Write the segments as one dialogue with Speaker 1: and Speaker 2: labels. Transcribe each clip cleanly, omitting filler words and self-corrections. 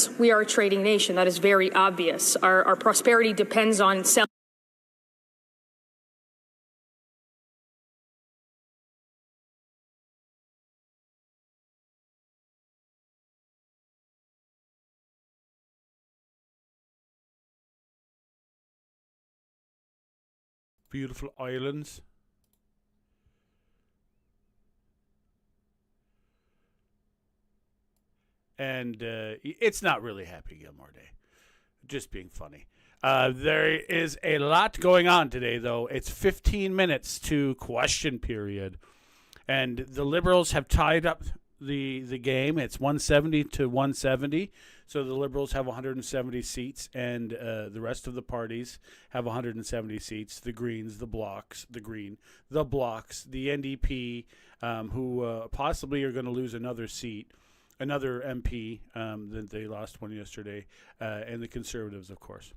Speaker 1: Yes, we are a trading nation. That is very obvious. Our prosperity depends on selling.
Speaker 2: Beautiful islands. And it's not really Happy Gilmore Day. Just being funny. There is a lot going on today, though. It's 15 minutes to question period. And the Liberals have tied up the game. It's 170 to 170. So the Liberals have 170 seats, and the rest of the parties have 170 seats. The Greens, the Blocs, the NDP, who possibly are going to lose another seat, another MP, that they lost one yesterday, and the Conservatives, of course.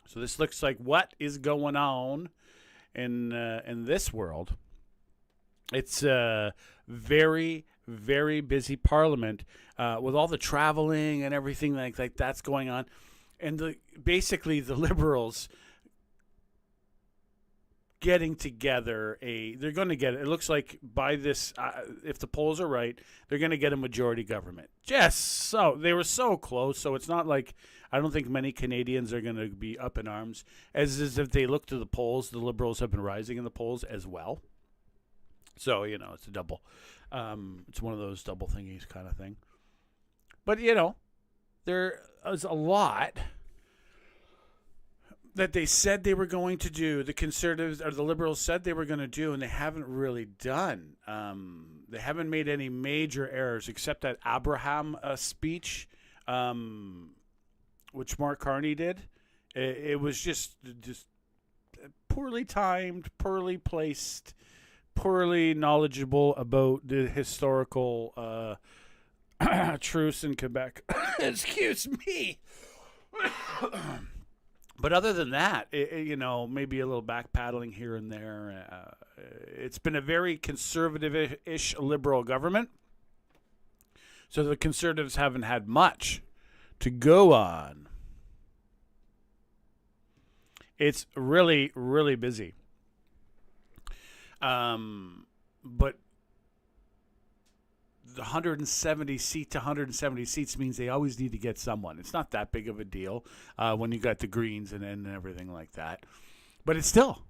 Speaker 2: So this looks like what is going on in this world. It's a very, very busy Parliament with all the traveling and everything like that's going on. And basically the Liberals getting together they're going to get it looks like by this if the polls are right, they're going to get a majority government. Just so they were so close, so it's not like I don't think many Canadians are going to be up in arms as if they look to the polls. The Liberals have been rising in the polls as well. So, it's a double. It's one of those double thingies kind of thing. But, there is a lot that they said they were going to do. The Conservatives or the Liberals said they were going to do, and they haven't really done. They haven't made any major errors except that Abraham speech, which Mark Carney did. It was just poorly timed, poorly placed, poorly knowledgeable about the historical truce in Quebec. Excuse me. But other than that, maybe a little backpedaling here and there. It's been a very conservative-ish liberal government. So the Conservatives haven't had much to go on. It's really, really busy. But the 170 seats means they always need to get someone. It's not that big of a deal when you got the Greens and everything like that. But it's still,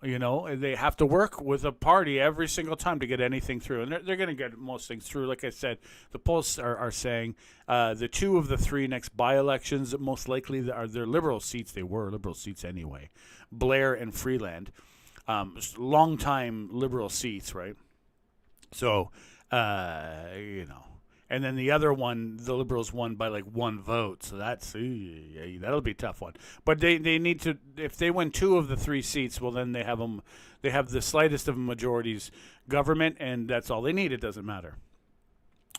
Speaker 2: they have to work with a party every single time to get anything through. And they're going to get most things through. Like I said, the polls are saying the two of the three next by-elections, most likely they're Liberal seats. They were Liberal seats anyway. Blair and Freeland. Long-time Liberal seats, right? So, and then the other one, the Liberals won by like one vote. So that'll be a tough one. But they need to, if they win two of the three seats, well, then they have the slightest of majorities government, and that's all they need. It doesn't matter.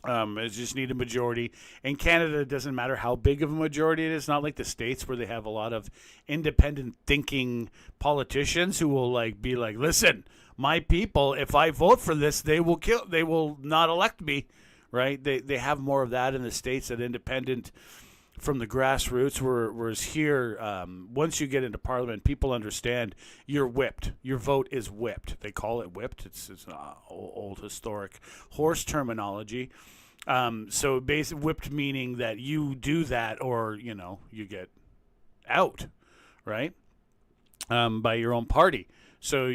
Speaker 2: It just need a majority. In Canada, it doesn't matter how big of a majority it is. It's not like the States where they have a lot of independent thinking politicians who will be like, listen, my people, if I vote for this, they will not elect me, right? They have more of that in the States, that independent from the grassroots, whereas here, once you get into Parliament, people understand you're whipped. Your vote is whipped. They call it whipped. It's old historic horse terminology. So basically, whipped meaning that you do that or, you get out, right, by your own party. So,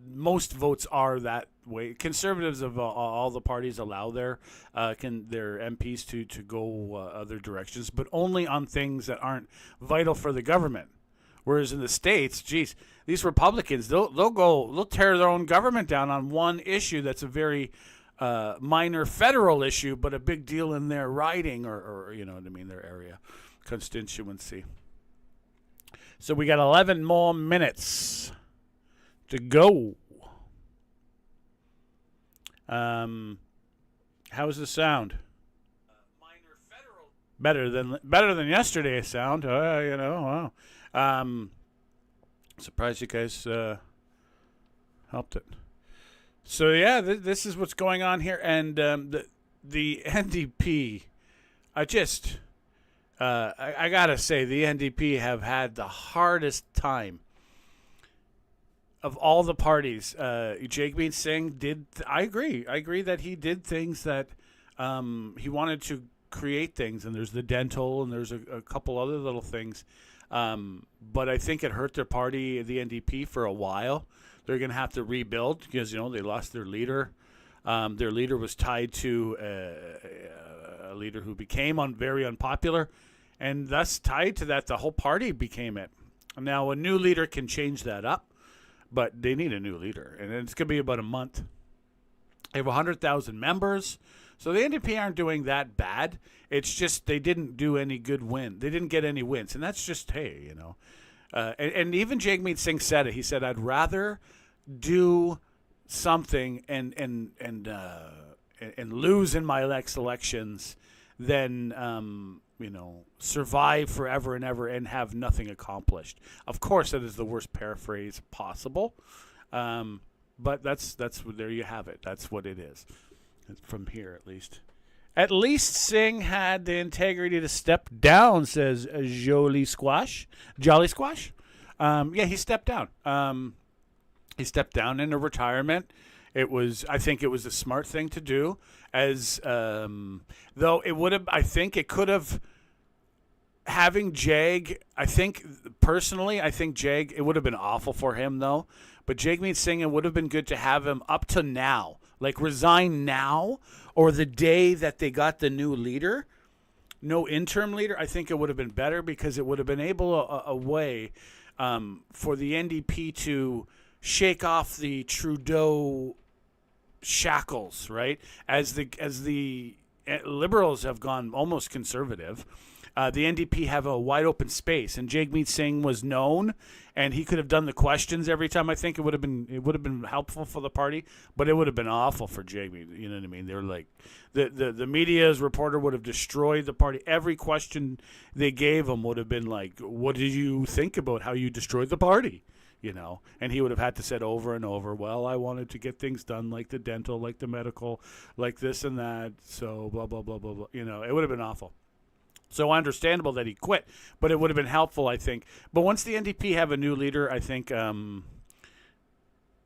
Speaker 2: most votes are that way. Conservatives of all the parties allow their MPs to go other directions, but only on things that aren't vital for the government. Whereas in the States, geez, these Republicans, they'll tear their own government down on one issue that's a very minor federal issue, but a big deal in their riding or their area constituency. So we got 11 more minutes to go. How's the sound? Minor federal. Better than yesterday's sound. Wow. Surprised you guys helped it. So yeah, this is what's going on here, and the NDP I gotta say, the NDP have had the hardest time of all the parties. Jagmeet Singh did. I agree that he did things that he wanted to create things, and there's the dental, and there's a couple other little things. But I think it hurt their party, the NDP, for a while. They're going to have to rebuild because they lost their leader. Their leader was tied to a leader who became very unpopular, and thus tied to that, the whole party became it. Now, a new leader can change that up, but they need a new leader, and it's going to be about a month. They have 100,000 members, so the NDP aren't doing that bad. It's just they didn't do any good win. They didn't get any wins, and that's just, hey, and even Jagmeet Singh said it. He said, "I'd rather do something and lose in my next elections than survive forever and ever and have nothing accomplished." Of course, that is the worst paraphrase possible, but that's there you have it. That's what it is, from here at least. At least Singh had the integrity to step down, says Jolly Squash. Yeah, he stepped down. He stepped down into retirement. I think it was a smart thing to do, as though it would have. I think it could have. Having Jag, I think Jag, it would have been awful for him though. But Jagmeet Singh, it would have been good to have him up to now, like resign now, or the day that they got the new leader, no interim leader. I think it would have been better because it would have been a way for the NDP to shake off the Trudeau shackles, right? As the Liberals have gone almost conservative, the NDP have a wide open space, and Jagmeet Singh was known, and he could have done the questions every time. I think it would have been helpful for the party, but it would have been awful for Jagmeet. You know what I mean? They're like the media's reporter would have destroyed the party. Every question they gave him would have been like, "What did you think about how you destroyed the party?" And he would have had to say over and over, well, I wanted to get things done like the dental, like the medical, like this and that, so blah, blah, blah, blah, blah. It would have been awful. So understandable that he quit, but it would have been helpful, I think. But once the NDP have a new leader, I think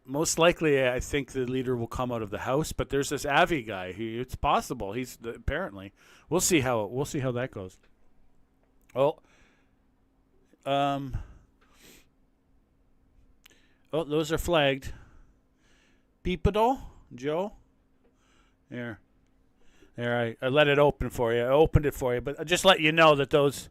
Speaker 2: most likely, I think the leader will come out of the House. But there's this Avi guy. It's possible. He's apparently. We'll see how that goes. Oh, those are flagged. Peepadol, Joe. There, I let it open for you. I opened it for you, but I just let you know that those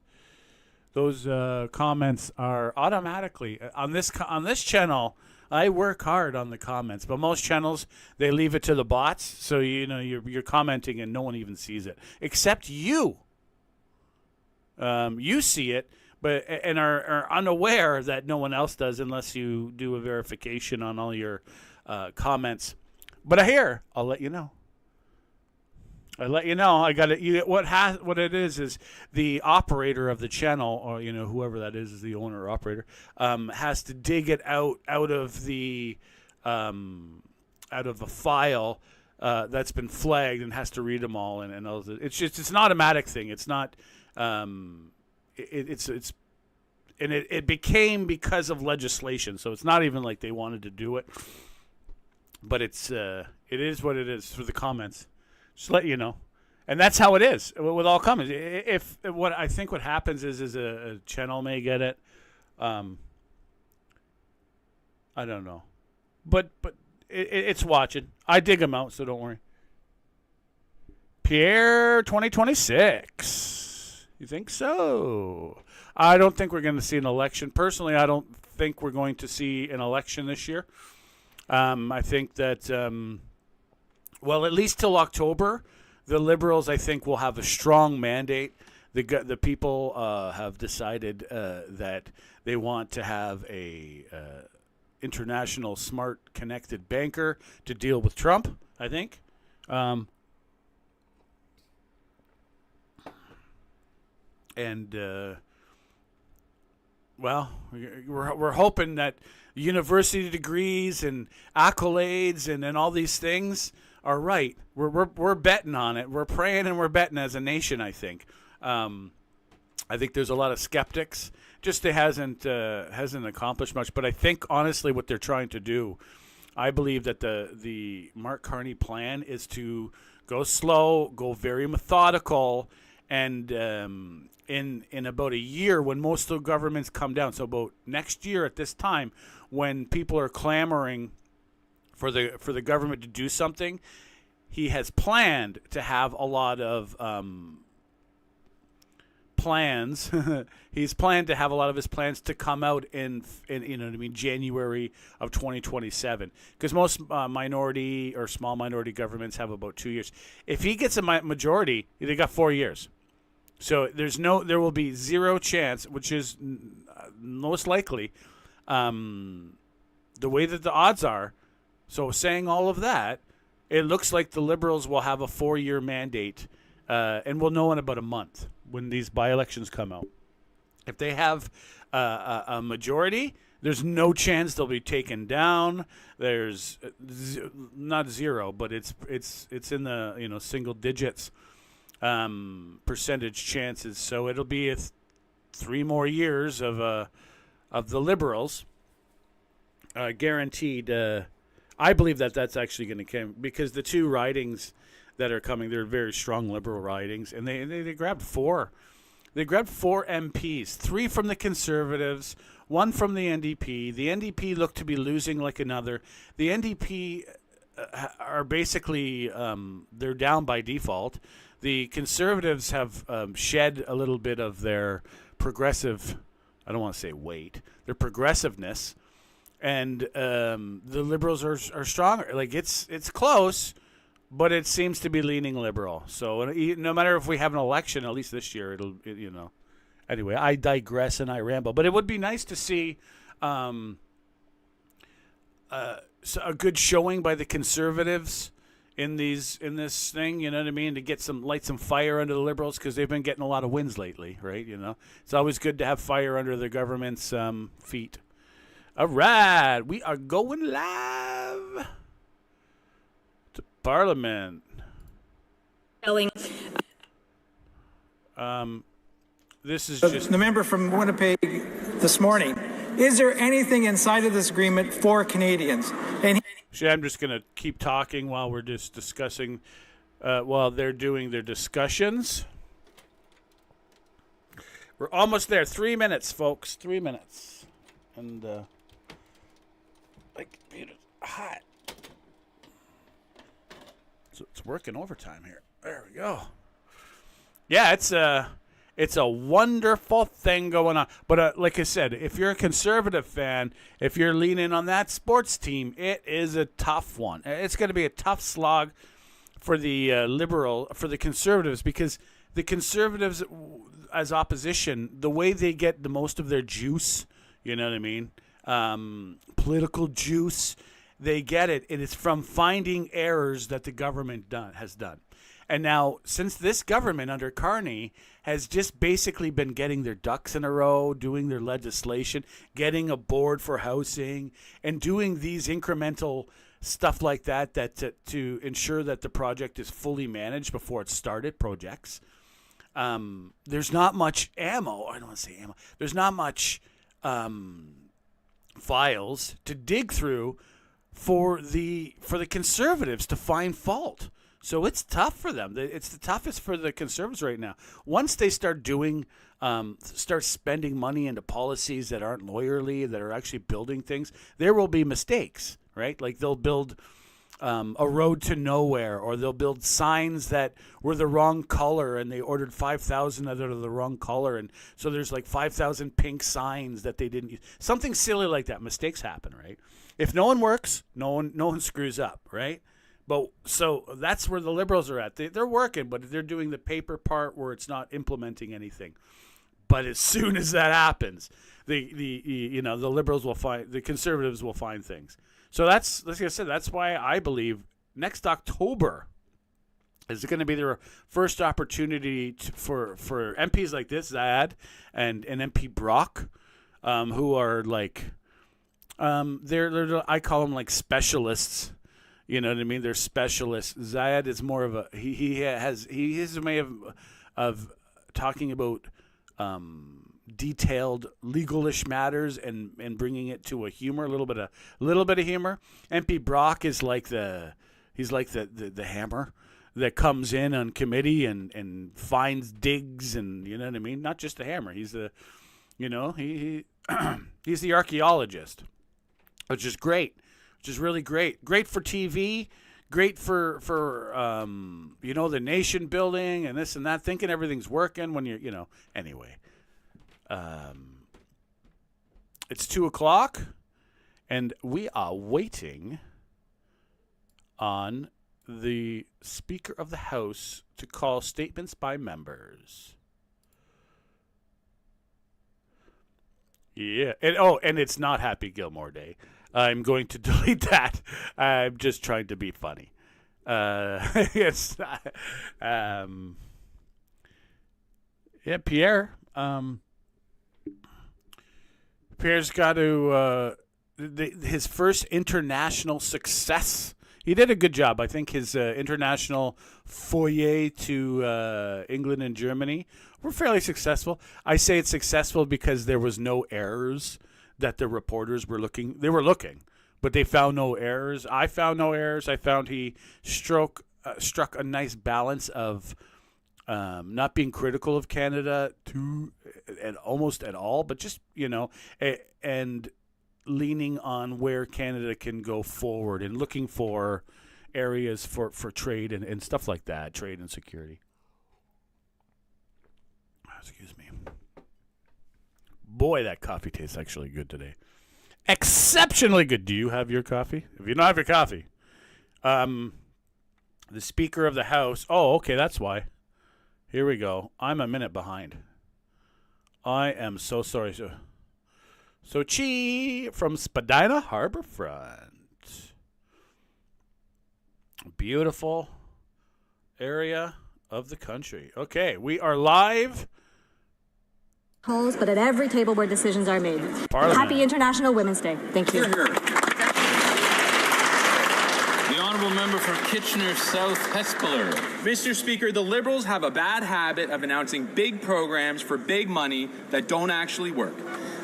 Speaker 2: comments are automatically on this channel. I work hard on the comments, but most channels they leave it to the bots, so you're commenting and no one even sees it except you. You see it, but and are unaware that no one else does unless you do a verification on all your comments. But I'll let you know. I got it. What it is the operator of the channel, or whoever that is the owner or operator, has to dig it out of the file that's been flagged and has to read them all and all. It's an automatic thing. It's not. It became because of legislation, so it's not even like they wanted to do it. But it is what it is for the comments. Just let you know, and that's how it is with all comments. What happens is a channel may get it. I don't know, but it's watching. I dig them out, so don't worry. Pierre 2026. You think so? I don't think we're going to see an election. Personally, I don't think we're going to see an election this year. I think that. At least till October, the Liberals, I think, will have a strong mandate. The people have decided that they want to have a international, smart, connected banker to deal with Trump, I think. We're hoping that university degrees and accolades and all these things are right. We're betting on it. We're praying and we're betting as a nation, I think. I think there's a lot of skeptics. Just it hasn't accomplished much. But I think, honestly, what they're trying to do, I believe that the Mark Carney plan is to go slow, go very methodical, and in about a year, when most of the governments come down, so about next year at this time, when people are clamoring for the government to do something, he has planned to have a lot of plans. He's planned to have a lot of his plans to come out in January of 2027, because most minority or small minority governments have about 2 years. If he gets a majority, they got 4 years. So there will be zero chance, which is most likely, the way that the odds are. So saying all of that, it looks like the Liberals will have a 4-year mandate, and we'll know in about a month when these by-elections come out. If they have a majority, there's no chance they'll be taken down. There's not zero, but it's in the single digits percentage chances. So it'll be 3 more years of the Liberals guaranteed. I believe that's actually going to come, because the 2 ridings that are coming, they're very strong Liberal ridings, and they grabbed 4. They grabbed 4 MPs, 3 from the Conservatives, 1 from the NDP. The NDP look to be losing like another. The NDP are basically they're down by default. The Conservatives have shed a little bit of their progressive, I don't want to say weight, their progressiveness, and the Liberals are stronger. Like it's close, but it seems to be leaning Liberal. So no matter if we have an election, at least this year, Anyway, I digress and I ramble. But it would be nice to see a good showing by the Conservatives in this thing. You know what I mean? To light some fire under the Liberals, because they've been getting a lot of wins lately, right? It's always good to have fire under the government's feet. All right, we are going live to Parliament. This is just
Speaker 3: the member from Winnipeg this morning. Is there anything inside of this agreement for Canadians? And
Speaker 2: I'm just going to keep talking while we're just discussing, while they're doing their discussions. We're almost there. 3 minutes, folks. 3 minutes. And, it's hot. So it's working overtime here. There we go. Yeah, it's a wonderful thing going on. But like I said, if you're a Conservative fan, if you're leaning on that sports team, it is a tough one. It's going to be a tough slog for the for the Conservatives, because the Conservatives, as opposition, the way they get the most of their juice, you know what I mean, political juice, they get it, and it's from finding errors that the government has done. And now, since this government under Carney has just basically been getting their ducks in a row, doing their legislation, getting a board for housing, and doing these incremental stuff like that to ensure that the project is fully managed before it started, projects, there's not much ammo. I don't want to say ammo. There's not much files to dig through for the Conservatives to find fault. So it's tough for them. It's the toughest for the Conservatives right now. Once they start start spending money into policies that aren't lawyerly, that are actually building things, there will be mistakes, right? Like they'll build a road to nowhere, or they'll build signs that were the wrong color, and they ordered 5,000 that are the wrong color, and so there's like 5,000 pink signs that they didn't use. Something silly like that. Mistakes happen, right? If no one works, no one screws up, right? But so that's where the Liberals are at. They're working, but they're doing the paper part where it's not implementing anything. But as soon as that happens, the Liberals will find, the Conservatives will find things. So that's, like I said, that's why I believe next October is going to be their first opportunity for MPs like this, Zad, and MP Brock, who are like, they're I call them like specialists You know what I mean? They're specialists. Zayed is more of a he has a way of talking about detailed legalish matters and bringing it to a humor, a little bit of humor. MP Brock is like he's like the hammer that comes in on committee and finds digs, and you know what I mean? Not just a hammer. He's the he's the archaeologist, which is great. Which is really great. Great for TV, great for the nation building and this and that, thinking everything's working when you're, anyway. It's 2:00, and we are waiting on the Speaker of the House to call statements by members. Yeah, and it's not Happy Gilmore Day. I'm going to delete that. I'm just trying to be funny. Yes. Pierre. Pierre's got to his first international success. He did a good job. I think his international foyer to England and Germany were fairly successful. I say it's successful because there was no errors that the reporters were looking. They were looking, but they found no errors. I found no errors. I found he struck a nice balance of not being critical of Canada and almost at all, but just, and leaning on where Canada can go forward and looking for areas for trade and stuff like that, trade and security. Excuse me. Boy, that coffee tastes actually good today. Exceptionally good. Do you have your coffee? If you don't have your coffee, the Speaker of the House. Oh, okay, that's why. Here we go. I'm a minute behind. I am so sorry. So Chi from Spadina Harborfront. Beautiful area of the country. Okay, we are live.
Speaker 4: But at every table where decisions are made.
Speaker 2: Parliament.
Speaker 4: Happy International Women's Day. Thank you.
Speaker 5: The honourable member for Kitchener South Hespeler.
Speaker 6: Mr. Speaker, the Liberals have a bad habit of announcing big programs for big money that don't actually work.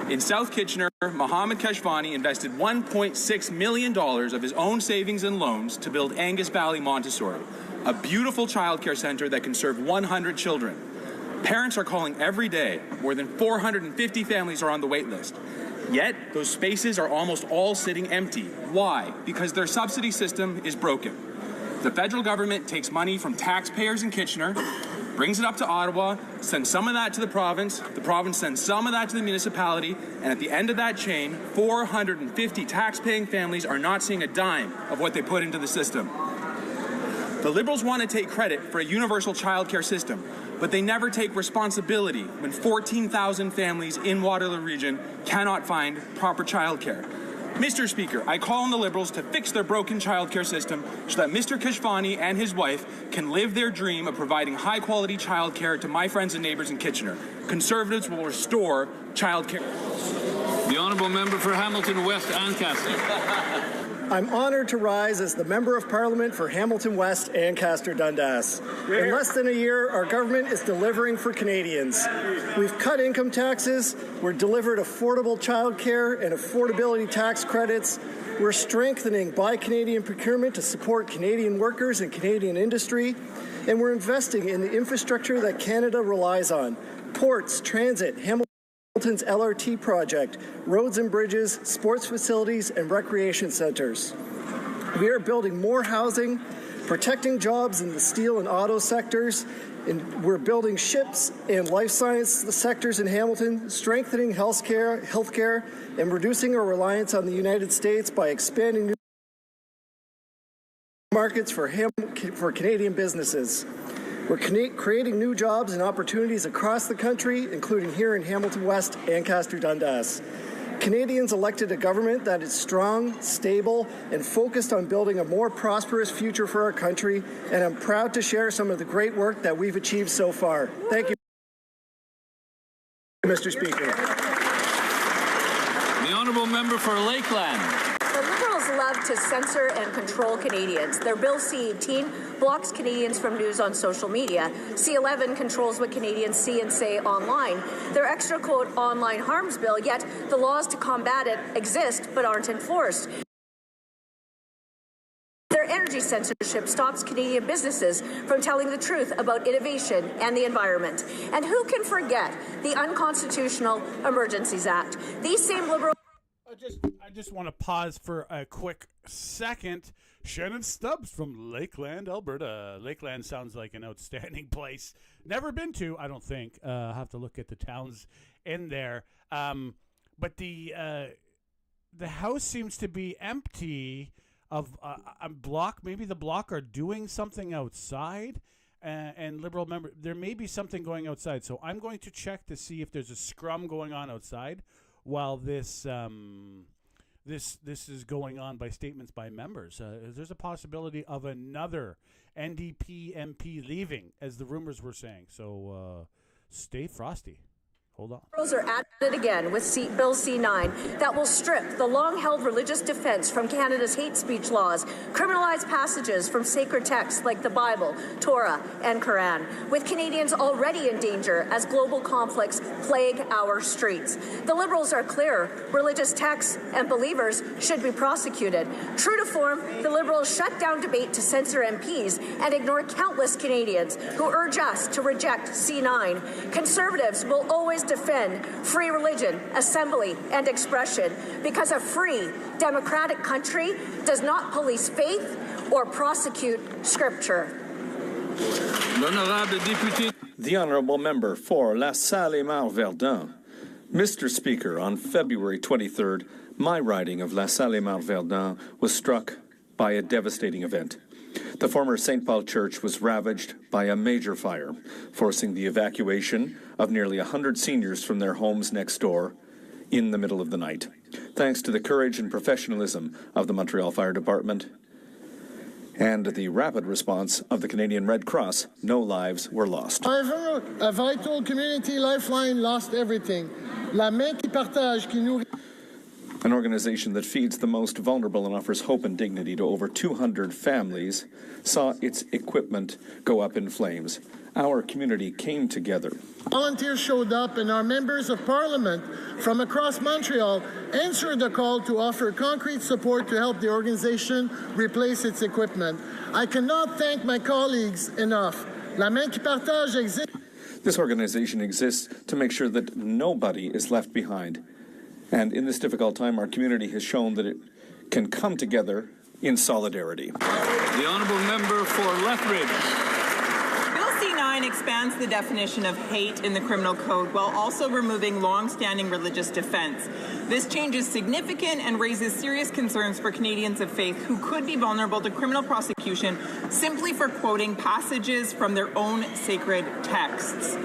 Speaker 6: In South Kitchener, Mohammed Kashvani invested $1.6 million of his own savings and loans to build Angus Valley Montessori, a beautiful childcare centre that can serve 100 children. Parents are calling every day. More than 450 families are on the wait list. Yet, those spaces are almost all sitting empty. Why? Because their subsidy system is broken. The federal government takes money from taxpayers in Kitchener, brings it up to Ottawa, sends some of that to the province sends some of that to the municipality, and at the end of that chain, 450 tax-paying families are not seeing a dime of what they put into the system. The Liberals want to take credit for a universal childcare system, but they never take responsibility when 14,000 families in Waterloo Region cannot find proper childcare. Mr. Speaker, I call on the Liberals to fix their broken childcare system so that Mr. Kashvani and his wife can live their dream of providing high-quality childcare to my friends and neighbours in Kitchener. Conservatives will restore childcare.
Speaker 5: The honourable member for Hamilton West Ancaster.
Speaker 7: I'm honoured to rise as the Member of Parliament for Hamilton West Ancaster Dundas. In less than a year, our government is delivering for Canadians. We've cut income taxes, we're delivered affordable childcare and affordability tax credits, we're strengthening Buy Canadian procurement to support Canadian workers and Canadian industry, and we're investing in the infrastructure that Canada relies on: ports, transit, Hamilton's LRT project, roads and bridges, sports facilities, and recreation centres. We are building more housing, protecting jobs in the steel and auto sectors, and we're building ships and life science sectors in Hamilton, strengthening healthcare, and reducing our reliance on the United States by expanding new markets for Canadian businesses. We're creating new jobs and opportunities across the country, including here in Hamilton West, Ancaster Dundas. Canadians elected a government that is strong, stable, and focused on building a more prosperous future for our country, and I'm proud to share some of the great work that we've achieved so far. Thank you, Mr. Speaker.
Speaker 5: The honourable member for Lakeland.
Speaker 4: The Liberals
Speaker 8: love to censor and control Canadians. Their Bill C-18 blocks Canadians from news on social media. C-11 controls what Canadians see and say online. Their extra quote online harms bill, yet the laws to combat it exist but aren't enforced. Their energy censorship stops Canadian businesses from telling the truth about innovation and the environment. And who can forget the unconstitutional Emergencies Act? These same Liberal...
Speaker 2: I just want to pause for a quick second. Shannon Stubbs from Lakeland, Alberta. Lakeland sounds like an outstanding place. Never been to, I don't think. I'll have to look at the towns in there. But the house seems to be empty of a block. Maybe the block are doing something outside. And Liberal member, there may be something going outside. So I'm going to check to see if there's a scrum going on outside while this is going on by statements by members. There's a possibility of another NDP MP leaving, as the rumors were saying. So stay frosty. Hold on.
Speaker 8: Liberals are at it again with Bill C-9 that will strip the long-held religious defense from Canada's hate speech laws, criminalize passages from sacred texts like the Bible, Torah, and Quran, with Canadians already in danger as global conflicts plague our streets. The Liberals are clear. Religious texts and believers should be prosecuted. True to form, the Liberals shut down debate to censor MPs and ignore countless Canadians who urge us to reject C-9. Conservatives will always defend free religion, assembly, and expression because a free, democratic country does not police faith or prosecute Scripture.
Speaker 9: The Honourable Member for La Salle-et-Marne-Verdun. Mr. Speaker, on February 23rd, my riding of La Salle-et-Marne-Verdun was struck by a devastating event. The former St. Paul Church was ravaged by a major fire, forcing the evacuation of nearly 100 seniors from their homes next door in the middle of the night. Thanks to the courage and professionalism of the Montreal Fire Department and the rapid response of the Canadian Red Cross, no lives were lost.
Speaker 10: However, a vital community lifeline lost everything. La main qui partage, qui nourrit...
Speaker 9: An organization that feeds the most vulnerable and offers hope and dignity to over 200 families, saw its equipment go up in flames. Our community came together.
Speaker 10: Volunteers showed up, and our members of Parliament from across Montreal answered the call to offer concrete support to help the organization replace its equipment. I cannot thank my colleagues enough. La main qui partage exists.
Speaker 9: This organization exists to make sure that nobody is left behind. And in this difficult time, our community has shown that it can come together in solidarity.
Speaker 5: The Honourable Member for Lethbridge.
Speaker 11: Bill C-9 expands the definition of hate in the criminal code while also removing long-standing religious defense. This change is significant and raises serious concerns for Canadians of faith who could be vulnerable to criminal prosecution simply for quoting passages from their own sacred texts.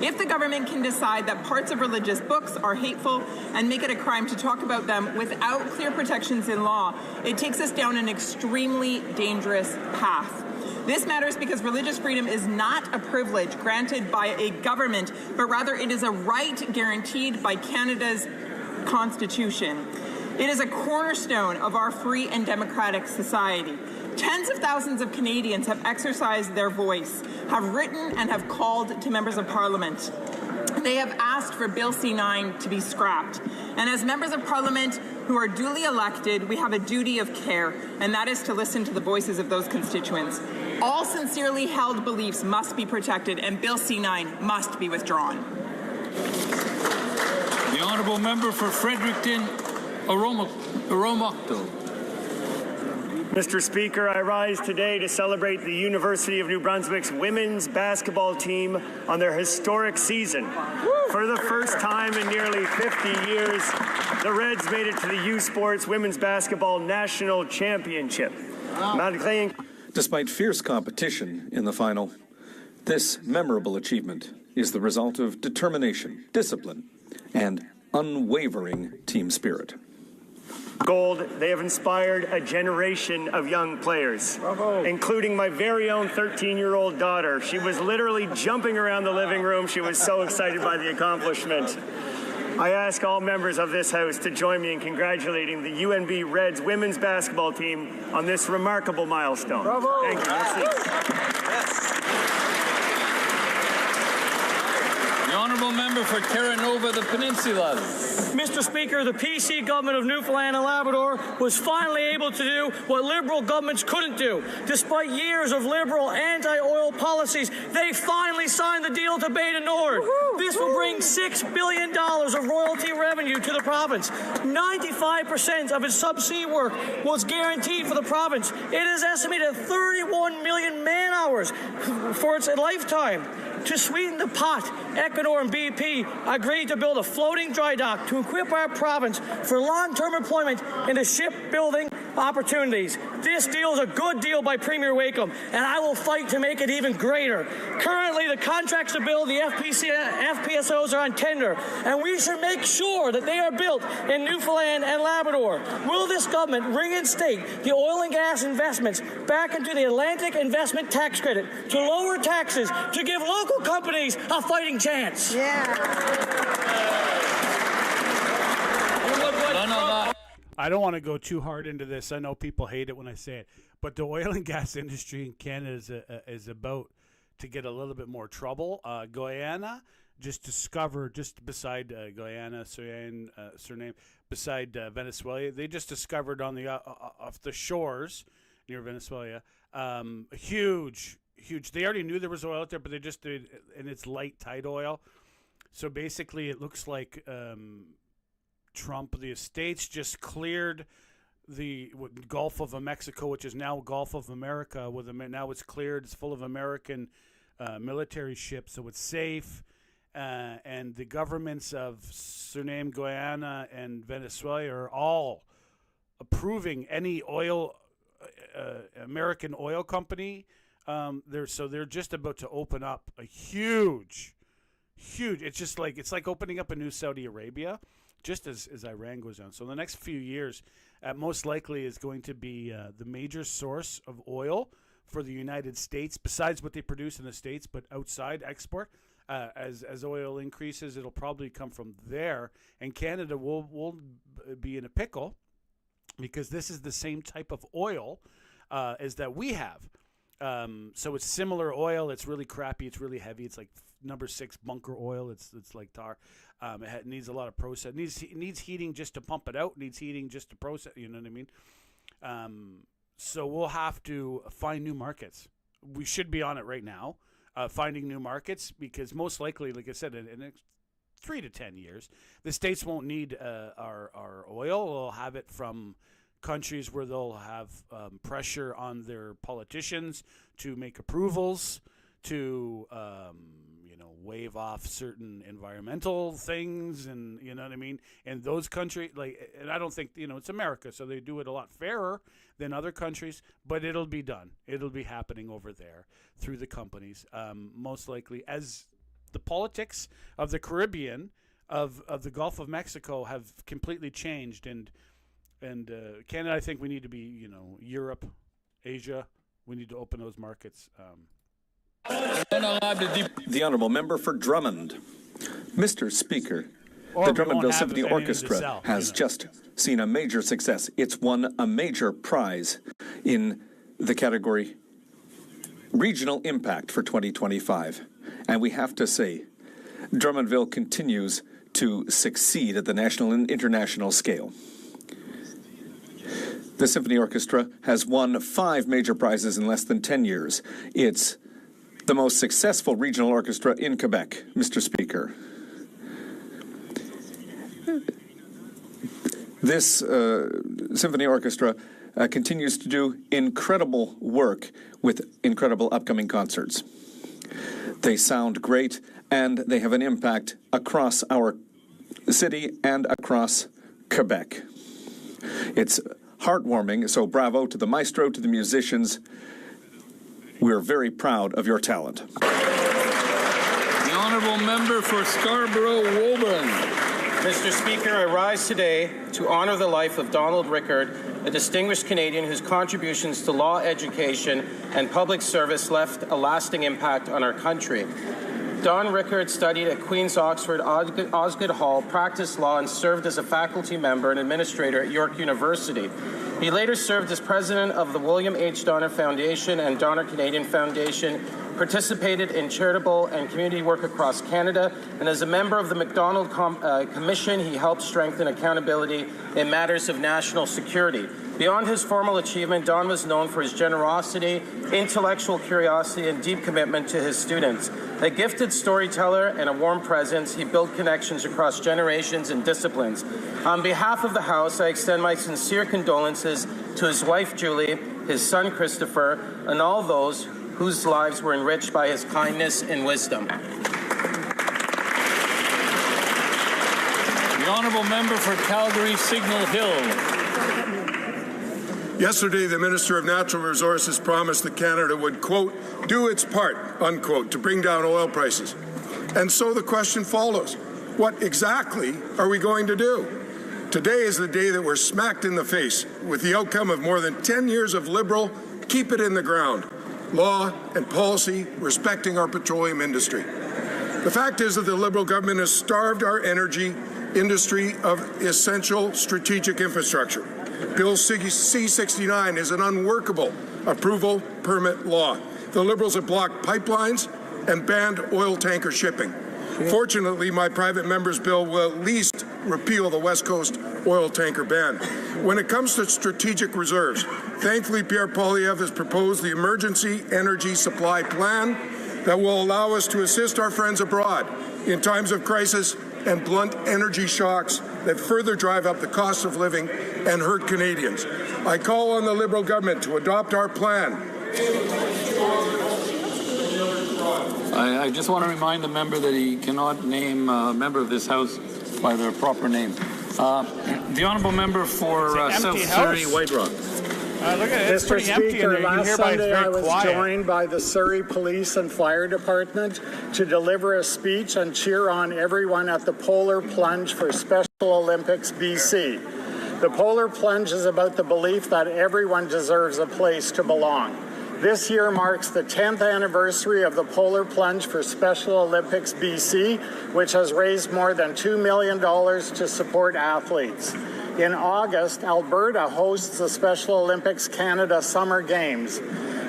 Speaker 11: If the government can decide that parts of religious books are hateful and make it a crime to talk about them without clear protections in law, it takes us down an extremely dangerous path. This matters because religious freedom is not a privilege granted by a government, but rather it is a right guaranteed by Canada's Constitution. It is a cornerstone of our free and democratic society. Tens of thousands of Canadians have exercised their voice, have written and have called to members of Parliament. They have asked for Bill C-9 to be scrapped. And as members of Parliament who are duly elected, we have a duty of care, and that is to listen to the voices of those constituents. All sincerely held beliefs must be protected, and Bill C-9 must be withdrawn.
Speaker 5: The Honourable Member for Fredericton, Oromocto.
Speaker 12: Mr. Speaker, I rise today to celebrate the University of New Brunswick's women's basketball team on their historic season. For the first time in nearly 50 years, the Reds made it to the U Sports Women's Basketball National Championship.
Speaker 9: Despite fierce competition in the final, this memorable achievement is the result of determination, discipline, and unwavering team spirit.
Speaker 12: Gold, they have inspired a generation of young players, including my very own 13-year-old daughter. She was literally jumping around the living room. She was so excited by the accomplishment. I ask all members of this House to join me in congratulating the UNB Reds women's basketball team on this remarkable milestone.
Speaker 3: Bravo.
Speaker 12: Thank you.
Speaker 5: The honourable member for Terra Nova, the Peninsula.
Speaker 13: Mr. Speaker, the PC government of Newfoundland and Labrador was finally able to do what Liberal governments couldn't do. Despite years of Liberal anti-oil policies, they finally signed the deal to Bay de Nord. This will bring $6 billion of royalty revenue to the province. 95% of its subsea work was guaranteed for the province. It is estimated at 31 million man-hours for its lifetime. To sweeten the pot, Equinor and BP agreed to build a floating dry dock to equip our province for long-term employment into shipbuilding opportunities. This deal is a good deal by Premier Wakeham, and I will fight to make it even greater. Currently, the contracts to build the FPSOs are on tender, and we should make sure that they are built in Newfoundland and Labrador. Will this government reinstate the oil and gas investments back into the Atlantic Investment Tax Credit to lower taxes to give local companies a fighting chance?
Speaker 2: I don't want to go too hard into this. I know people hate it when I say it, but the oil and gas industry in Canada is about to get a little bit more trouble. Guyana just discovered, just beside Guyana, Suriname, beside Venezuela, they just discovered on the off the shores near Venezuela, huge. They already knew there was oil out there, but they just did, and it's light tide oil. So basically, it looks like the estates just cleared the Gulf of Mexico, which is now Gulf of America. Now it's cleared. It's full of American military ships, so it's safe. And the governments of Suriname, Guyana, and Venezuela are all approving any American oil company. They're just about to open up a huge. It's like opening up a new Saudi Arabia, just as Iran goes down. So the next few years, most likely is going to be the major source of oil for the United States, besides what they produce in the States, but outside export. As oil increases, it'll probably come from there, and Canada will be in a pickle because this is the same type of oil as that we have. So it's similar oil. It's really crappy. It's really heavy. It's like number 6 bunker oil. It's like tar. It needs a lot of process. It needs heating just to pump it out. It needs heating just to process. You know what I mean? So we'll have to find new markets. We should be on it right now, finding new markets, because most likely, like I said, in the next 3 to 10 years, the States won't need our oil. They'll have it from countries where they'll have pressure on their politicians to make approvals, to waive off certain environmental things, and you know what I mean. And those countries, and I don't think it's America, so they do it a lot fairer than other countries. But it'll be done. It'll be happening over there through the companies, most likely, as the politics of the Caribbean, of the Gulf of Mexico, have completely changed. And Canada, I think we need to be, Europe, Asia. We need to open those markets.
Speaker 9: The honourable member for Drummond. Mr. Speaker, the Drummondville Symphony Orchestra has just seen a major success. It's won a major prize in the category Regional Impact for 2025. And we have to say, Drummondville continues to succeed at the national and international scale. The Symphony Orchestra has won 5 major prizes in less than 10 years. It's the most successful regional orchestra in Quebec, Mr. Speaker. This symphony orchestra continues to do incredible work with incredible upcoming concerts. They sound great, and they have an impact across our city and across Quebec. It's heartwarming, so bravo to the maestro, to the musicians. We're very proud of your talent.
Speaker 5: The honourable member for Scarborough-Woburn.
Speaker 14: Mr. Speaker, I rise today to honour the life of Donald Rickard, a distinguished Canadian whose contributions to law, education, and public service left a lasting impact on our country. Don Rickard studied at Queen's Oxford Osgoode Hall, practiced law, and served as a faculty member and administrator at York University. He later served as president of the William H. Donner Foundation and Donner Canadian Foundation, participated in charitable and community work across Canada, and as a member of the Macdonald Commission, he helped strengthen accountability in matters of national security. Beyond his formal achievement, Don was known for his generosity, intellectual curiosity, and deep commitment to his students. A gifted storyteller and a warm presence, he built connections across generations and disciplines. On behalf of the House, I extend my sincere condolences to his wife, Julie, his son, Christopher, and all those whose lives were enriched by his kindness and wisdom.
Speaker 5: The honourable member for Calgary Signal Hill.
Speaker 15: Yesterday, the Minister of Natural Resources promised that Canada would, quote, do its part, unquote, to bring down oil prices. And so the question follows, what exactly are we going to do? Today is the day that we're smacked in the face with the outcome of more than 10 years of Liberal keep it in the ground law and policy respecting our petroleum industry. The fact is that the Liberal government has starved our energy industry of essential strategic infrastructure. Bill C-69 is an unworkable approval permit law. The Liberals have blocked pipelines and banned oil tanker shipping. Fortunately, my private member's bill will at least repeal the West Coast oil tanker ban. When it comes to strategic reserves, thankfully Pierre Poilievre has proposed the Emergency Energy Supply Plan that will allow us to assist our friends abroad in times of crisis and blunt energy shocks that further drive up the cost of living and hurt Canadians. I call on the Liberal government to adopt our plan.
Speaker 5: I just want to remind the member that he cannot name a member of this House by their proper name. The honourable member for South Surrey, White Rock.
Speaker 2: Look at it. It's
Speaker 16: Mr.
Speaker 2: pretty empty in
Speaker 16: Speaker,
Speaker 2: there. You can
Speaker 16: last
Speaker 2: hear by it's
Speaker 16: Sunday
Speaker 2: very
Speaker 16: I was
Speaker 2: quiet.
Speaker 16: joined by the Surrey Police and Fire Department to deliver a speech and cheer on everyone at the Polar Plunge for Special Olympics BC. The Polar Plunge is about the belief that everyone deserves a place to belong. This year marks the 10th anniversary of the Polar Plunge for Special Olympics BC, which has raised more than $2 million to support athletes. In August, Alberta hosts the Special Olympics Canada Summer Games.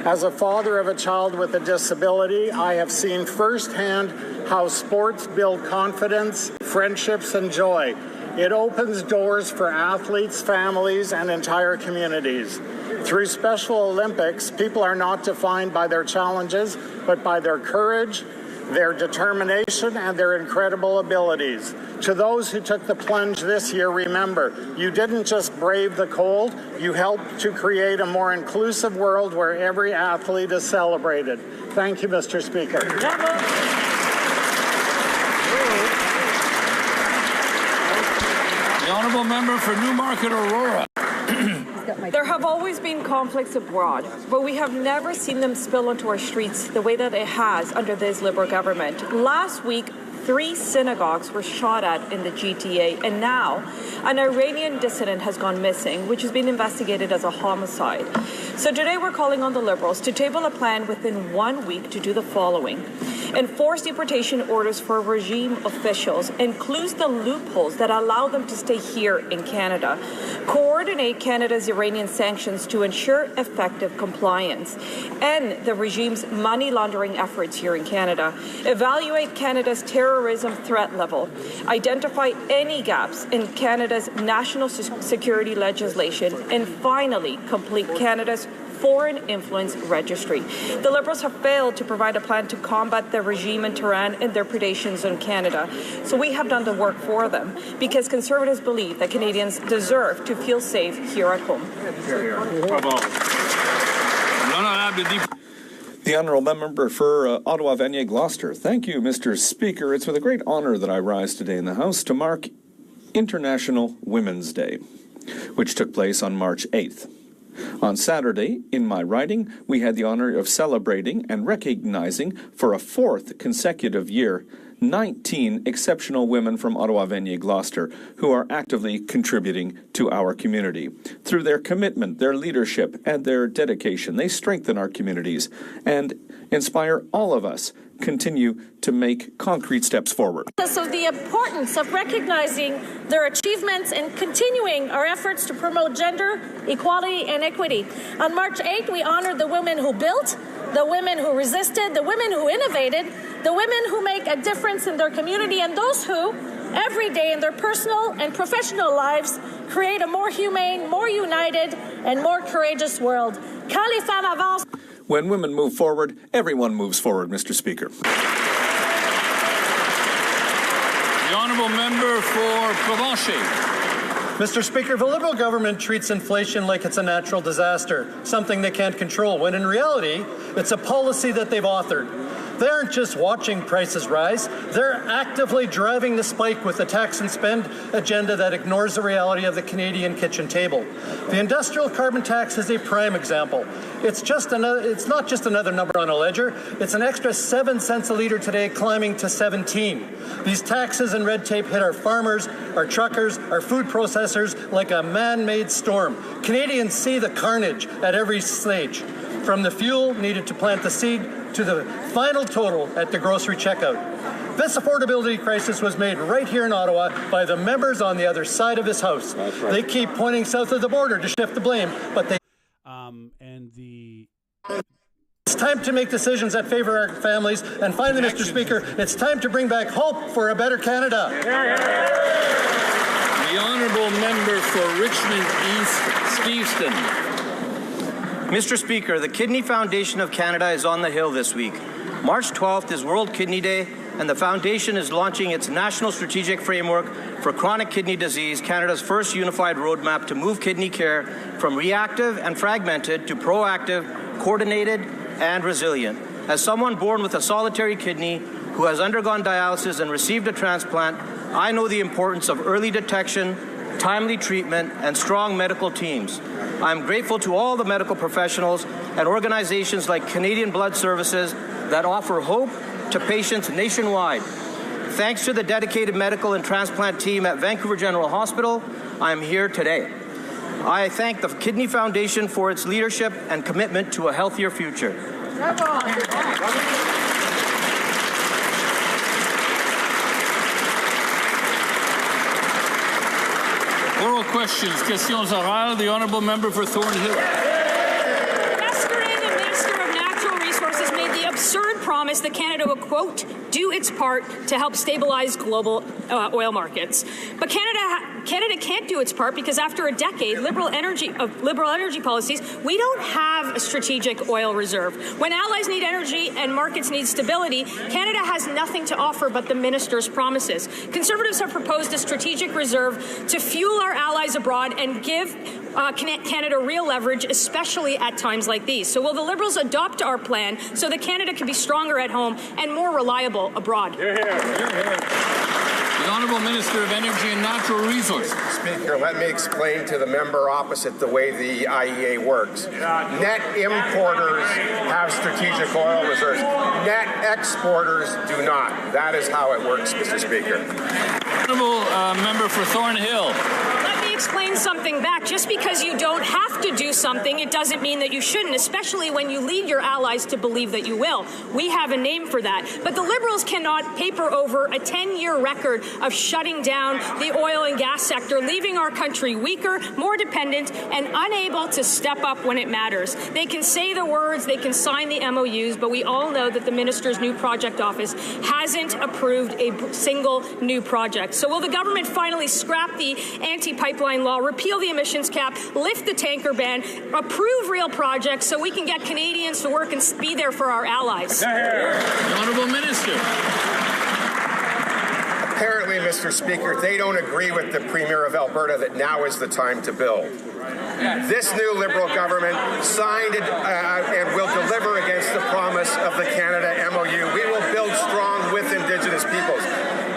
Speaker 16: As a father of a child with a disability, I have seen firsthand how sports build confidence, friendships, and joy. It opens doors for athletes, families, and entire communities. Through Special Olympics, people are not defined by their challenges, but by their courage, their determination, and their incredible abilities. To those who took the plunge this year, remember, you didn't just brave the cold, you helped to create a more inclusive world where every athlete is celebrated. Thank you, Mr. Speaker.
Speaker 5: The honourable member for Newmarket Aurora.
Speaker 17: There have always been conflicts abroad, but we have never seen them spill onto our streets the way that it has under this Liberal government. Last week, 3 synagogues were shot at in the GTA, and now an Iranian dissident has gone missing, which is being investigated as a homicide. So today we're calling on the Liberals to table a plan within 1 week to do the following. Enforce deportation orders for regime officials, includes the loopholes that allow them to stay here in Canada. Coordinate Canada's Iranian sanctions to ensure effective compliance. End the regime's money laundering efforts here in Canada. Evaluate Canada's terrorism threat level. Identify any gaps in Canada's national security legislation. And finally, complete Canada's Foreign Influence Registry. The Liberals have failed to provide a plan to combat the regime in Tehran and their predations on Canada. So we have done the work for them because Conservatives believe that Canadians deserve to feel safe here at home.
Speaker 9: The honourable member for Ottawa Vanier Gloucester. Thank you, Mr. Speaker. It's with a great honour that I rise today in the House to mark International Women's Day, which took place on March 8th. On Saturday, in my riding, we had the honour of celebrating and recognizing for a 4th consecutive year 19 exceptional women from Ottawa Vanier Gloucester who are actively contributing to our community. Through their commitment, their leadership, and their dedication, they strengthen our communities and inspire all of us continue to make concrete steps forward.
Speaker 8: So the importance of recognizing their achievements and continuing our efforts to promote gender equality and equity. On March 8th, we honored the women who built, the women who resisted, the women who innovated, the women who make a difference in their community, and those who, every day in their personal and professional lives, create a more humane, more united, and more courageous world. Quand les femmes avancent.
Speaker 9: When women move forward, everyone moves forward, Mr. Speaker.
Speaker 5: The honourable member for Provencher.
Speaker 18: Mr. Speaker, the Liberal government treats inflation like it's a natural disaster, something they can't control, when in reality, it's a policy that they've authored. They aren't just watching prices rise, they're actively driving the spike with a tax and spend agenda that ignores the reality of the Canadian kitchen table. The industrial carbon tax is a prime example. It's not just another number on a ledger, it's an extra 7 cents a litre today, climbing to 17. These taxes and red tape hit our farmers, our truckers, our food processors like a man-made storm. Canadians see the carnage at every stage, from the fuel needed to plant the seed to the final total at the grocery checkout. This affordability crisis was made right here in Ottawa by the members on the other side of this House. That's right. They keep pointing south of the border to shift the blame, but they... It's time to make decisions that favor our families. And finally, Mr. Speaker, it's time to bring back hope for a better Canada.
Speaker 5: The honourable member for Richmond East, Steveston.
Speaker 19: Mr. Speaker, the Kidney Foundation of Canada is on the Hill this week. March 12th is World Kidney Day, and the Foundation is launching its National Strategic Framework for Chronic Kidney Disease, Canada's first unified roadmap to move kidney care from reactive and fragmented to proactive, coordinated, and resilient. As someone born with a solitary kidney who has undergone dialysis and received a transplant, I know the importance of early detection, timely treatment, and strong medical teams. I'm grateful to all the medical professionals and organizations like Canadian Blood Services that offer hope to patients nationwide. Thanks to the dedicated medical and transplant team at Vancouver General Hospital, I am here today. I thank the Kidney Foundation for its leadership and commitment to a healthier future.
Speaker 5: Oral questions, questions orales. The honourable member for Thornhill.
Speaker 1: Yesterday, the Minister of Natural Resources made the absurd promise that Canada would, quote, do its part to help stabilize global oil markets. But Canada can't do its part because after a decade of liberal energy policies, we don't have a strategic oil reserve. When allies need energy and markets need stability, Canada has nothing to offer but the minister's promises. Conservatives have proposed a strategic reserve to fuel our allies abroad and give Canada real leverage, especially at times like these. So will the Liberals adopt our plan so that Canada can be stronger at home and more reliable abroad?
Speaker 5: The Honourable Minister of Energy and Natural Resources.
Speaker 20: Speaker, let me explain to the member opposite the way the IEA works. Net importers have strategic oil reserves. Net exporters do not. That is how it works, Mr. Speaker.
Speaker 5: Honourable member for Thornhill.
Speaker 1: Let me explain something back. Just because you don't have to do something, it doesn't mean that you shouldn't, especially when you lead your allies to believe that you will. We have a name for that. But the Liberals cannot paper over a 10-year record of shutting down the oil and gas sector, leaving our country weaker, more dependent, and unable to step up when it matters. They can say the words, they can sign the MOUs, but we all know that the minister's new project office hasn't approved a single new project. So will the government finally scrap the anti-pipeline law, repeal the emissions cap, lift the tanker ban, approve real projects so we can get Canadians to work and be there for our allies?
Speaker 5: The Honourable Minister.
Speaker 20: Apparently, Mr. Speaker, they don't agree with the Premier of Alberta that now is the time to build. This new Liberal government signed it and will deliver against the promise of the Canada MOU. We will build strong with Indigenous peoples.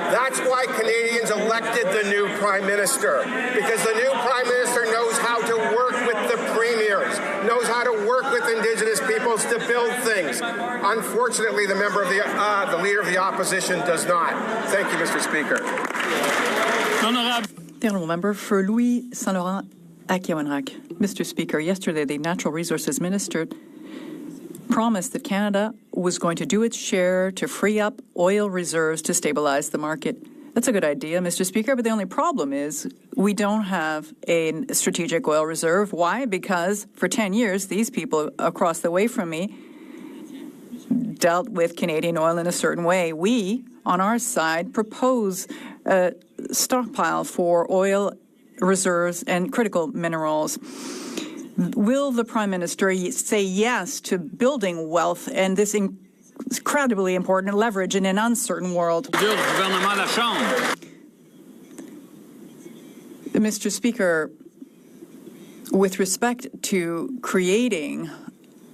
Speaker 20: That's why Canadians elected the new Prime Minister, because the new Prime Minister knows how to work with the premiers, knows how to work with Indigenous peoples to build things. Unfortunately, the leader of the opposition does not. Thank you, Mr. Speaker.
Speaker 21: The honourable member for Louis Saint Laurent, Akiawanrak. Mr. Speaker, yesterday the Natural Resources Minister promised that Canada was going to do its share to free up oil reserves to stabilize the market. That's a good idea, Mr. Speaker, but the only problem is we don't have a strategic oil reserve. Why? Because for 10 years, these people across the way from me dealt with Canadian oil in a certain way. We, on our side, propose a stockpile for oil reserves and critical minerals. Will the Prime Minister say yes to building wealth and this incredibly important leverage in an uncertain world? Mr. Speaker, with respect to creating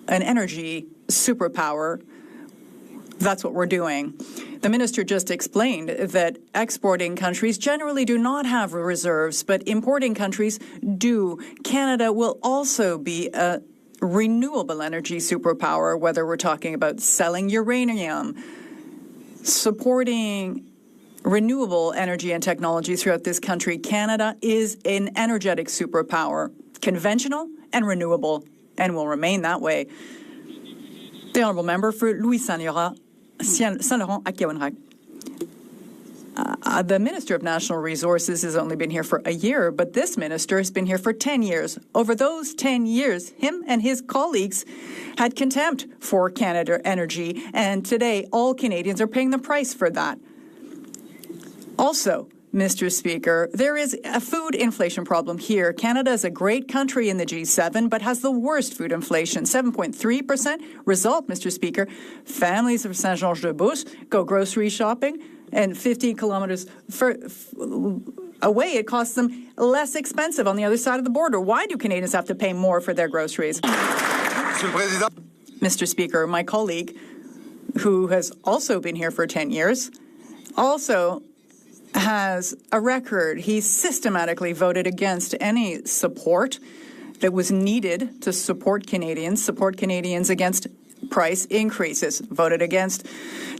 Speaker 21: an energy superpower, that's what we're doing. The minister just explained that exporting countries generally do not have reserves, but importing countries do. Canada will also be a renewable energy superpower, whether we're talking about selling uranium, supporting renewable energy and technology throughout this country. Canada is an energetic superpower, conventional and renewable, and will remain that way. The honourable member for Louis Saint-Laurent at Cowenrac. The Minister of National Resources has only been here for a year, but this minister has been here for 10 years. Over those 10 years, him and his colleagues had contempt for Canada Energy, and today all Canadians are paying the price for that. Also, Mr. Speaker, there is a food inflation problem here. Canada is a great country in the G7, but has the worst food inflation, 7.3%. Result, Mr. Speaker, families of Saint-Georges-de-Beauce go grocery shopping, and 15 kilometers away, it costs them less expensive on the other side of the border. Why do Canadians have to pay more for their groceries? Mr. Speaker, my colleague, who has also been here for 10 years, also has a record. He systematically voted against any support that was needed to support Canadians against price increases, voted against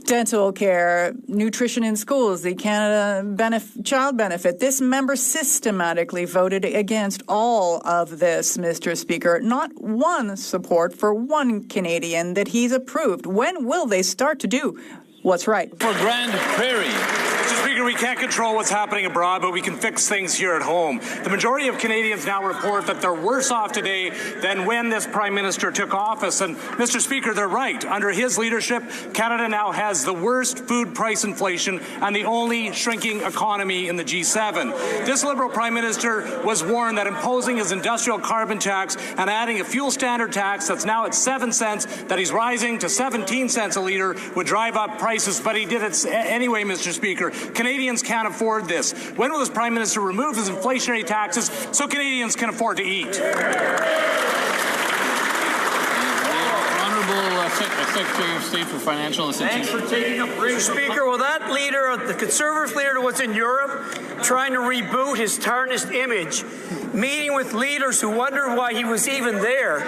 Speaker 21: dental care, nutrition in schools, the Canada Child Benefit. This member systematically voted against all of this, Mr. Speaker. Not one support for one Canadian that he's approved. When will they start to do what's right?
Speaker 6: For Grand Prairie. Mr. Speaker, we can't control what's happening abroad, but we can fix things here at home. The majority of Canadians now report that they're worse off today than when this Prime Minister took office. And, Mr. Speaker, they're right. Under his leadership, Canada now has the worst food price inflation and the only shrinking economy in the G7. This Liberal Prime Minister was warned that imposing his industrial carbon tax and adding a fuel standard tax that's now at 7 cents, that he's rising to 17 cents a litre, would drive up prices, but he did it anyway, Mr. Speaker. Canadians can't afford this. When will this Prime Minister remove his inflationary taxes so Canadians can afford to eat?
Speaker 5: Secretary of State for Financial Institutions.
Speaker 22: Thanks for taking up. Mr. Speaker, will that leader, the Conservative leader was in Europe, trying to reboot his tarnished image, meeting with leaders who wondered why he was even there.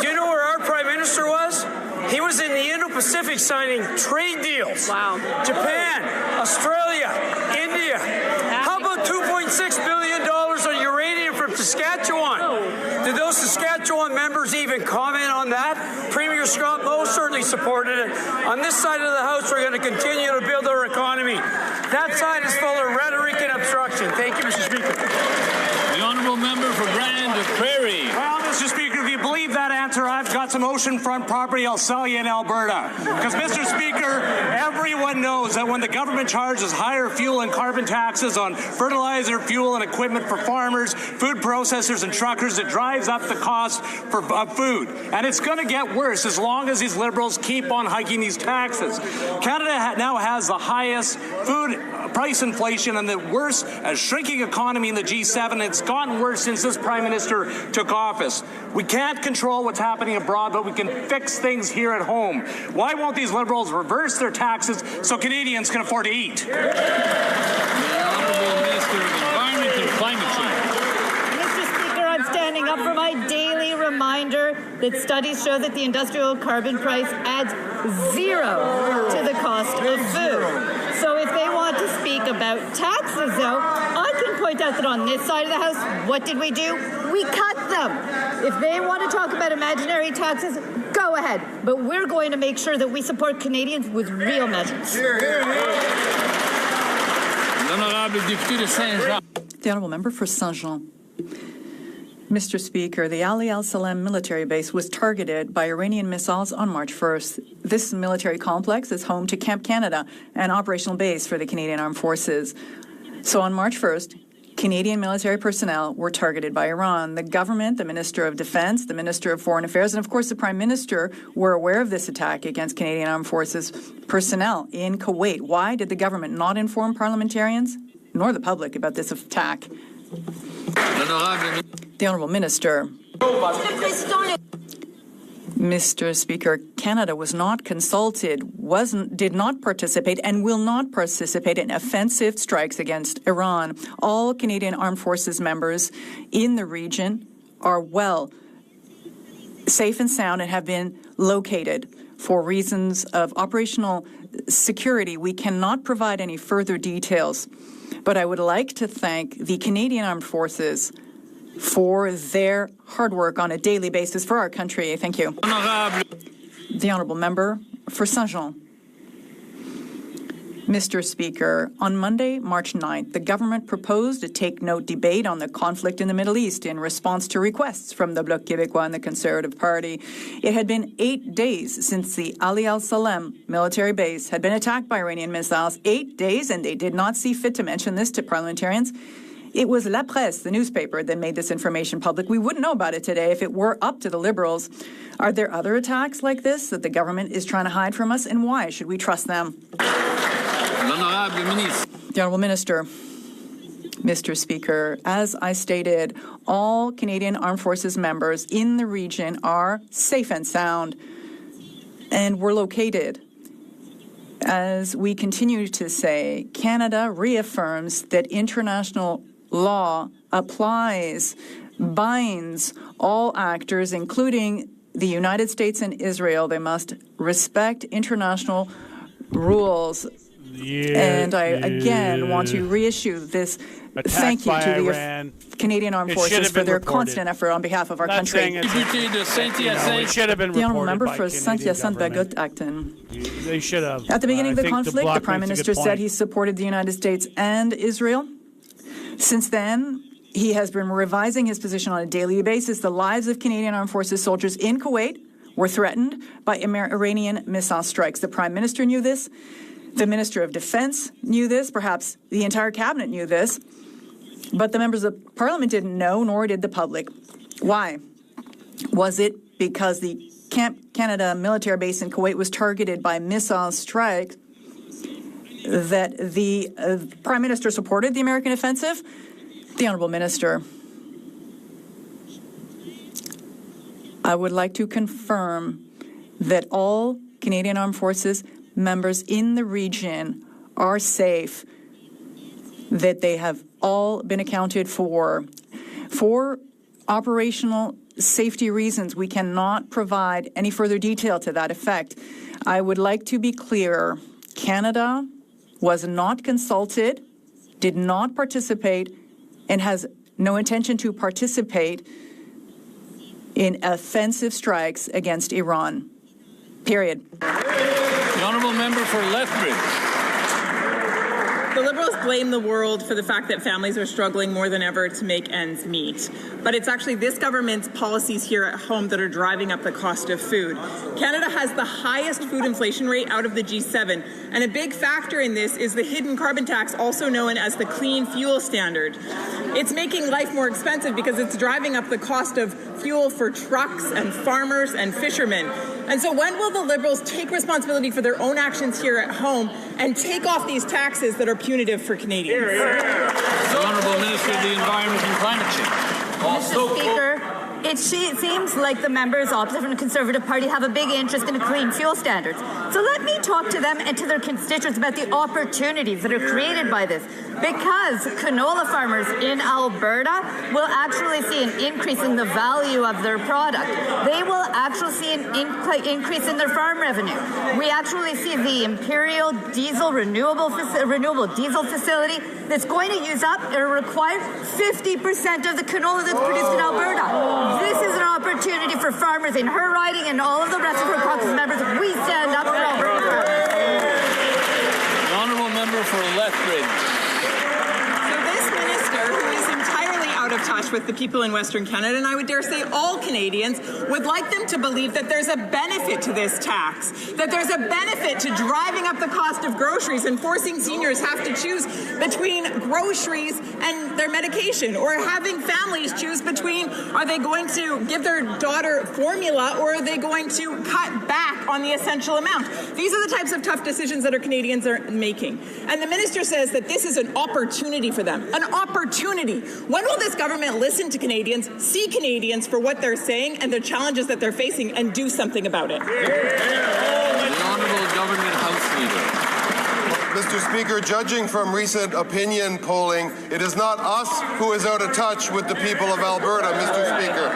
Speaker 22: Do you know where our Prime Minister was? He was in the Indo-Pacific signing trade deals. Wow. Japan, Australia, India. How about $2.6 billion on uranium from Saskatchewan? Did those Saskatchewan members even comment on that? Premier Scott Moe certainly supported it. On this side of the House, we're going to continue to build our economy. That side is full of rhetoric and obstruction. Thank you, Mr. Speaker.
Speaker 6: The honourable member for Grand Prairie. Well, Mr. Speaker, if you believe that answer, I've got some oceanfront property I'll sell you in Alberta. Because, Mr. Speaker, everyone knows that when the government charges higher fuel and carbon taxes on fertilizer, fuel, and equipment for farmers, food processors, and truckers, it drives up the cost for food. And it's going to get worse as long as these Liberals keep on hiking these taxes. Canada now has the highest food price inflation and the worst shrinking economy in the G7. It's gotten worse since this Prime Minister took office. We can't control what's happening abroad, but we can fix things here at home. Why won't these Liberals reverse their taxes so Canadians can afford to eat? The
Speaker 5: Honourable Minister of Environment and Climate Change.
Speaker 23: Mr. Speaker, I'm standing up for my daily reminder that studies show that the industrial carbon price adds zero to the cost of food. So if they want to speak about taxes, though, I can point out that on this side of the House, what did we do? We cut them. If they want to talk about imaginary taxes, Go ahead, but we're going to make sure that we support Canadians with real measures.
Speaker 21: The Honourable Member for Saint-Jean. Mr. Speaker, the Ali al-Salem military base was targeted by Iranian missiles on March 1st. This military complex is home to Camp Canada, an operational base for the Canadian Armed Forces. So on March 1st, Canadian military personnel were targeted by Iran. The government, the Minister of Defense, the Minister of Foreign Affairs, and of course the Prime Minister were aware of this attack against Canadian Armed Forces personnel in Kuwait. Why did the government not inform parliamentarians nor the public about this attack? The Honourable Minister. Mr. Speaker, Canada was not consulted, did not participate, and will not participate in offensive strikes against Iran. All Canadian Armed Forces members in the region are safe and sound and have been located. For reasons of operational security, we cannot provide any further details. But I would like to thank the Canadian Armed Forces for their hard work on a daily basis for our country. Thank you. The Honourable Member for Saint-Jean. Mr. Speaker, on Monday, March 9th, the government proposed a take-note debate on the conflict in the Middle East in response to requests from the Bloc Québécois and the Conservative Party. It had been 8 days since the Ali al-Salem military base had been attacked by Iranian missiles. 8 days, and they did not see fit to mention this to parliamentarians. It was La Presse, the newspaper, that made this information public. We wouldn't know about it today if it were up to the Liberals. Are there other attacks like this that the government is trying to hide from us, and why should we trust them? The Honourable Minister. Mr. Speaker, as I stated, all Canadian Armed Forces members in the region are safe and sound, and were located. As we continue to say, Canada reaffirms that international law applies, binds all actors, including the United States and Israel. They must respect international rules. And I again want to reissue this thank you to the Canadian Armed Forces for their constant effort on behalf of our country. The Honourable Member for Saint-Hyacinthe-Bagot-Acton.
Speaker 2: They should have.
Speaker 21: At the beginning of the conflict, the Prime Minister said he supported the United States and Israel. Since then, he has been revising his position on a daily basis. The lives of Canadian Armed Forces soldiers in Kuwait were threatened by Iranian missile strikes. The Prime Minister knew this. The Minister of Defense knew this. Perhaps the entire cabinet knew this. But the members of Parliament didn't know, nor did the public. Why? Was it because the Camp Canada military base in Kuwait was targeted by missile strikes that the Prime Minister supported the American offensive? The Honourable Minister. I would like to confirm that all Canadian Armed Forces members in the region are safe, that they have all been accounted for. For operational safety reasons, we cannot provide any further detail to that effect. I would like to be clear. Canada was not consulted, did not participate, and has no intention to participate in offensive strikes against Iran. Period.
Speaker 5: The Honourable Member for Lethbridge.
Speaker 11: The Liberals blame the world for the fact that families are struggling more than ever to make ends meet. But it's actually this government's policies here at home that are driving up the cost of food. Canada has the highest food inflation rate out of the G7. And a big factor in this is the hidden carbon tax, also known as the Clean Fuel Standard. It's making life more expensive because it's driving up the cost of fuel for trucks and farmers and fishermen. And so when will the Liberals take responsibility for their own actions here at home and take off these taxes that are punitive for Canadians?
Speaker 5: The Honourable Minister of the Environment and Climate Change.
Speaker 23: Mr. Speaker, it seems like the members opposite from the Conservative Party have a big interest in the clean fuel standards. So let me talk to them and to their constituents about the opportunities that are created by this. Because canola farmers in Alberta will actually see an increase in the value of their product. They will actually see an increase in their farm revenue. We actually see the Imperial Diesel renewable diesel facility that's going to use up or require 50% of the canola that's produced in Alberta. This is an opportunity for farmers in her riding and all of the rest of her caucus members. We stand up for Alberta.
Speaker 5: The honourable member for Lethbridge.
Speaker 11: Of touch with the people in Western Canada, and I would dare say all Canadians would like them to believe that there's a benefit to this tax, that there's a benefit to driving up the cost of groceries and forcing seniors have to choose between groceries and their medication, or having families choose between are they going to give their daughter formula or are they going to cut back on the essential amount. These are the types of tough decisions that our Canadians are making. And the minister says that this is an opportunity for them. An opportunity. When will this government listen to Canadians, see Canadians for what they're saying and the challenges that they're facing, and do something about it?
Speaker 5: The Honourable Government House Leader.
Speaker 4: Mr. Speaker, judging from recent opinion polling, it is not us who is out of touch with the people of Alberta, Mr. Speaker.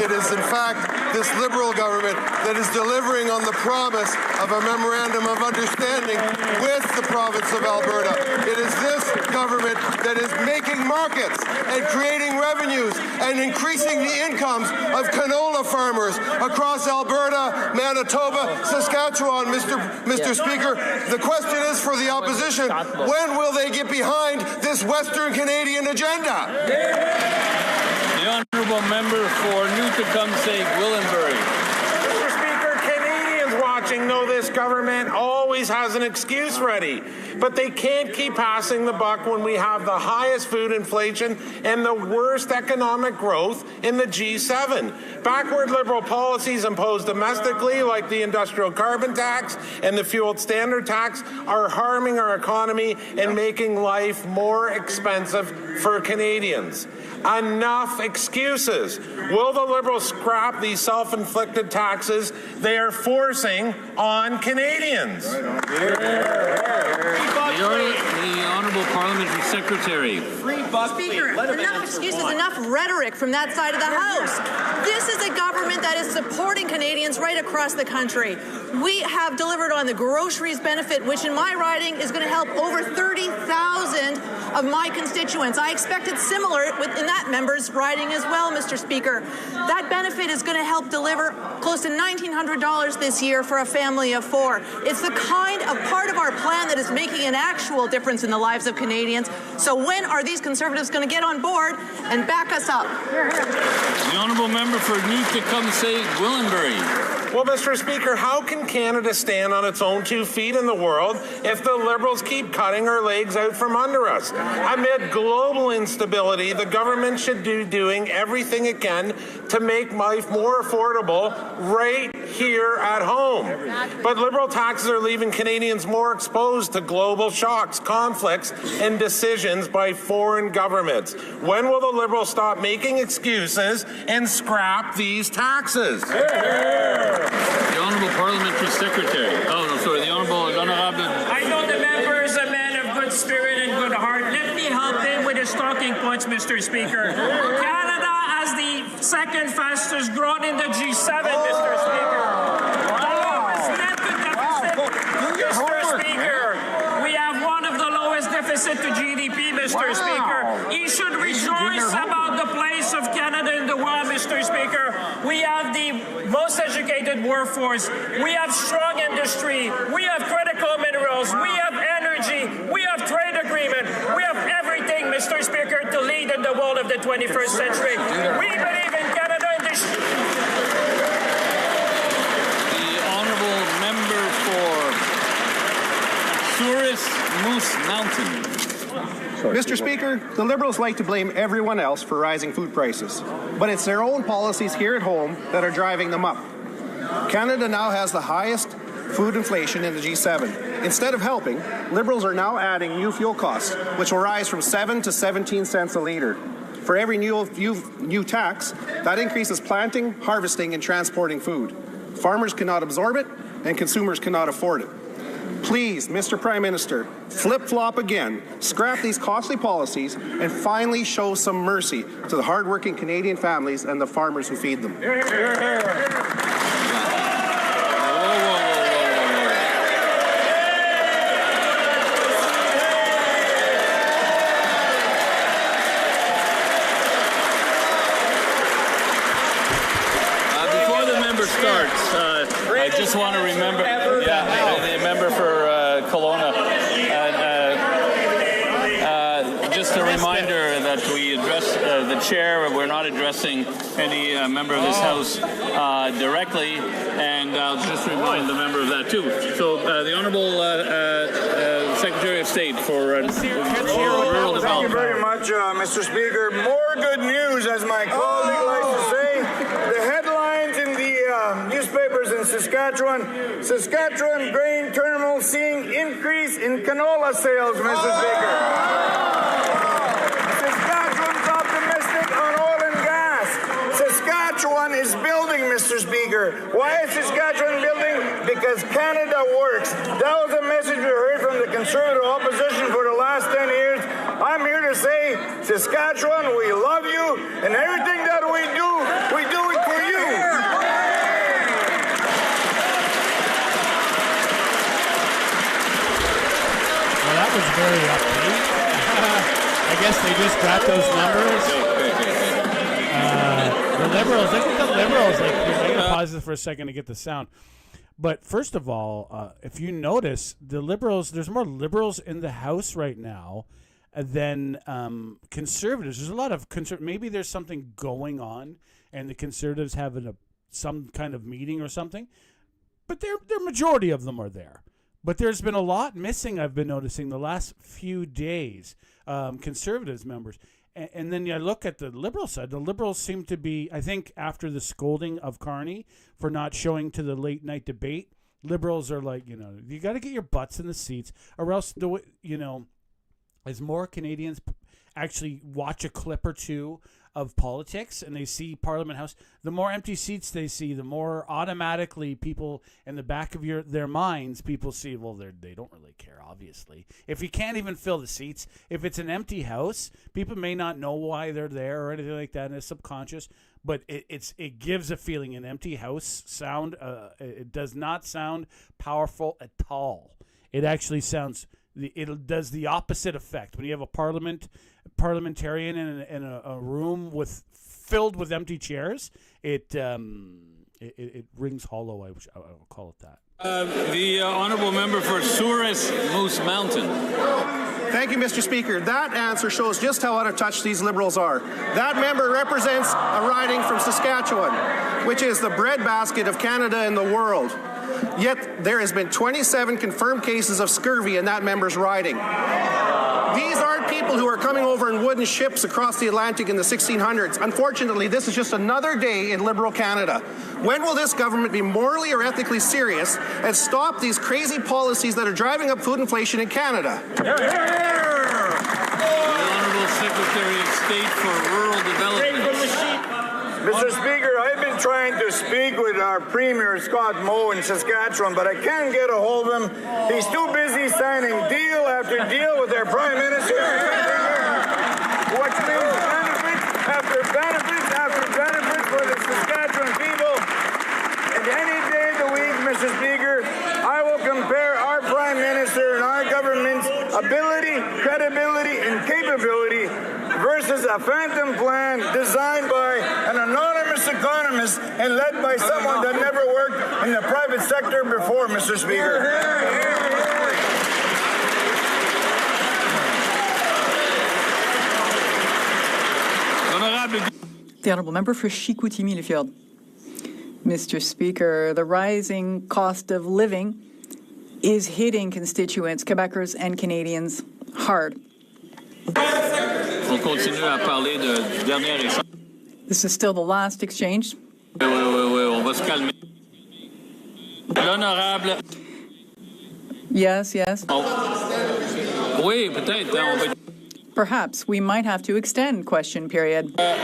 Speaker 4: It is, in fact, this Liberal government that is delivering on the promise of a memorandum of understanding with the province of Alberta. It is this government that is making markets and creating revenues and increasing the incomes of canola farmers across Alberta, Manitoba, Saskatchewan. Mr. Speaker, the question is for the opposition, when will they get behind this Western Canadian agenda?
Speaker 5: The honourable member for New Tecumseh, Gwillimbury.
Speaker 7: Mr. Speaker, Canadians watching know this government always has an excuse ready, but they can't keep passing the buck when we have the highest food inflation and the worst economic growth in the G7. Backward Liberal policies imposed domestically, like the industrial carbon tax and the fuel standard tax, are harming our economy and making life more expensive for Canadians. Enough excuses. Will the Liberals scrap these self-inflicted taxes they are forcing on Canadians?
Speaker 5: The Honourable Parliamentary Secretary.
Speaker 10: Speaker, enough excuses, enough rhetoric from that side of the House. This is a government that is supporting Canadians right across the country. We have delivered on the groceries benefit, which in my riding is going to help over 30,000 of my constituents. I expected similar in that member's riding as well, Mr. Speaker. That benefit is going to help deliver close to $1,900 this year for a family of 4. It's the kind of part of our plan that is making an actual difference in the lives of Canadians. So when are these Conservatives going to get on board and back us up?
Speaker 5: The honourable member for New Tecumseh, Gwillimbury.
Speaker 7: Well, Mr. Speaker, how can Canada stand on its own 2 feet in the world if the Liberals keep cutting our legs out from under us? Amid global instability, the government should be doing everything it can to make life more affordable right here at home. But Liberal taxes are leaving Canadians more exposed to global shocks, conflicts, and decisions by foreign governments. When will the Liberals stop making excuses and scrap these taxes?
Speaker 5: The Honourable Parliamentary Secretary. The Honourable
Speaker 24: I know the member is a man of good spirit and good heart. Let me help him with his talking points, Mr. Speaker. Canada has the second fastest growth in the G7, Mr. Speaker. The lowest net to deficit, Mr. Speaker. We have one of the lowest deficit to GDP, Mr. Speaker. You should rejoice about the place of Canada in the world, Mr. Speaker. We have the most educated workforce. We have strong industry. We have critical minerals. We have energy. We have trade agreement. We have everything, Mr. Speaker, to lead in the world of the 21st century. We believe in Canada and the
Speaker 5: honourable member for Souris Moose Mountain.
Speaker 25: Mr. Speaker, the Liberals like to blame everyone else for rising food prices, but it's their own policies here at home that are driving them up. Canada now has the highest food inflation in the G7. Instead of helping, Liberals are now adding new fuel costs, which will rise from 7 to 17 cents a litre. For every new tax, that increases planting, harvesting, and transporting food. Farmers cannot absorb it, and consumers cannot afford it. Please, Mr. Prime Minister, flip-flop again, scrap these costly policies, and finally show some mercy to the hard-working Canadian families and the farmers who feed them.
Speaker 5: starts. I just want to remember, the member for Kelowna. Just a reminder that we address the chair. We're not addressing any member of this House directly, and I'll just remind the member of that too. So the Honourable Secretary of State for Rural Development.
Speaker 3: Thank you very much, Mr. Speaker. More good news, as my colleague likes to say. The headlines in the newspapers in Saskatchewan grain terminal seeing increase in canola sales, Mr. Speaker. Saskatchewan is building, Mr. Speaker. Why is Saskatchewan building? Because Canada works. That was a message we heard from the Conservative opposition for the last 10 years. I'm here to say, Saskatchewan, we love you, and everything that we do it for you.
Speaker 2: Well, that was very upbeat. I guess they just got those numbers. The Liberals, look at the Liberals. I'm going to pause this for a second to get the sound. But first of all, if you notice, the Liberals, there's more Liberals in the House right now than Conservatives. There's a lot of maybe there's something going on, and the Conservatives having some kind of meeting or something. But their majority of them are there. But there's been a lot missing, I've been noticing, the last few days, Conservatives members. And then you look at the Liberal side. The Liberals seem to be, I think, after the scolding of Carney for not showing to the late night debate, Liberals are like, you got to get your butts in the seats, or else, as more Canadians actually watch a clip or two of politics and they see Parliament House, the more empty seats they see, the more automatically people in the back of their minds, people see, well, they don't really care, obviously. If you can't even fill the seats, if it's an empty house, people may not know why they're there or anything like that, and it's subconscious, but it gives a feeling. An empty house sound, it does not sound powerful at all. It actually sounds... It does the opposite effect. When you have a parliamentarian in a room filled with empty chairs, it rings hollow. I will call it that.
Speaker 5: The honourable member for Hosres Moose Mountain.
Speaker 25: Thank you, Mr. Speaker. That answer shows just how out of touch these Liberals are. That member represents a riding from Saskatchewan, which is the breadbasket of Canada and the world. Yet there has been 27 confirmed cases of scurvy in that member's riding. These aren't people who are coming over in wooden ships across the Atlantic in the 1600s. Unfortunately, this is just another day in Liberal Canada. When will this government be morally or ethically serious and stop these crazy policies that are driving up food inflation in Canada?
Speaker 5: The Honourable Secretary of State for Rural Development.
Speaker 3: Mr. Speaker, I've been trying to speak with our Premier, Scott Moe, in Saskatchewan, but I can't get a hold of him. He's too busy signing deal after deal with their Prime Minister, which means benefits after benefits after benefits for the Saskatchewan people. And any day of the week, Mr. Speaker, I will compare our Prime Minister and our government's ability, credibility, and capability versus a phantom plan designed by an anonymous economist and led by someone that never worked in the private sector before, Mr. Speaker.
Speaker 21: The Honourable Member for Chicoutimi-Lifield. Mr. Speaker, the rising cost of living is hitting constituents, Quebecers and Canadians hard. This is still the last exchange. Yes. Perhaps we might have to extend question period. The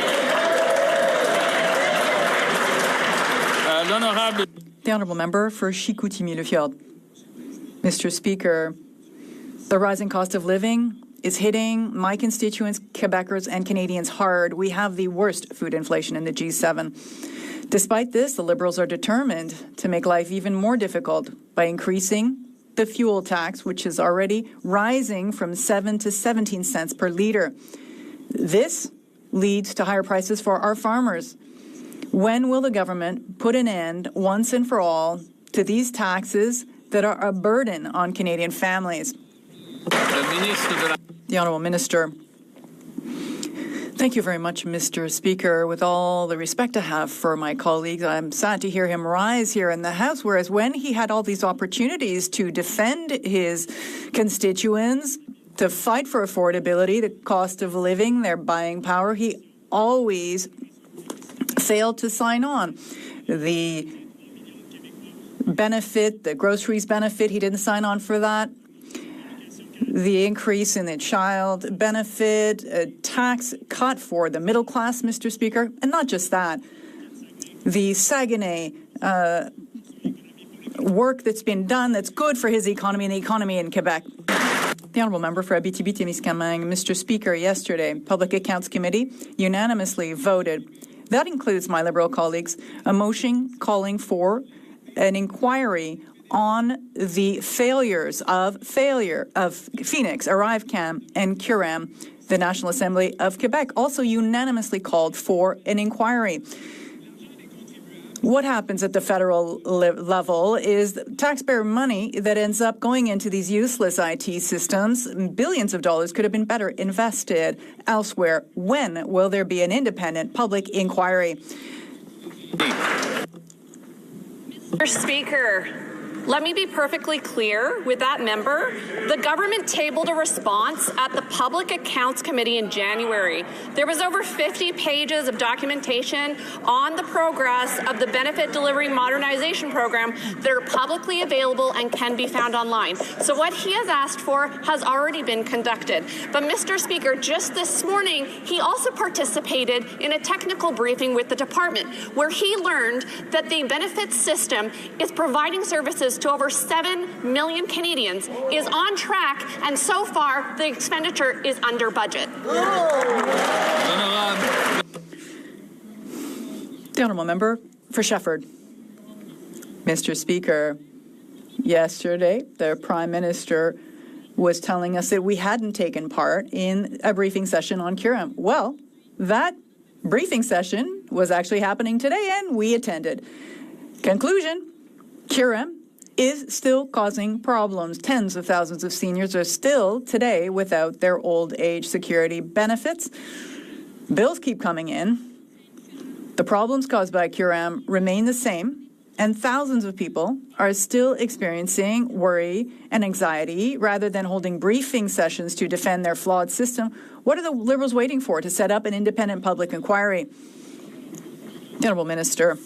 Speaker 21: Honourable Member for Chicoutimi-Lifield. Mr. Speaker, the rising cost of living is hitting my constituents, Quebecers and Canadians hard. We have the worst food inflation in the G7. Despite this, the Liberals are determined to make life even more difficult by increasing the fuel tax, which is already rising from 7 to 17 cents per litre. This leads to higher prices for our farmers. When will the government put an end, once and for all, to these taxes that are a burden on Canadian families? The Honourable Minister. Thank you very much, Mr. Speaker. With all the respect I have for my colleagues, I'm sad to hear him rise here in the House, whereas when he had all these opportunities to defend his constituents, to fight for affordability, the cost of living, their buying power, he always failed to sign on. The benefit, the groceries benefit, he didn't sign on for that. The increase in the child benefit, a tax cut for the middle class, Mr. Speaker, and not just that. The Saguenay work that's been done that's good for his economy and the economy in Quebec. The Honourable Member for Abitibi-Témiscamingue. Mr. Speaker, yesterday, Public Accounts Committee unanimously voted, that includes my Liberal colleagues, a motion calling for an inquiry on the failures of Phoenix, ArriveCam, and Curem. The National Assembly of Quebec also unanimously called for an inquiry. What happens at the federal level is taxpayer money that ends up going into these useless IT systems. Billions of dollars could have been better invested elsewhere. When will there be an independent public inquiry?
Speaker 12: Mr. Speaker, let me be perfectly clear with that member. The government tabled a response at the Public Accounts Committee in January. There was over 50 pages of documentation on the progress of the Benefit Delivery Modernization Program that are publicly available and can be found online. So what he has asked for has already been conducted. But Mr. Speaker, just this morning, he also participated in a technical briefing with the department where he learned that the benefits system is providing services to over 7 million Canadians, is on track, and so far the expenditure is under budget.
Speaker 21: The Honourable Member for Shefford. Mr. Speaker, yesterday the Prime Minister was telling us that we hadn't taken part in a briefing session on Curem. Well, that briefing session was actually happening today and we attended. Conclusion, Curem is still causing problems. Tens of thousands of seniors are still today without their old age security benefits. Bills keep coming in. The problems caused by Curem remain the same, and thousands of people are still experiencing worry and anxiety rather than holding briefing sessions to defend their flawed system. What are the Liberals waiting for to set up an independent public inquiry? The Honourable Minister.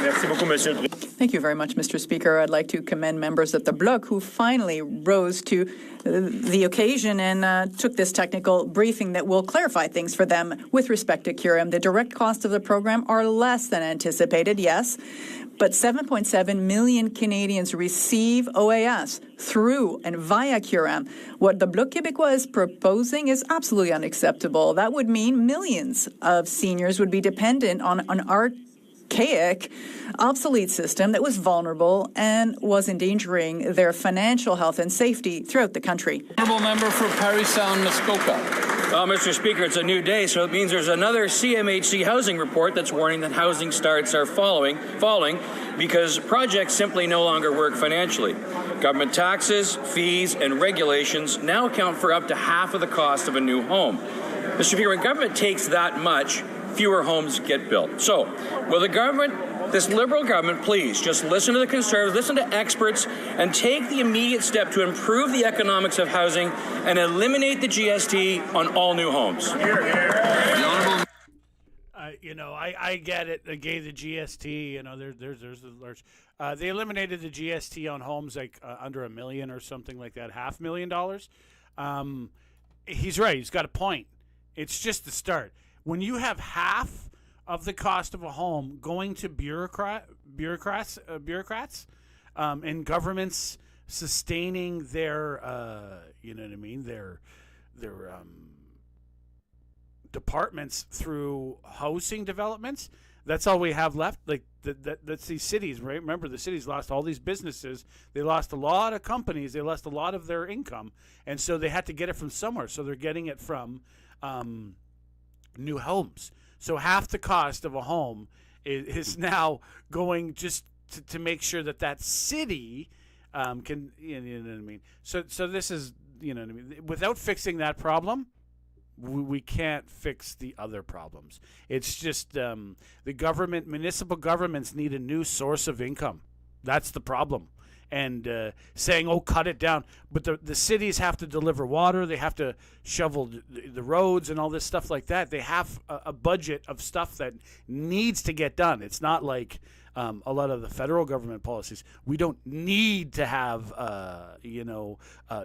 Speaker 21: Thank you very much, Mr. Speaker. I'd like to commend members at the Bloc who finally rose to the occasion and took this technical briefing that will clarify things for them with respect to Curem. The direct costs of the program are less than anticipated, yes, but 7.7 million Canadians receive OAS through and via Curem. What the Bloc Québécois is proposing is absolutely unacceptable. That would mean millions of seniors would be dependent on an archaic, obsolete system that was vulnerable and was endangering their financial health and safety throughout the country.
Speaker 5: Honourable Member for Parry Sound, Muskoka.
Speaker 13: Well, Mr. Speaker, it's a new day, so it means there's another CMHC housing report that's warning that housing starts are falling because projects simply no longer work financially. Government taxes, fees, and regulations now account for up to half of the cost of a new home. Mr. Speaker, when government takes that much, fewer homes get built. So, will the government, this Liberal government, please just listen to the Conservatives, listen to experts, and take the immediate step to improve the economics of housing and eliminate the GST on all new homes?
Speaker 2: I get it. They gave the GST. There's a large. They eliminated the GST on homes like under $1 million or something like that, $500,000. He's right. He's got a point. It's just the start. When you have half of the cost of a home going to bureaucrats, and governments sustaining their, their departments through housing developments, that's all we have left. Like that's these cities, right? Remember, the cities lost all these businesses. They lost a lot of companies. They lost a lot of their income, and so they had to get it from somewhere. So they're getting it from new homes. So half the cost of a home is now going just to make sure that city can, you know what I mean? So this is, you know what I mean? Without fixing that problem, we can't fix the other problems. It's just the municipal governments need a new source of income. That's the problem. And saying, oh, cut it down. But the cities have to deliver water. They have to shovel the roads and all this stuff like that. They have a budget of stuff that needs to get done. It's not like a lot of the federal government policies. We don't need to have,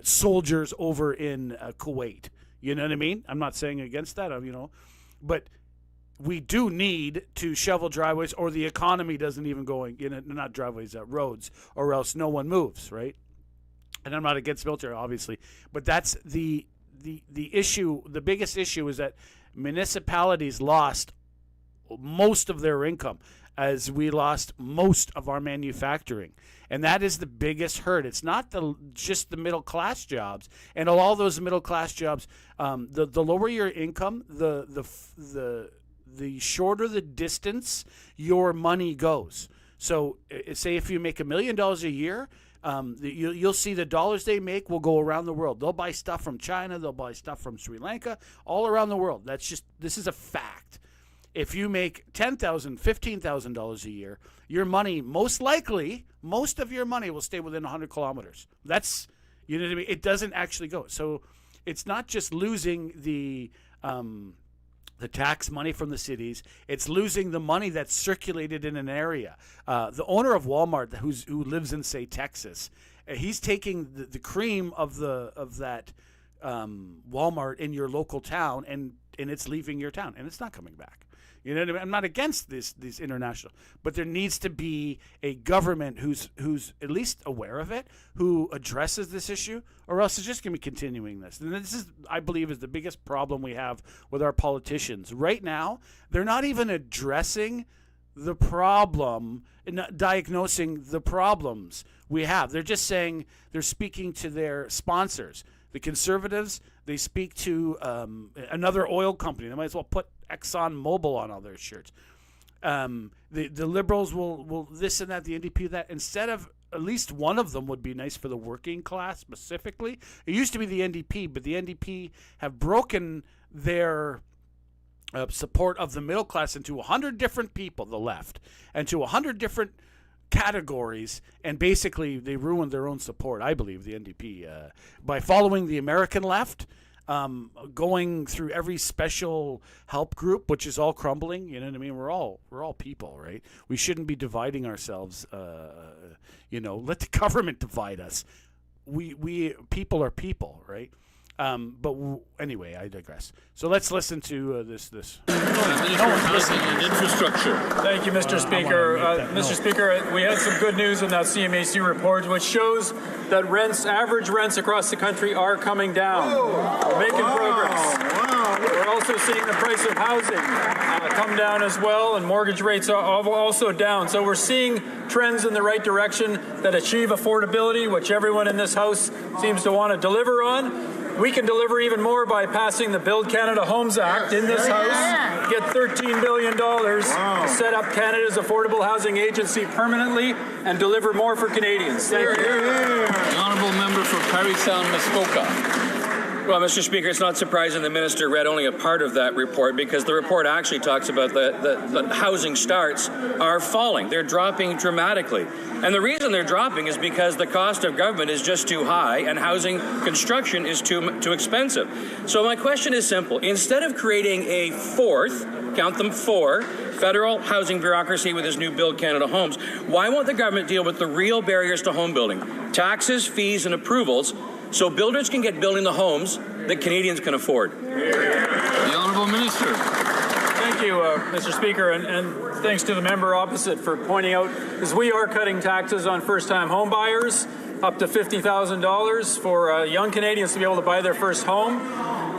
Speaker 2: soldiers over in Kuwait. You know what I mean? I'm not saying against that, but we do need to shovel driveways, or the economy doesn't even not driveways, roads, or else no one moves, right? And I'm not against military, obviously, but that's the issue. The biggest issue is that municipalities lost most of their income, as we lost most of our manufacturing. And that is the biggest hurt. It's not just the middle class jobs, and all those middle class jobs. The lower your income, the shorter the distance your money goes. So, say if you make $1 million a year, you'll see the dollars they make will go around the world. They'll buy stuff from China. They'll buy stuff from Sri Lanka, all around the world. This is a fact. If you make $10,000, $15,000 a year, your money, most of your money will stay within 100 kilometers. That's, you know what I mean? It doesn't actually go. So it's not just losing the tax money from the cities. It's losing the money that's circulated in an area. The owner of Walmart, who lives in, say, Texas, he's taking the cream of that Walmart in your local town, and it's leaving your town, and it's not coming back. You know what I mean? I'm not against these international, but there needs to be a government who's at least aware of it, who addresses this issue, or else it's just going to be continuing this. And this is, I believe, is the biggest problem we have with our politicians. Right now, they're not even addressing the problem, not diagnosing the problems we have. They're just saying they're speaking to their sponsors. The Conservatives, they speak to another oil company. They might as well put Exxon Mobil on all their shirts. The Liberals will this and that, the NDP that. Instead of at least one of them would be nice for the working class specifically. It used to be the NDP, but the NDP have broken their support of the middle class into 100 different people, the left, and to 100 different categories, and basically they ruined their own support, I believe, the NDP, by following the American left, going through every special help group, which is all crumbling. You know what I mean? We're all people, right? We shouldn't be dividing ourselves. Let the government divide us. We people are people, right? Anyway, I digress. So let's listen to this.
Speaker 5: Housing and infrastructure.
Speaker 8: Thank you, Mr. Speaker. Mr. Speaker, we had some good news in that CMAC report, which shows that average rents across the country are coming down. We're making progress. We're also seeing the price of housing come down as well, and mortgage rates are also down. So we're seeing trends in the right direction that achieve affordability, which everyone in this House seems to want to deliver on. We can deliver even more by passing the Build Canada Homes Act in this House, get $13 billion to set up Canada's affordable housing agency permanently, and deliver more for Canadians. Thank you.
Speaker 5: The honourable member for Parry Sound, Muskoka.
Speaker 13: Well, Mr. Speaker, it's not surprising the minister read only a part of that report, because the report actually talks about the housing starts are falling. They're dropping dramatically. And the reason they're dropping is because the cost of government is just too high and housing construction is too expensive. So my question is simple. Instead of creating a fourth, count them 4, federal housing bureaucracy with this new Build Canada Homes, why won't the government deal with the real barriers to home building? Taxes, fees, and approvals, so builders can get building the homes that Canadians can afford.
Speaker 5: The Honourable Minister.
Speaker 8: Thank you, Mr. Speaker, and thanks to the member opposite for pointing out, as we are cutting taxes on first-time home buyers up to $50,000 for young Canadians to be able to buy their first home.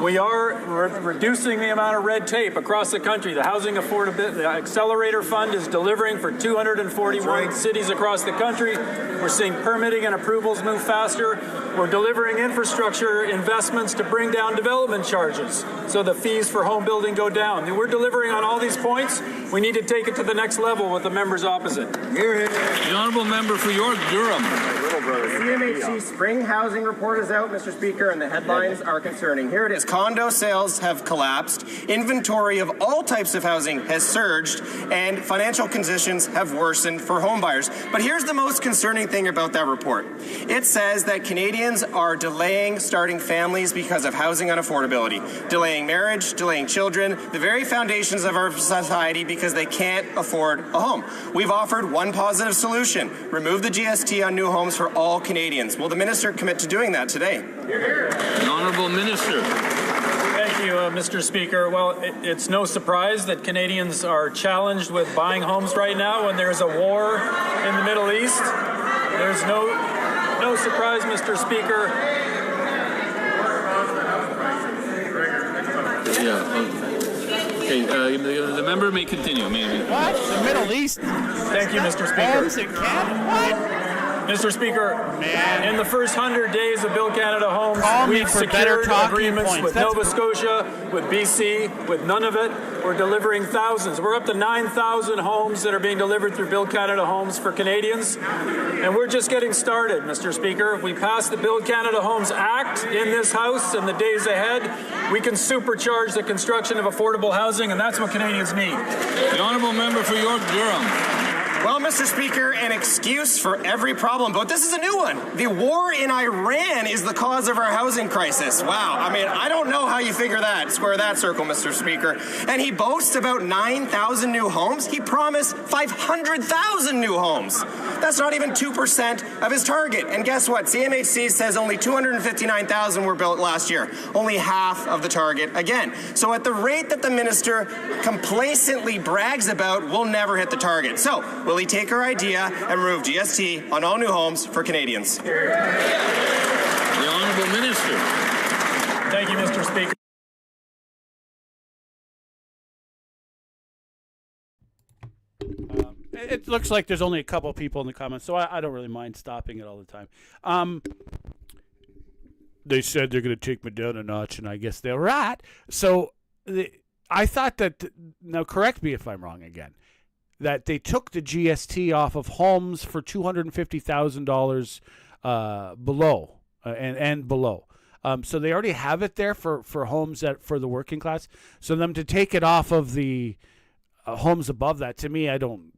Speaker 8: We are reducing the amount of red tape across the country. The Housing Affordability the Accelerator Fund is delivering for 241 cities across the country. We're seeing permitting and approvals move faster. We're delivering infrastructure investments to bring down development charges so the fees for home building go down. We're delivering on all these points. We need to take it to the next level with the members opposite.
Speaker 5: The honourable member for York Durham.
Speaker 20: The CMHC spring housing report is out, Mr. Speaker, and the headlines are concerning. Here it is. Condo sales have collapsed, inventory of all types of housing has surged, and financial conditions have worsened for homebuyers. But here's the most concerning thing about that report. It says that Canadians are delaying starting families because of housing unaffordability, delaying marriage, delaying children, the very foundations of our society because they can't afford a home. We've offered one positive solution: remove the GST on new homes for all Canadians. Will the minister commit to doing that today?
Speaker 5: The honourable minister.
Speaker 8: Thank you, Mr. Speaker. Well, it's no surprise that Canadians are challenged with buying homes right now when there's a war in the Middle East. There's no surprise, Mr. Speaker.
Speaker 5: Okay, the member may continue.
Speaker 2: What? The Middle East?
Speaker 8: Thank you, Mr. Speaker.
Speaker 2: Homes in Canada? What?
Speaker 8: Mr. Speaker,
Speaker 2: Man.
Speaker 8: in the first 100 days of Build Canada Homes, we've secured agreements with Nova Scotia, with BC, with none of it. We're delivering thousands. We're up to 9,000 homes that are being delivered through Build Canada Homes for Canadians. And we're just getting started, Mr. Speaker. We passed the Build Canada Homes Act in this House in the days ahead. We can supercharge the construction of affordable housing, and that's what Canadians need.
Speaker 5: The honourable member for York Durham.
Speaker 20: Well, Mr. Speaker, an excuse for every problem, but this is a new one. The war in Iran is the cause of our housing crisis. Wow. I mean, I don't know how you square that circle, Mr. Speaker. And he boasts about 9,000 new homes. He promised 500,000 new homes. That's not even 2% of his target. And guess what? CMHC says only 259,000 were built last year. Only half of the target again. So at the rate that the minister complacently brags about, we'll never hit the target. So, will he take our idea and remove GST on all new homes for Canadians?
Speaker 5: The honourable minister.
Speaker 8: Thank you, Mr. Speaker.
Speaker 2: It looks like there's only a couple of people in the comments, so I don't really mind stopping it all the time. They said they're going to take me down a notch, and I guess they're right. So I thought that, now correct me if I'm wrong again, that they took the GST off of homes for $250,000 below and below. So they already have it there for homes for the working class. So them to take it off of the homes above that, to me, I don't.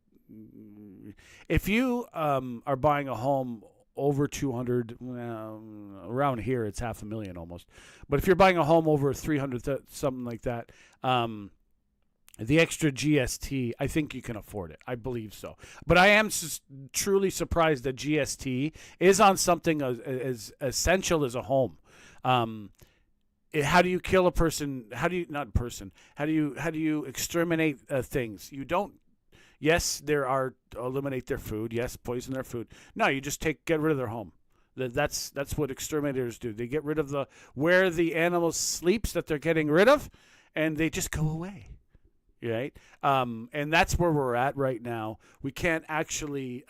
Speaker 2: If you are buying a home over 200, around here it's $500,000 almost. But if you're buying a home over 300, something like that, the extra GST, I think you can afford it. I believe so. But I am truly surprised that GST is on something as essential as a home. How do you kill a person? How do you exterminate things? You don't. Yes, there are eliminate their food. Yes, poison their food. No, you just get rid of their home. That's what exterminators do. They get rid of where the animal sleeps that they're getting rid of, and they just go away. Right? And that's where we're at right now. We can't actually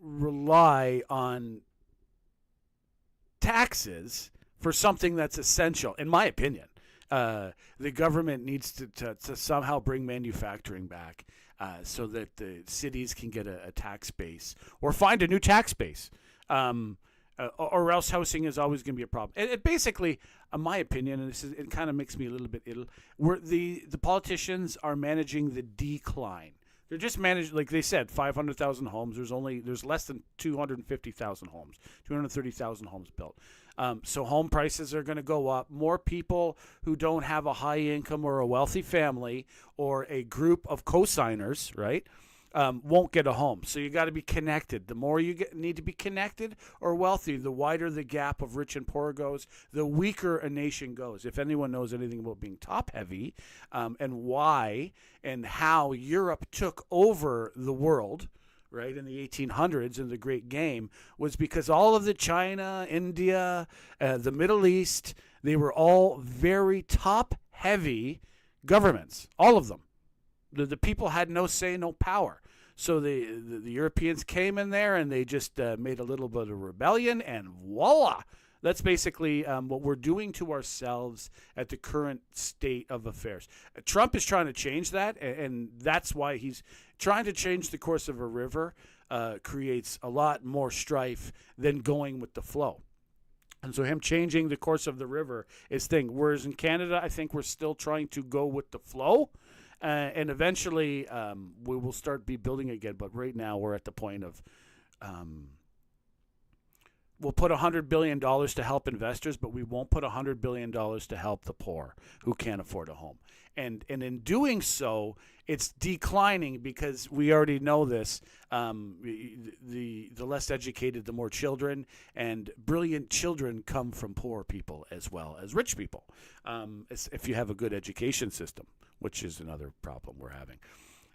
Speaker 2: rely on taxes for something that's essential, in my opinion. The government needs to somehow bring manufacturing back so that the cities can get a tax base or find a new tax base. Or else housing is always going to be a problem. It basically, in my opinion, and it kind of makes me a little bit ill, the politicians are managing the decline. They're just managing, like they said, 500,000 homes. There's less than 250,000 homes, 230,000 homes built. So home prices are going to go up. More people who don't have a high income or a wealthy family or a group of co-signers, right, won't get a home. So you got to be connected. The more you need to be connected or wealthy, the wider the gap of rich and poor goes, the weaker a nation goes. If anyone knows anything about being top heavy and why and how Europe took over the world, right, in the 1800s in the Great Game was because all of the China, India, the Middle East, they were all very top-heavy governments, all of them. The people had no say, no power. So the Europeans came in there and they just made a little bit of rebellion, and voila! That's basically what we're doing to ourselves at the current state of affairs. Trump is trying to change that, and that's why he's trying to change the course of a river. Creates a lot more strife than going with the flow. And so him changing the course of the river is thing. Whereas in Canada, I think we're still trying to go with the flow. And eventually we will start building again. But right now we're at the point of we'll put $100 billion to help investors, but we won't put $100 billion to help the poor who can't afford a home. And in doing so, it's declining because we already know this. The less educated, the more children, and brilliant children come from poor people as well as rich people. If you have a good education system, which is another problem we're having.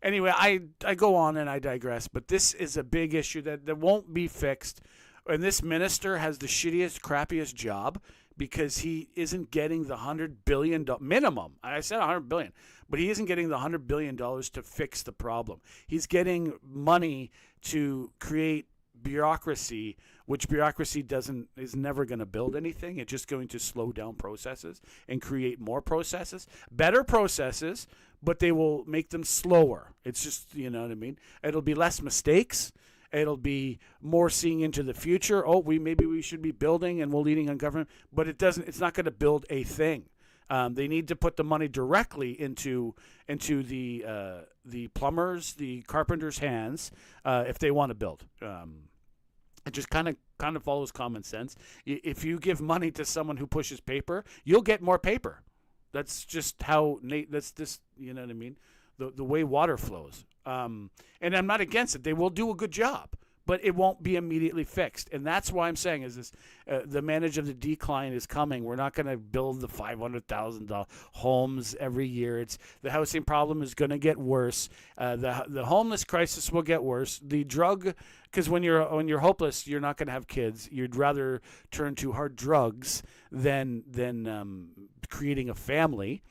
Speaker 2: Anyway, I go on and I digress, but this is a big issue that won't be fixed. And this minister has the shittiest, crappiest job because he isn't getting the $100 billion minimum. I said $100 billion, but he isn't getting the $100 billion to fix the problem. He's getting money to create bureaucracy, which bureaucracy is never going to build anything. It's just going to slow down processes and create more processes, better processes, but they will make them slower. It's just, you know what I mean? It'll be less mistakes. It'll be more seeing into the future. Oh, maybe we should be building and we're leading on government, but it's not going to build a thing. They need to put the money directly into the plumbers, the carpenters' hands if they want to build. It just kind of follows common sense. If you give money to someone who pushes paper, you'll get more paper. That's just how that's just, you know what I mean? The way water flows. And I'm not against it. They will do a good job, but it won't be immediately fixed. And that's why I'm saying is this: the manage of the decline is coming. We're not going to build the $500,000 homes every year. The housing problem is going to get worse. The homeless crisis will get worse. The drug, because when you're hopeless, you're not going to have kids. You'd rather turn to hard drugs than creating a family.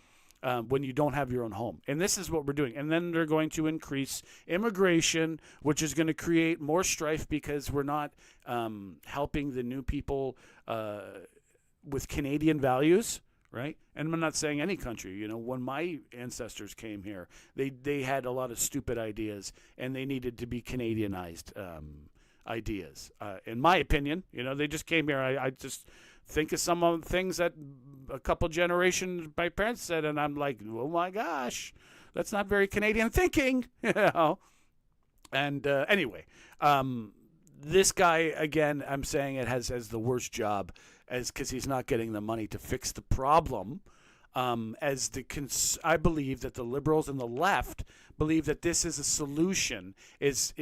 Speaker 2: When you don't have your own home. And this is what we're doing. And then they're going to increase immigration, which is going to create more strife because we're not helping the new people with Canadian values, right? And I'm not saying any country. You know, when my ancestors came here, they had a lot of stupid ideas, and they needed to be Canadianized ideas. In my opinion, you know, they just came here. I just think of some of the things that a couple generations my parents said, and I'm like, oh my gosh, that's not very Canadian thinking, you know. And anyway, this guy, again, I'm saying it has the worst job because he's not getting the money to fix the problem. I believe that the liberals and the left believe that this is a solution is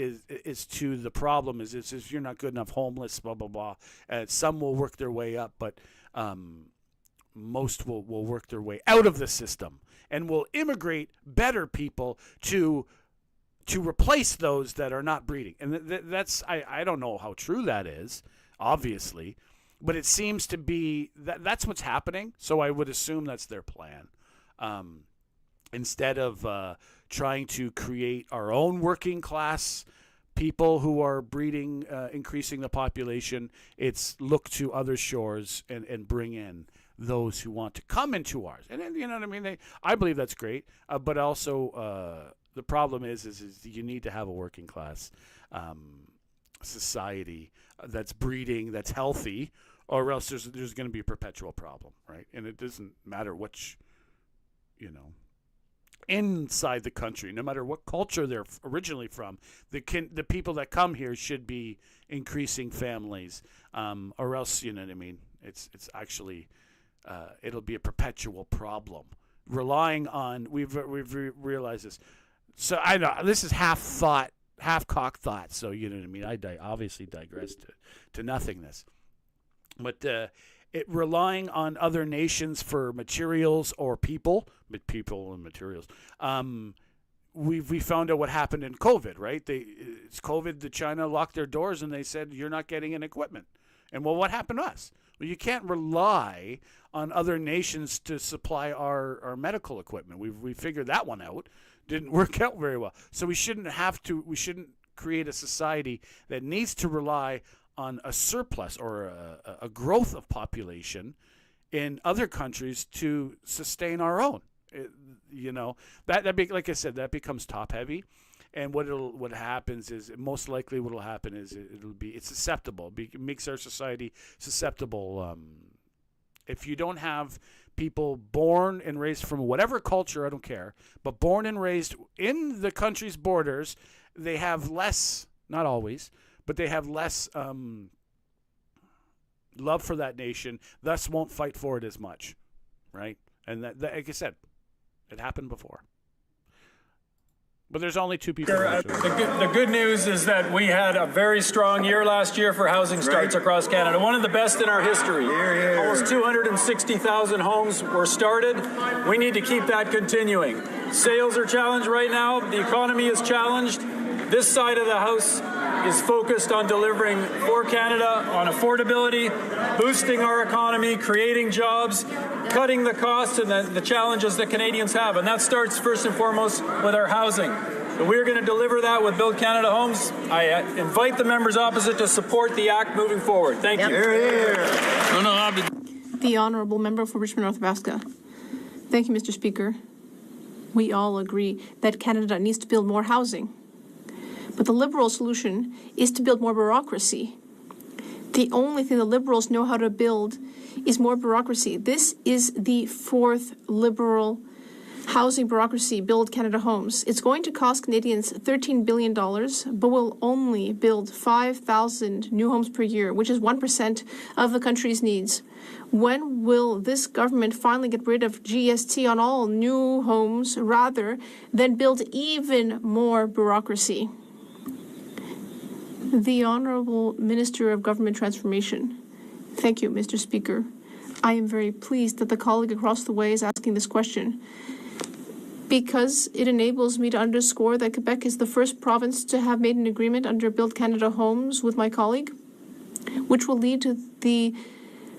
Speaker 2: to the problem is if you're not good enough, homeless, blah blah blah. Some will work their way up, but most will work their way out of the system and will immigrate better people to replace those that are not breeding. And that's I don't know how true that is, obviously. But it seems to be that's what's happening. So I would assume that's their plan. Instead of trying to create our own working class people who are breeding, increasing the population, it's look to other shores and bring in those who want to come into ours. And then, you know what I mean? I believe that's great. But also the problem is you need to have a working class society that's breeding, that's healthy, or else there's going to be a perpetual problem, right? And it doesn't matter which, you know, inside the country, no matter what culture they're originally from, the people that come here should be increasing families, or else, you know what I mean? It's actually it'll be a perpetual problem. Relying on we've realized this. So I know this is half-cocked thought. So you know what I mean. I obviously digress to nothingness. But relying on other nations for materials or people and materials we found out what happened in COVID, right? It's COVID. China locked their doors and they said you're not getting in equipment. And well, what happened to us? Well, you can't rely on other nations to supply our medical equipment. We figured that one out. Didn't work out very well. So we shouldn't create a society that needs to rely on a surplus or a growth of population in other countries to sustain our own. Like I said, that becomes top heavy. And what happens is, most likely what will happen is it's susceptible. It makes our society susceptible. If you don't have people born and raised from whatever culture, I don't care, but born and raised in the country's borders, they have less, not always, but they have less love for that nation, thus won't fight for it as much, right? And that like I said, it happened before. But there's only two people.
Speaker 8: The good news is that we had a very strong year last year for housing starts across Canada, one of the best in our history. Almost 260,000 homes were started. We need to keep that continuing. Sales are challenged right now. The economy is challenged. This side of the House is focused on delivering for Canada on affordability, boosting our economy, creating jobs, cutting the costs and the challenges that Canadians have. And that starts first and foremost with our housing. So we're going to deliver that with Build Canada Homes. I invite the members opposite to support the act moving forward. Thank you.
Speaker 9: The Honourable Member for Richmond North Nebraska. Thank you, Mr. Speaker. We all agree that Canada needs to build more housing. But the Liberal solution is to build more bureaucracy. The only thing the Liberals know how to build is more bureaucracy. This is the fourth Liberal housing bureaucracy, Build Canada Homes. It's going to cost Canadians $13 billion, but will only build 5,000 new homes per year, which is 1% of the country's needs. When will this government finally get rid of GST on all new homes rather than build even more bureaucracy? The Honourable Minister of Government Transformation. Thank you, Mr. Speaker. I am very pleased that the colleague across the way is asking this question, because it enables me to underscore that Quebec is the first province to have made an agreement under Build Canada Homes with my colleague, which will lead to the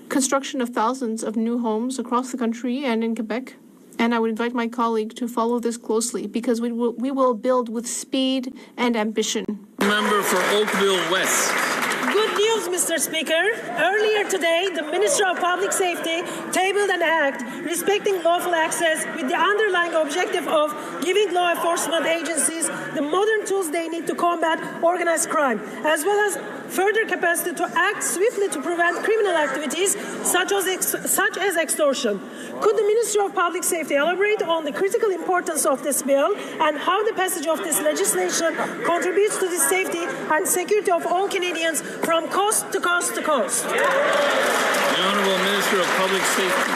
Speaker 9: construction of thousands of new homes across the country and in Quebec. And I would invite my colleague to follow this closely, because we will build with speed and ambition.
Speaker 14: Member for Oakville West.
Speaker 15: Good news, Mr. Speaker. Earlier today, the Minister of Public Safety tabled an act respecting lawful access with the underlying objective of giving law enforcement agencies the modern tools they need to combat organized crime, as well as further capacity to act swiftly to prevent criminal activities such as extortion. Could the Minister of Public Safety elaborate on the critical importance of this bill and how the passage of this legislation contributes to the safety and security of all Canadians from coast to coast to coast?
Speaker 14: The Honourable Minister of Public Safety.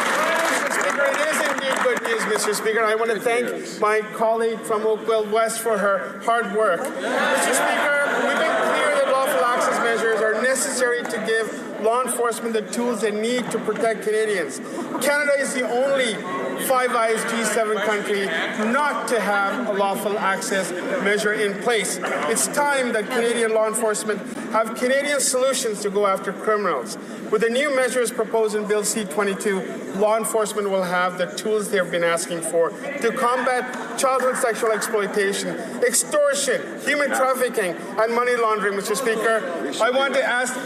Speaker 16: Mr. Speaker, it is indeed good news, Mr. Speaker. I want to thank my colleague from Oakville West for her hard work. Mr. Speaker, we've been clear that lawful access measures are necessary to give law enforcement the tools they need to protect Canadians. Canada is the only Five Eyes G7 country not to have a lawful access measure in place. It's time that Canadian law enforcement have Canadian solutions to go after criminals. With the new measures proposed in Bill C-22, law enforcement will have the tools they've been asking for to combat childhood sexual exploitation, extortion, human trafficking, and money laundering, Mr. Speaker. I want to ask...